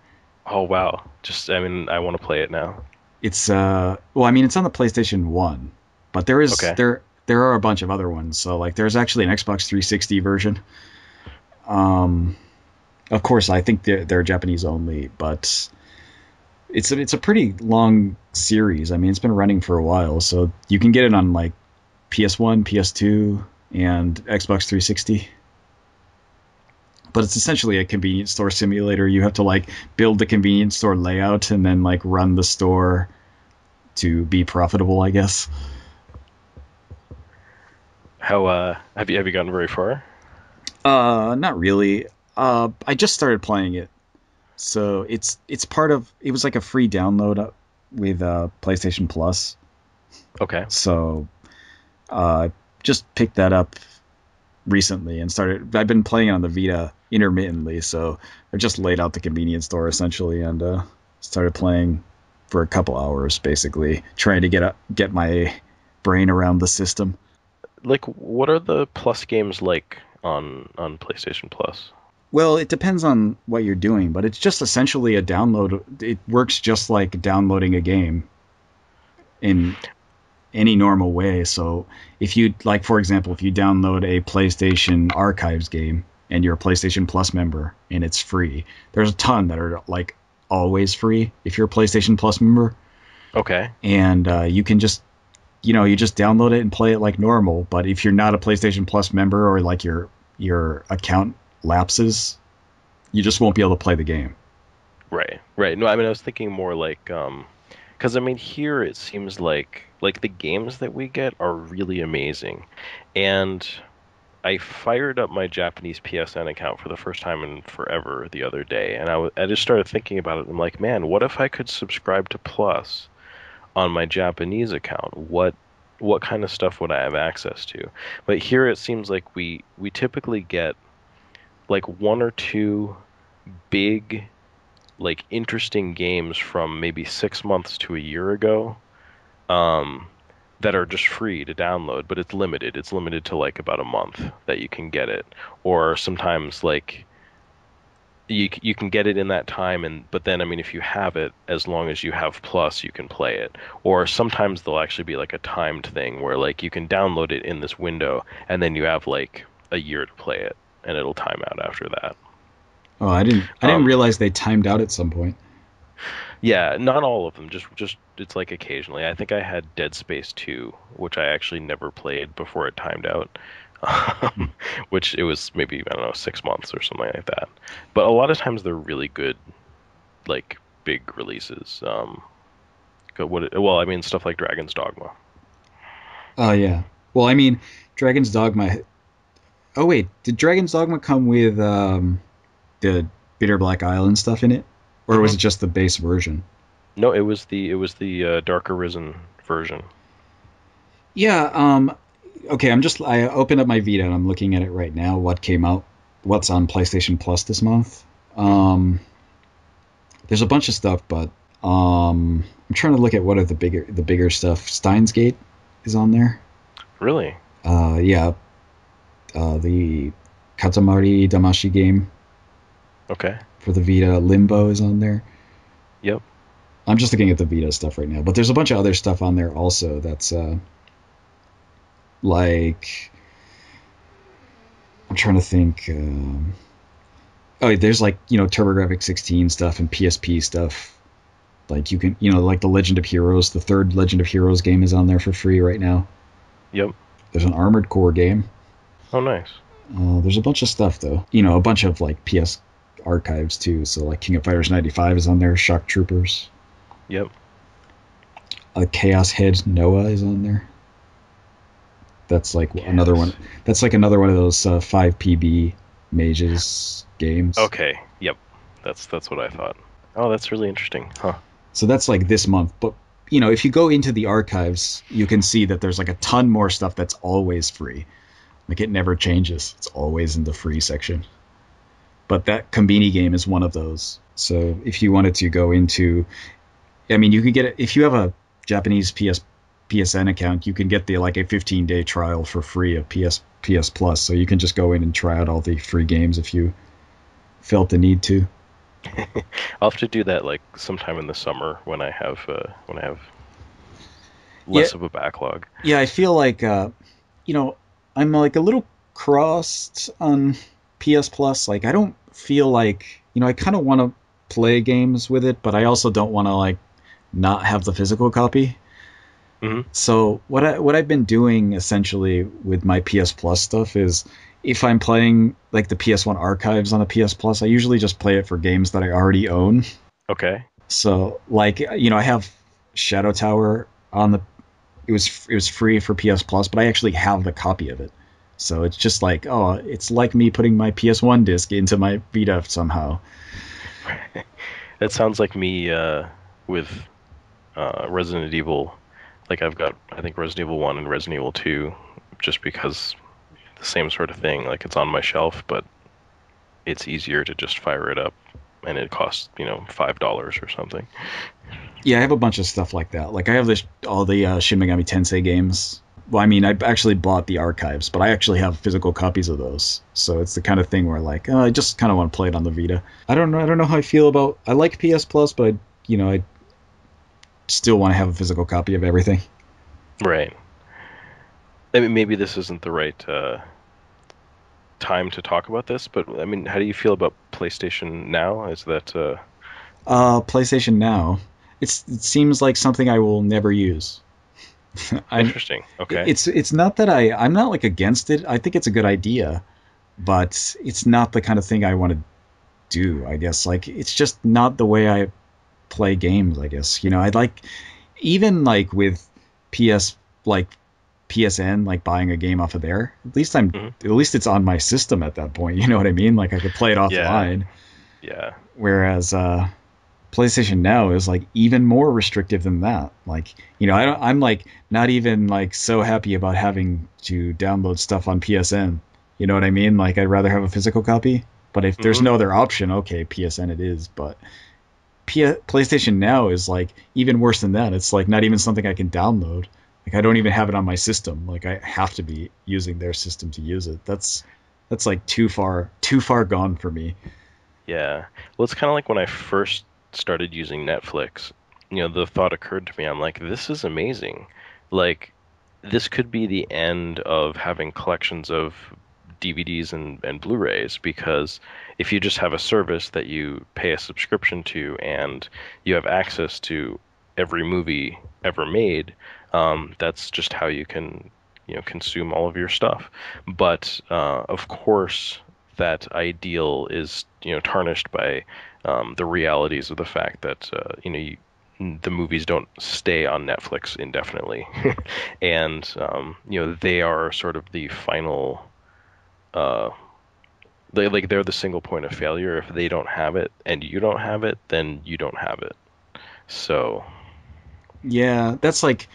Oh, wow. Just, I mean, I want to play it now. It's well, I mean, it's on the PlayStation One, but Okay. there are a bunch of other ones. So like, there's actually an Xbox 360 version. Um, of course, I think they're Japanese only, but it's a pretty long series. I mean, it's been running for a while, so you can get it on like PS1, PS2, and Xbox 360. But it's essentially a convenience store simulator. You have to like build the convenience store layout and then like run the store to be profitable, I guess. How have you gotten very far? Not really. I just started playing it, so it's part of. It was like a free download with PlayStation Plus. Okay. So uh, just picked that up recently and started. I've been playing it on the Vita intermittently, so I just laid out the convenience store essentially and started playing for a couple hours, basically trying to get my brain around the system. Like, what are the Plus games like on PlayStation Plus? Well, it depends on what you're doing, but it's just essentially a download. It works just like downloading a game in any normal way. So if you like, for example, if you download a PlayStation Archives game and you're a PlayStation Plus member and it's free, there's a ton that are like always free if you're a PlayStation Plus member, Okay. and you can just you just download it and play it like normal. But if you're not a PlayStation Plus member or like your account lapses, you just won't be able to play the game. Right. Right. No, I mean I was thinking more like because I mean here it seems like the games that we get are really amazing. And I fired up my Japanese PSN account for the first time in forever the other day, and I just started thinking about it. I'm like, man, what if I could subscribe to Plus on my Japanese account? What kind of stuff would I have access to? But here it seems like we typically get like one or two big like interesting games from maybe 6 months to a year ago, um, that are just free to download, but it's limited. It's limited to like about a month that you can get it, or sometimes like you can get it in that time, and but then I mean if you have it, as long as you have Plus, you can play it. Or sometimes there'll actually be like a timed thing where like you can download it in this window, and then you have like a year to play it, and it'll time out after that. Oh, I didn't Um, realize they timed out at some point. Yeah, not all of them. Just it's like occasionally. I think I had Dead Space 2, which I actually never played before it timed out. Hmm. Which it was maybe, I don't know, 6 months or something like that. But a lot of times they're really good, like big releases. Well, I mean stuff like Dragon's Dogma. Oh yeah. Well, I mean, Dragon's Dogma. Oh wait, did Dragon's Dogma come with the Bitter Black Island stuff in it, or was Hmm. it just the base version? No, it was the Dark Arisen version. Yeah. Okay. I opened up my Vita and I'm looking at it right now. What came out? What's on PlayStation Plus this month? Hmm. There's a bunch of stuff, but I'm trying to look at what are the bigger stuff. Steins Gate is on there. Really? Yeah. The Katamari Damashi game Okay. for the Vita. Limbo is on there. Yep. I'm just looking at the Vita stuff right now, but there's a bunch of other stuff on there also that's like I'm trying to think. Oh, there's like TurboGrafx 16 stuff and PSP stuff. Like you can like the Legend of Heroes, the third Legend of Heroes game is on there for free right now. Yep. There's an Armored Core game. Oh, nice. There's a bunch of stuff though. A bunch of like PS archives too. So like King of Fighters 95 is on there. Shock Troopers. Yep. Chaos Head Noah is on there. That's like another one. Yes. That's like another one of those 5 PB mages games. Okay. Yep. That's what I thought. Oh, that's really interesting. Huh. So that's like this month. But if you go into the archives, you can see that there's like a ton more stuff that's always free. Like it never changes. It's always in the free section. But that Kombini game is one of those. So if you wanted to go into, I mean, you could get it if you have a Japanese PSN account. You can get the like a 15-day trial for free of PS Plus. So you can just go in and try out all the free games if you felt the need to. I'll have to do that like sometime in the summer when I have Yeah, less of a backlog. yeah. I feel like I'm like a little crossed on PS Plus. Like I don't feel like I kind of want to play games with it, but I also don't want to like not have the physical copy. Hmm. So what I've been doing essentially with my PS Plus stuff is if I'm playing like the PS1 archives on the PS Plus, I usually just play it for games that I already own. Okay. So like I have Shadow Tower on the it was free for PS Plus, but I actually have the copy of it. So it's just like, oh, it's like me putting my PS1 disc into my Vita somehow. That sounds like me with Resident Evil. Like I've got I think Resident Evil 1 and Resident Evil 2 just because the same sort of thing. Like it's on my shelf, but it's easier to just fire it up and it costs, $5 or something. Yeah, I have a bunch of stuff like that. Like I have all the Shin Megami Tensei games well, I mean, I actually bought the archives, but I actually have physical copies of those. So it's the kind of thing where like, I just kind of want to play it on the Vita. I don't know. I don't know how I feel about. I like PS Plus, but I still want to have a physical copy of everything. Right. I mean, maybe this isn't the right time to talk about this, but I mean, how do you feel about PlayStation Now? Is that PlayStation Now. It seems like something I will never use. I'm. interesting? Okay. It's not that I'm not like against it. I think it's a good idea, but it's not the kind of thing I want to do. I guess like it's just not the way I play games. I guess I'd like even like with PS like PSN like buying a game off of there. Hmm. At least it's on my system at that point. You know what I mean? Like I could play it Yeah. offline. Yeah. Whereas PlayStation Now is like even more restrictive than that. Like, I'm like not even like so happy about having to download stuff on PSN. You know what I mean? Like, I'd rather have a physical copy. But if there's Hmm. no other option, okay, PSN it is. But PlayStation Now is like even worse than that. It's like not even something I can download. Like, I don't even have it on my system. Like, I have to be using their system to use it. That's like too far gone for me. Yeah. Well, it's kind of like when I first started using Netflix, the thought occurred to me, I'm like, this is amazing. Like, this could be the end of having collections of DVDs and Blu-rays because if you just have a service that you pay a subscription to and you have access to every movie ever made, that's just how you can, consume all of your stuff. But of course, that ideal is, tarnished by the realities of the fact that, the movies don't stay on Netflix indefinitely, and they are sort of the final uh they're the single point of failure. If they don't have it and you don't have it, then you don't have it. So Yeah, that's like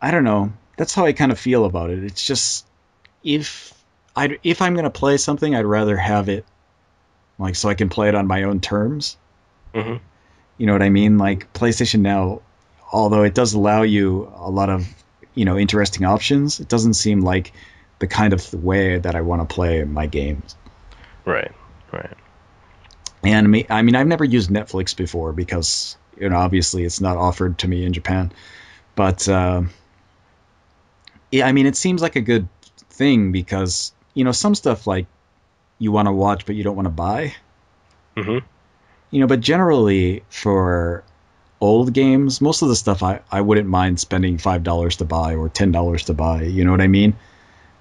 I don't know. That's how I kind of feel about it. It's just if if I'm gonna play something, I'd rather have it like so I can play it on my own terms. mhm. You know what I mean? Like PlayStation Now, although it does allow you a lot of interesting options, it doesn't seem like the kind of way that I want to play my games. Right, right. And I mean, I've never used Netflix before because obviously it's not offered to me in Japan. But yeah, I mean, it seems like a good thing because some stuff like you want to watch but you don't want to buy. Mhm. But generally for old games, most of the stuff I wouldn't mind spending $5 to buy or $10 to buy. You know what I mean?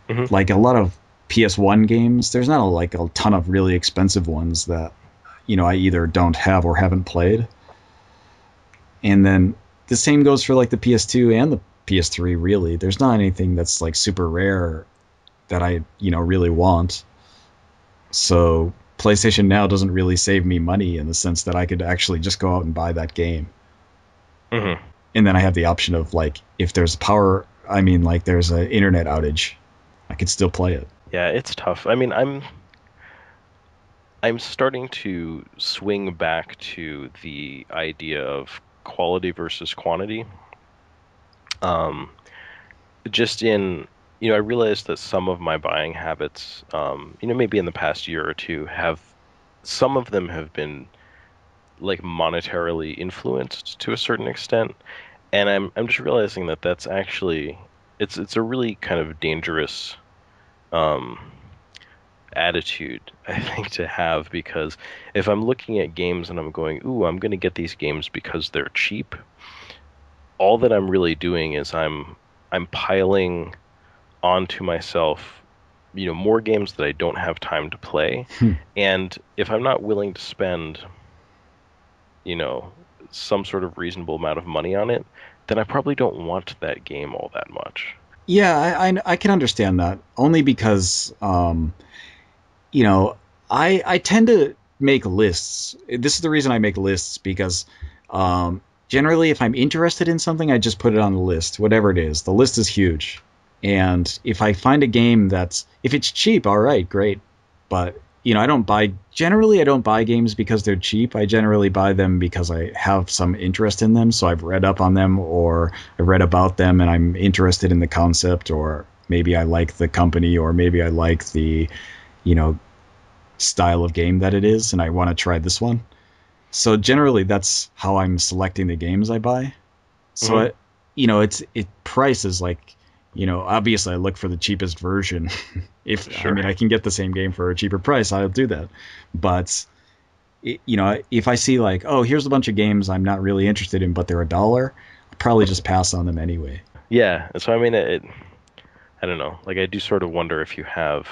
Mhm. Like a lot of PS1 games, there's not like a ton of really expensive ones that I either don't have or haven't played. And then the same goes for like the PS2 and the PS3. Really, there's not anything that's like super rare that I really want. So PlayStation Now doesn't really save me money in the sense that I could actually just go out and buy that game. Mhm. And then I have the option of like if there's power, I mean like there's an internet outage, I could still play it. Yeah, it's tough. I mean, I'm starting to swing back to the idea of quality versus quantity. Um, just in, I realized that some of my buying habits, maybe in the past year or two, some of them have been like monetarily influenced to a certain extent, and I'm just realizing that that's actually it's a really kind of dangerous um attitude, I think, to have because if I'm looking at games and I'm going, "Ooh, I'm going to get these games because they're cheap," all that I'm really doing is I'm piling onto myself, more games that I don't have time to play. And if I'm not willing to spend, you know, some sort of reasonable amount of money on it, then I probably don't want that game all that much. Yeah, I can understand that only because you know I tend to make lists. This is the reason I make lists because generally if I'm interested in something, I just put it on the list, whatever it is. The list is huge, and if I find a game that's if it's cheap, all right, great. But I don't buy generally. I don't buy games because they're cheap. I generally buy them because I have some interest in them. So I've read up on them, or I read about them, and I'm interested in the concept, or maybe I like the company, or maybe I like the you know style of game that it is, and I want to try this one. So generally, that's how I'm selecting the games I buy. So Hmm. it price is like, obviously I look for the cheapest version. If I Sure. mean I can get the same game for a cheaper price, I'll do that. But if I see like, oh, here's a bunch of games I'm not really interested in, but they're $1, I'll probably just pass on them anyway. Yeah. So I mean, I don't know. Like I do sort of wonder if you have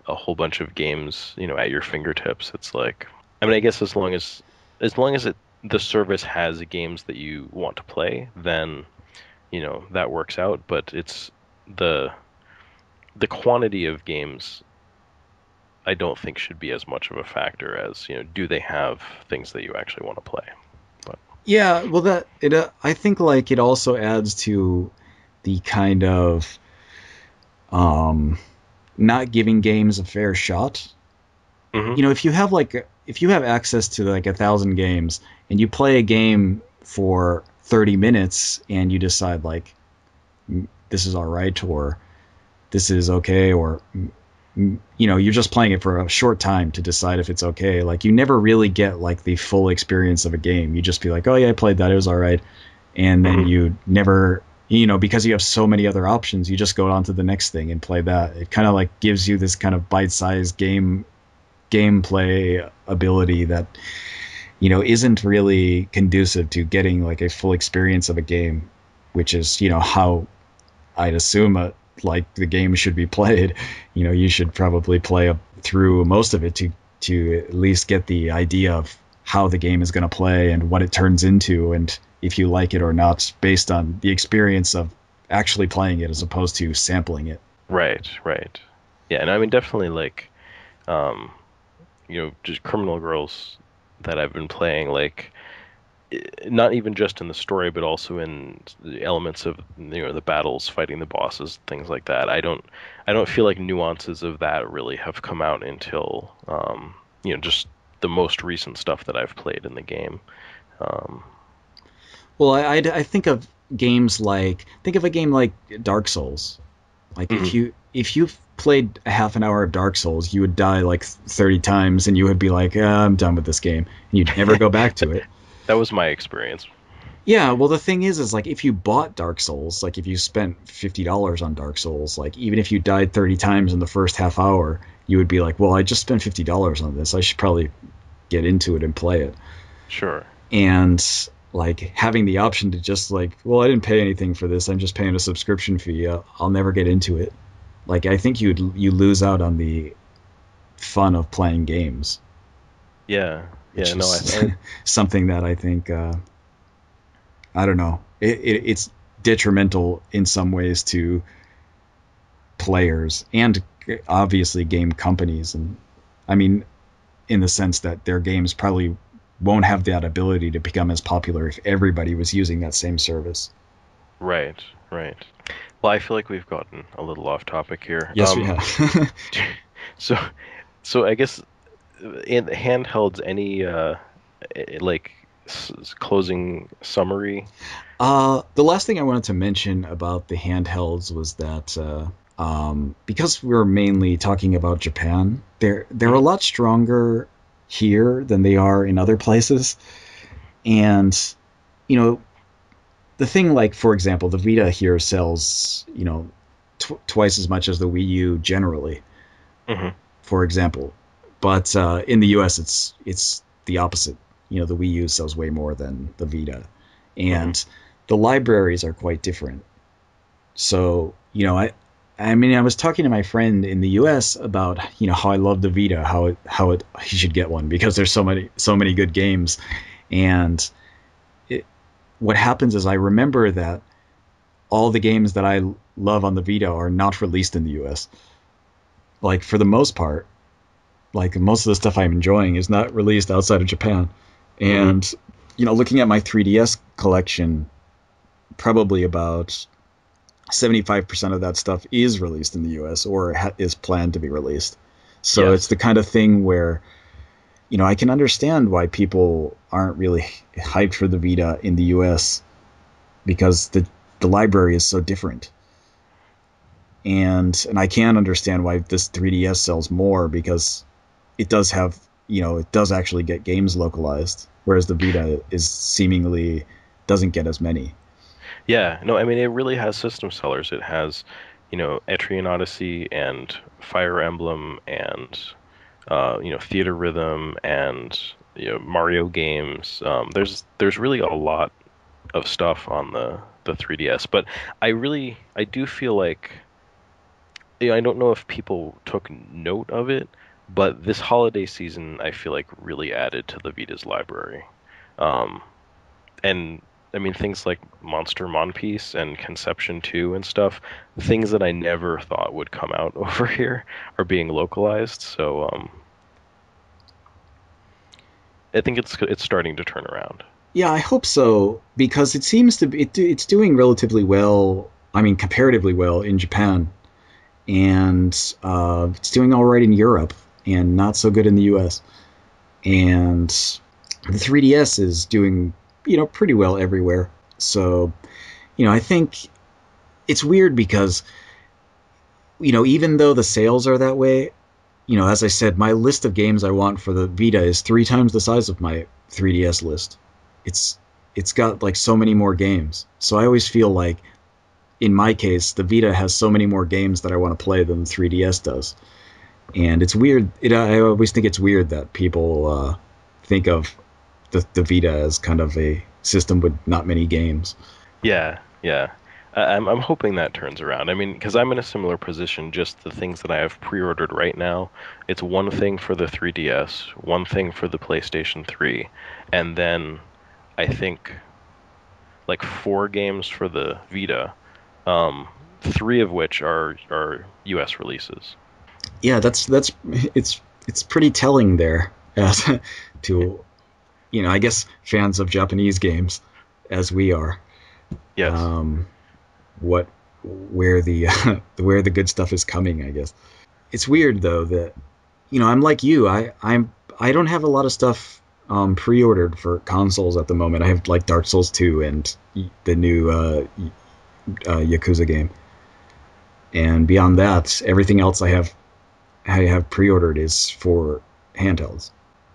a whole bunch of games, at your fingertips. It's like, I mean, I guess as long as the service has games that you want to play, then, that works out. But it's the the quantity of games I don't think should be as much of a factor as, do they have things that you actually want to play? But Yeah, well, I think like it also adds to the kind of um, not giving games a fair shot. hmm. If you have access to like 1,000 games and you play a game for 30 minutes and you decide like this is all right, or this is okay, or you're just playing it for a short time to decide if it's okay, like you never really get like the full experience of a game. You just be like, oh yeah, I played that, it was all right. And then Hmm. you never, because you have so many other options, you just go on to the next thing and play that. It kind of like gives you this kind of bite-sized gameplay ability that isn't really conducive to getting like a full experience of a game, which is how I'd assume like the game should be played. You should probably play through most of it to at least get the idea of how the game is going to play and what it turns into, and if you like it or not, based on the experience of actually playing it as opposed to sampling it. Right, right. Yeah, and I mean definitely like um, just Criminal Girls that I've been playing, like not even just in the story, but also in the elements of the battles, fighting the bosses, things like that. I don't feel like nuances of that really have come out until just the most recent stuff that I've played in the game. Um, Well, I think of a game like Dark Souls. Like mhm. if you played a half an hour of Dark Souls, you would die like 30 times, and you would be like, I'm done with this game, and you'd never go back to it. That was my experience. Yeah, well, the thing is like if you bought Dark Souls, like if you spent $50 on Dark Souls, like even if you died 30 times in the first half hour, you would be like, well, I just spent $50 on this. I should probably get into it and play it. Sure. And like having the option to just like, well, I didn't pay anything for this. I'm just paying a subscription fee. I'll never get into it. Like I think you lose out on the fun of playing games, Yeah. which Yeah. No, is something that I think I don't know. It's detrimental in some ways to players and obviously game companies, and I mean in the sense that their games probably won't have that ability to become as popular if everybody was using that same service. right. Right. Well, I feel like we've gotten a little off topic here. Yes, we have. So I guess in handhelds, any like closing summary? The last thing I wanted to mention about the handhelds was that because we're mainly talking about Japan, they're a Mhm. lot stronger here than they are in other places. And you know, the thing like for example, the Vita here sells twice as much as the Wii U generally, Mhm. for example. But in the U.S., it's the opposite. The Wii U sells way more than the Vita, Mhm. and the libraries are quite different. So, I mean, I was talking to my friend in the U.S. about how I love the Vita, how he should get one because there's so many good games, and it, what happens is I remember that all the games that I love on the Vita are not released in the U.S. Like for the most part, like most of the stuff I'm enjoying is not released outside of Japan, Mhm. and looking at my 3DS collection, probably about 75% of that stuff is released in the US or is planned to be released. So it's Yes. the kind of thing where, I can understand why people aren't really hyped for the Vita in the US because the library is so different. And I can understand why this 3DS sells more because it does have, it does actually get games localized, whereas the Vita is seemingly doesn't get as many. Yeah, no, I mean it really has system sellers. It has, Etrian Odyssey and Fire Emblem and Theater Rhythm and Mario games. There's really a lot of stuff on the 3DS, but I do feel like I don't know if people took note of it, but this holiday season I feel like really added to the Vita's library. Um, and I mean things like Monster Monpiece and Conception 2 and stuff, things that I never thought would come out over here are being localized. So I think it's starting to turn around. Yeah, I hope so because it seems to be it's doing relatively well. I mean, comparatively well in Japan, and it's doing all right in Europe, and not so good in the U.S. And the 3DS is doing pretty well everywhere. So I think it's weird because even though the sales are that way, as I said, my list of games I want for the Vita is three times the size of my 3DS list. It's it's got like so many more games. So I always feel like in my case, the Vita has so many more games that I want to play than the 3DS does. And it's weird. I always think it's weird that people think of the Vita as kind of a system with not many games. Yeah, yeah. I'm hoping that turns around. I mean, because I'm in a similar position, just the things that I have pre-ordered right now, it's one thing for the 3DS, one thing for the PlayStation 3, and then I think like four games for the Vita, three of which are US releases. Yeah, that's it's pretty telling there as to I guess fans of Japanese games as we are. Yes. Um, what where the where the good stuff is coming, I guess. It's weird though that I'm like you. I don't have a lot of stuff pre-ordered for consoles at the moment. I have like Dark Souls 2 and the new Yakuza game, and beyond that, everything else I have pre-ordered is for handhelds.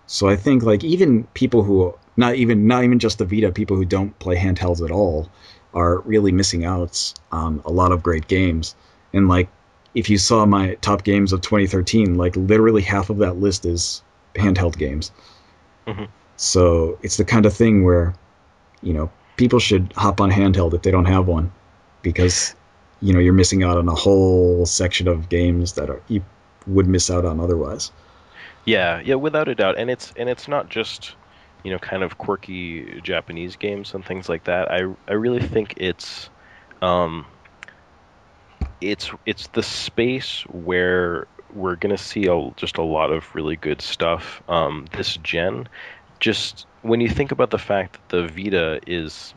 So I think like even people who not even just the Vita, people who don't play handhelds at all are really missing out on a lot of great games. And like if you saw my top games of 2013, like literally half of that list is handheld games. Hmm. So it's the kind of thing where people should hop on handheld if they don't have one because you're missing out on a whole section of games that you would miss out on otherwise. Yeah, yeah, without a doubt. And it's not just, kind of quirky Japanese games and things like that. I really think um it's the space where we're gonna see just a lot of really good stuff this gen. Just when you think about the fact that the Vita is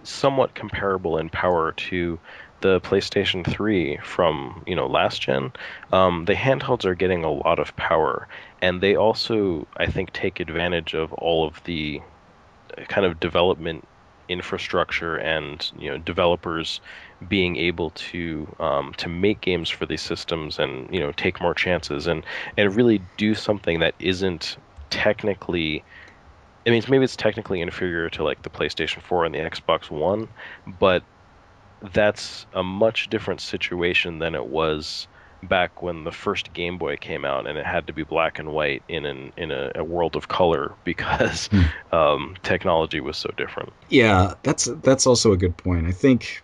somewhat comparable in power to the PlayStation 3 from, last gen, the handhelds are getting a lot of power, and they also, I think, take advantage of all of the kind of development infrastructure and developers being able to make games for these systems and take more chances and really do something that isn't technically, I mean maybe it's technically inferior to like the PlayStation 4 and the Xbox One, but that's a much different situation than it was back when the first Game Boy came out and it had to be black and white in a world of color because Hmm. technology was so different. Yeah, that's also a good point. I think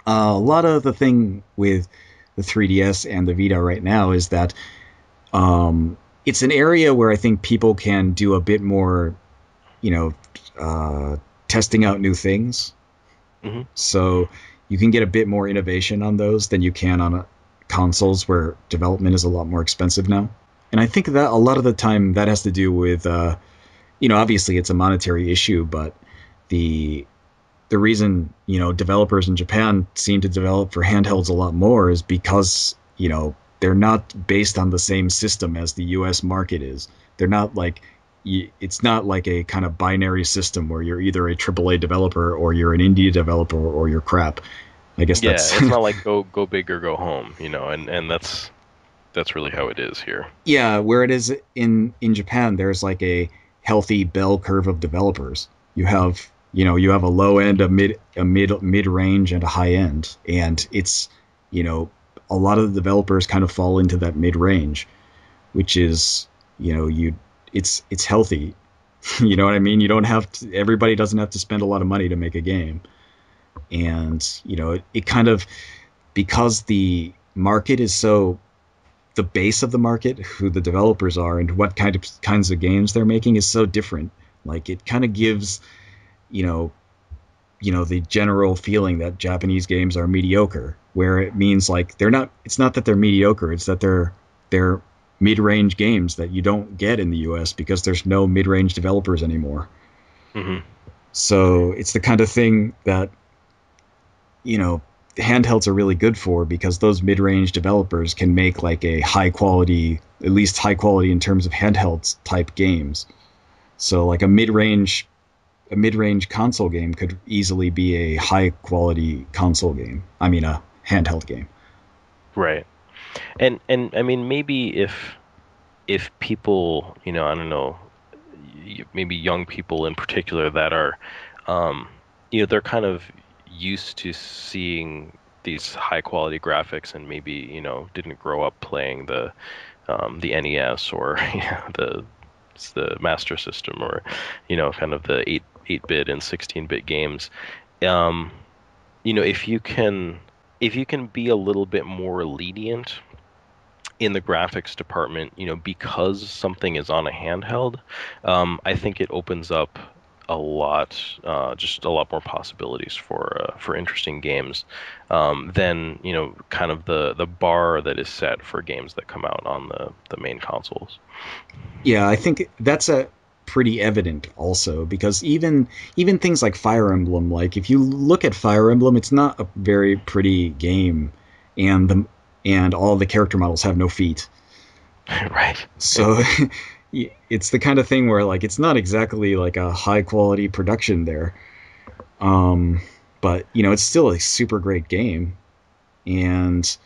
a lot of the thing with the 3DS and the Vita right now is that it's an area where I think people can do a bit more, you know, testing out new things. Hmm. So you can get a bit more innovation on those than you can on consoles where development is a lot more expensive now. And I think that a lot of the time that has to do with, obviously it's a monetary issue, but the the reason developers in Japan seem to develop for handhelds a lot more is because they're not based on the same system as the U.S. market is. They're not like it's not like a kind of binary system where you're either a AAA developer or you're an indie developer or you're crap. I guess Yeah, that's it's not like go big or go home, and that's really how it is here. yeah. Where it is in Japan, there's like a healthy bell curve of developers. You have a low end, a mid range, and a high end, and it's you know a lot of the developers kind of fall into that mid range, which is you it's healthy. You know what I mean? You don't have to, everybody doesn't have to spend a lot of money to make a game, and it kind of because the market is so the base of the market, who the developers are, and what kinds of games they're making is so different. Like it kind of gives you know the general feeling that Japanese games are mediocre, where it means like they're not. It's not that they're mediocre; it's that they're mid-range games that you don't get in the U.S. because there's no mid-range developers anymore. Hmm. So it's the kind of thing that handhelds are really good for because those mid-range developers can make like a high quality, at least high quality in terms of handhelds type games. So like a mid-range console game could easily be a high quality console game. I mean a handheld game. Right. And I mean maybe if people, I don't know, maybe young people in particular that are, um, they're kind of used to seeing these high quality graphics and maybe, didn't grow up playing the NES or the Master System or, kind of the 8-bit and 16-bit games. Um, if you can be a little bit more lenient in the graphics department, because something is on a handheld, I think it opens up just a lot more possibilities for interesting games than kind of the bar that is set for games that come out on the main consoles. Yeah, I think that's a pretty evident also because even things like Fire Emblem, like if you look at Fire Emblem, it's not a very pretty game, and all the character models have no feet. Right. So it's the kind of thing where like it's not exactly like a high quality production there. Um, but it's still a super great game, and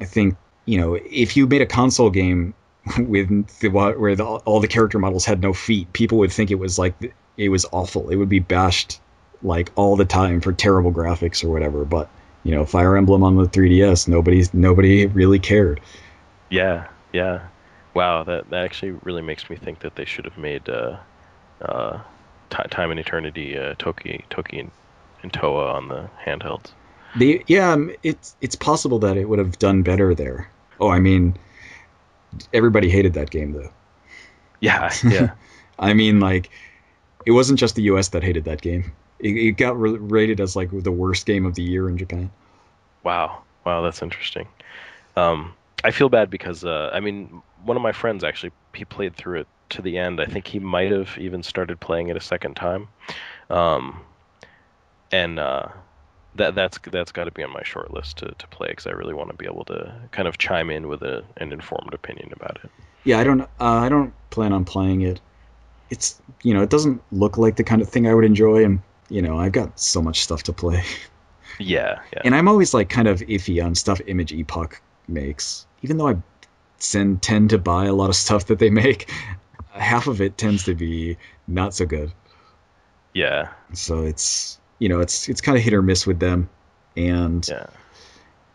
I think if you made a console game all the character models had no feet, people would think it was like it was awful. It would be bashed like all the time for terrible graphics or whatever. But Fire Emblem on the 3DS, nobody really cared. Yeah, yeah. Wow, that actually really makes me think that they should have made uh Time and Eternity, Toki and Toa on the handhelds. Yeah, it's possible that it would have done better there. Oh, I mean, everybody hated that game though. Yeah, yeah. I mean, like it wasn't just the U.S. that hated that game. It got rated as like the worst game of the year in Japan. Wow. Wow, that's interesting. Um, I feel bad because I mean, one of my friends actually he played through it to the end. I think he might have even started playing it a second time. Um, and that's got to be on my short list to play because I really want to be able to kind of chime in with an informed opinion about it. Yeah, I don't plan on playing it. It's it doesn't look like the kind of thing I would enjoy, and I've got so much stuff to play, Yeah, yeah. and I'm always like kind of iffy on stuff Image Epoch makes, even though I tend to buy a lot of stuff that they make. Half of it tends to be not so good, Yeah, so it's kind of hit or miss with them, and yeah.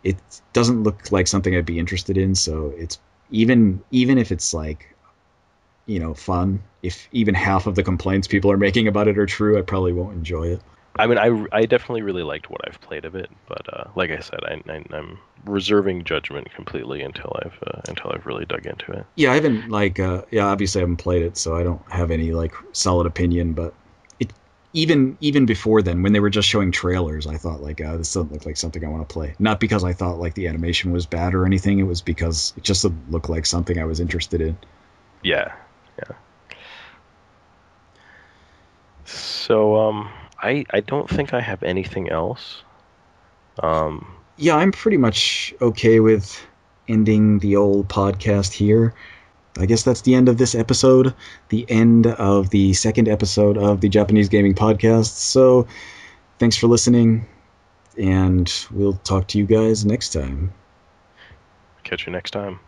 it doesn't look like something I'd be interested in. So it's even if it's like fun. If even half of the complaints people are making about it are true, I probably won't enjoy it. I mean, I definitely really liked what I've played of it, but like I said, I'm reserving judgment completely until I've really dug into it. Yeah, I haven't yeah, obviously I haven't played it, so I don't have any like solid opinion. But it even before then, when they were just showing trailers, I thought like this doesn't look like something I want to play. Not because I thought like the animation was bad or anything. It was because it just looked like something I was interested in. Yeah, yeah. So I don't think I have anything else. Um, Yeah, I'm pretty much okay with. ending the old podcast here. I guess that's the end of this episode, the end of the second episode of the Japanese Gaming Podcast. So, thanks for listening, and we'll talk to you guys next time. Catch you next time.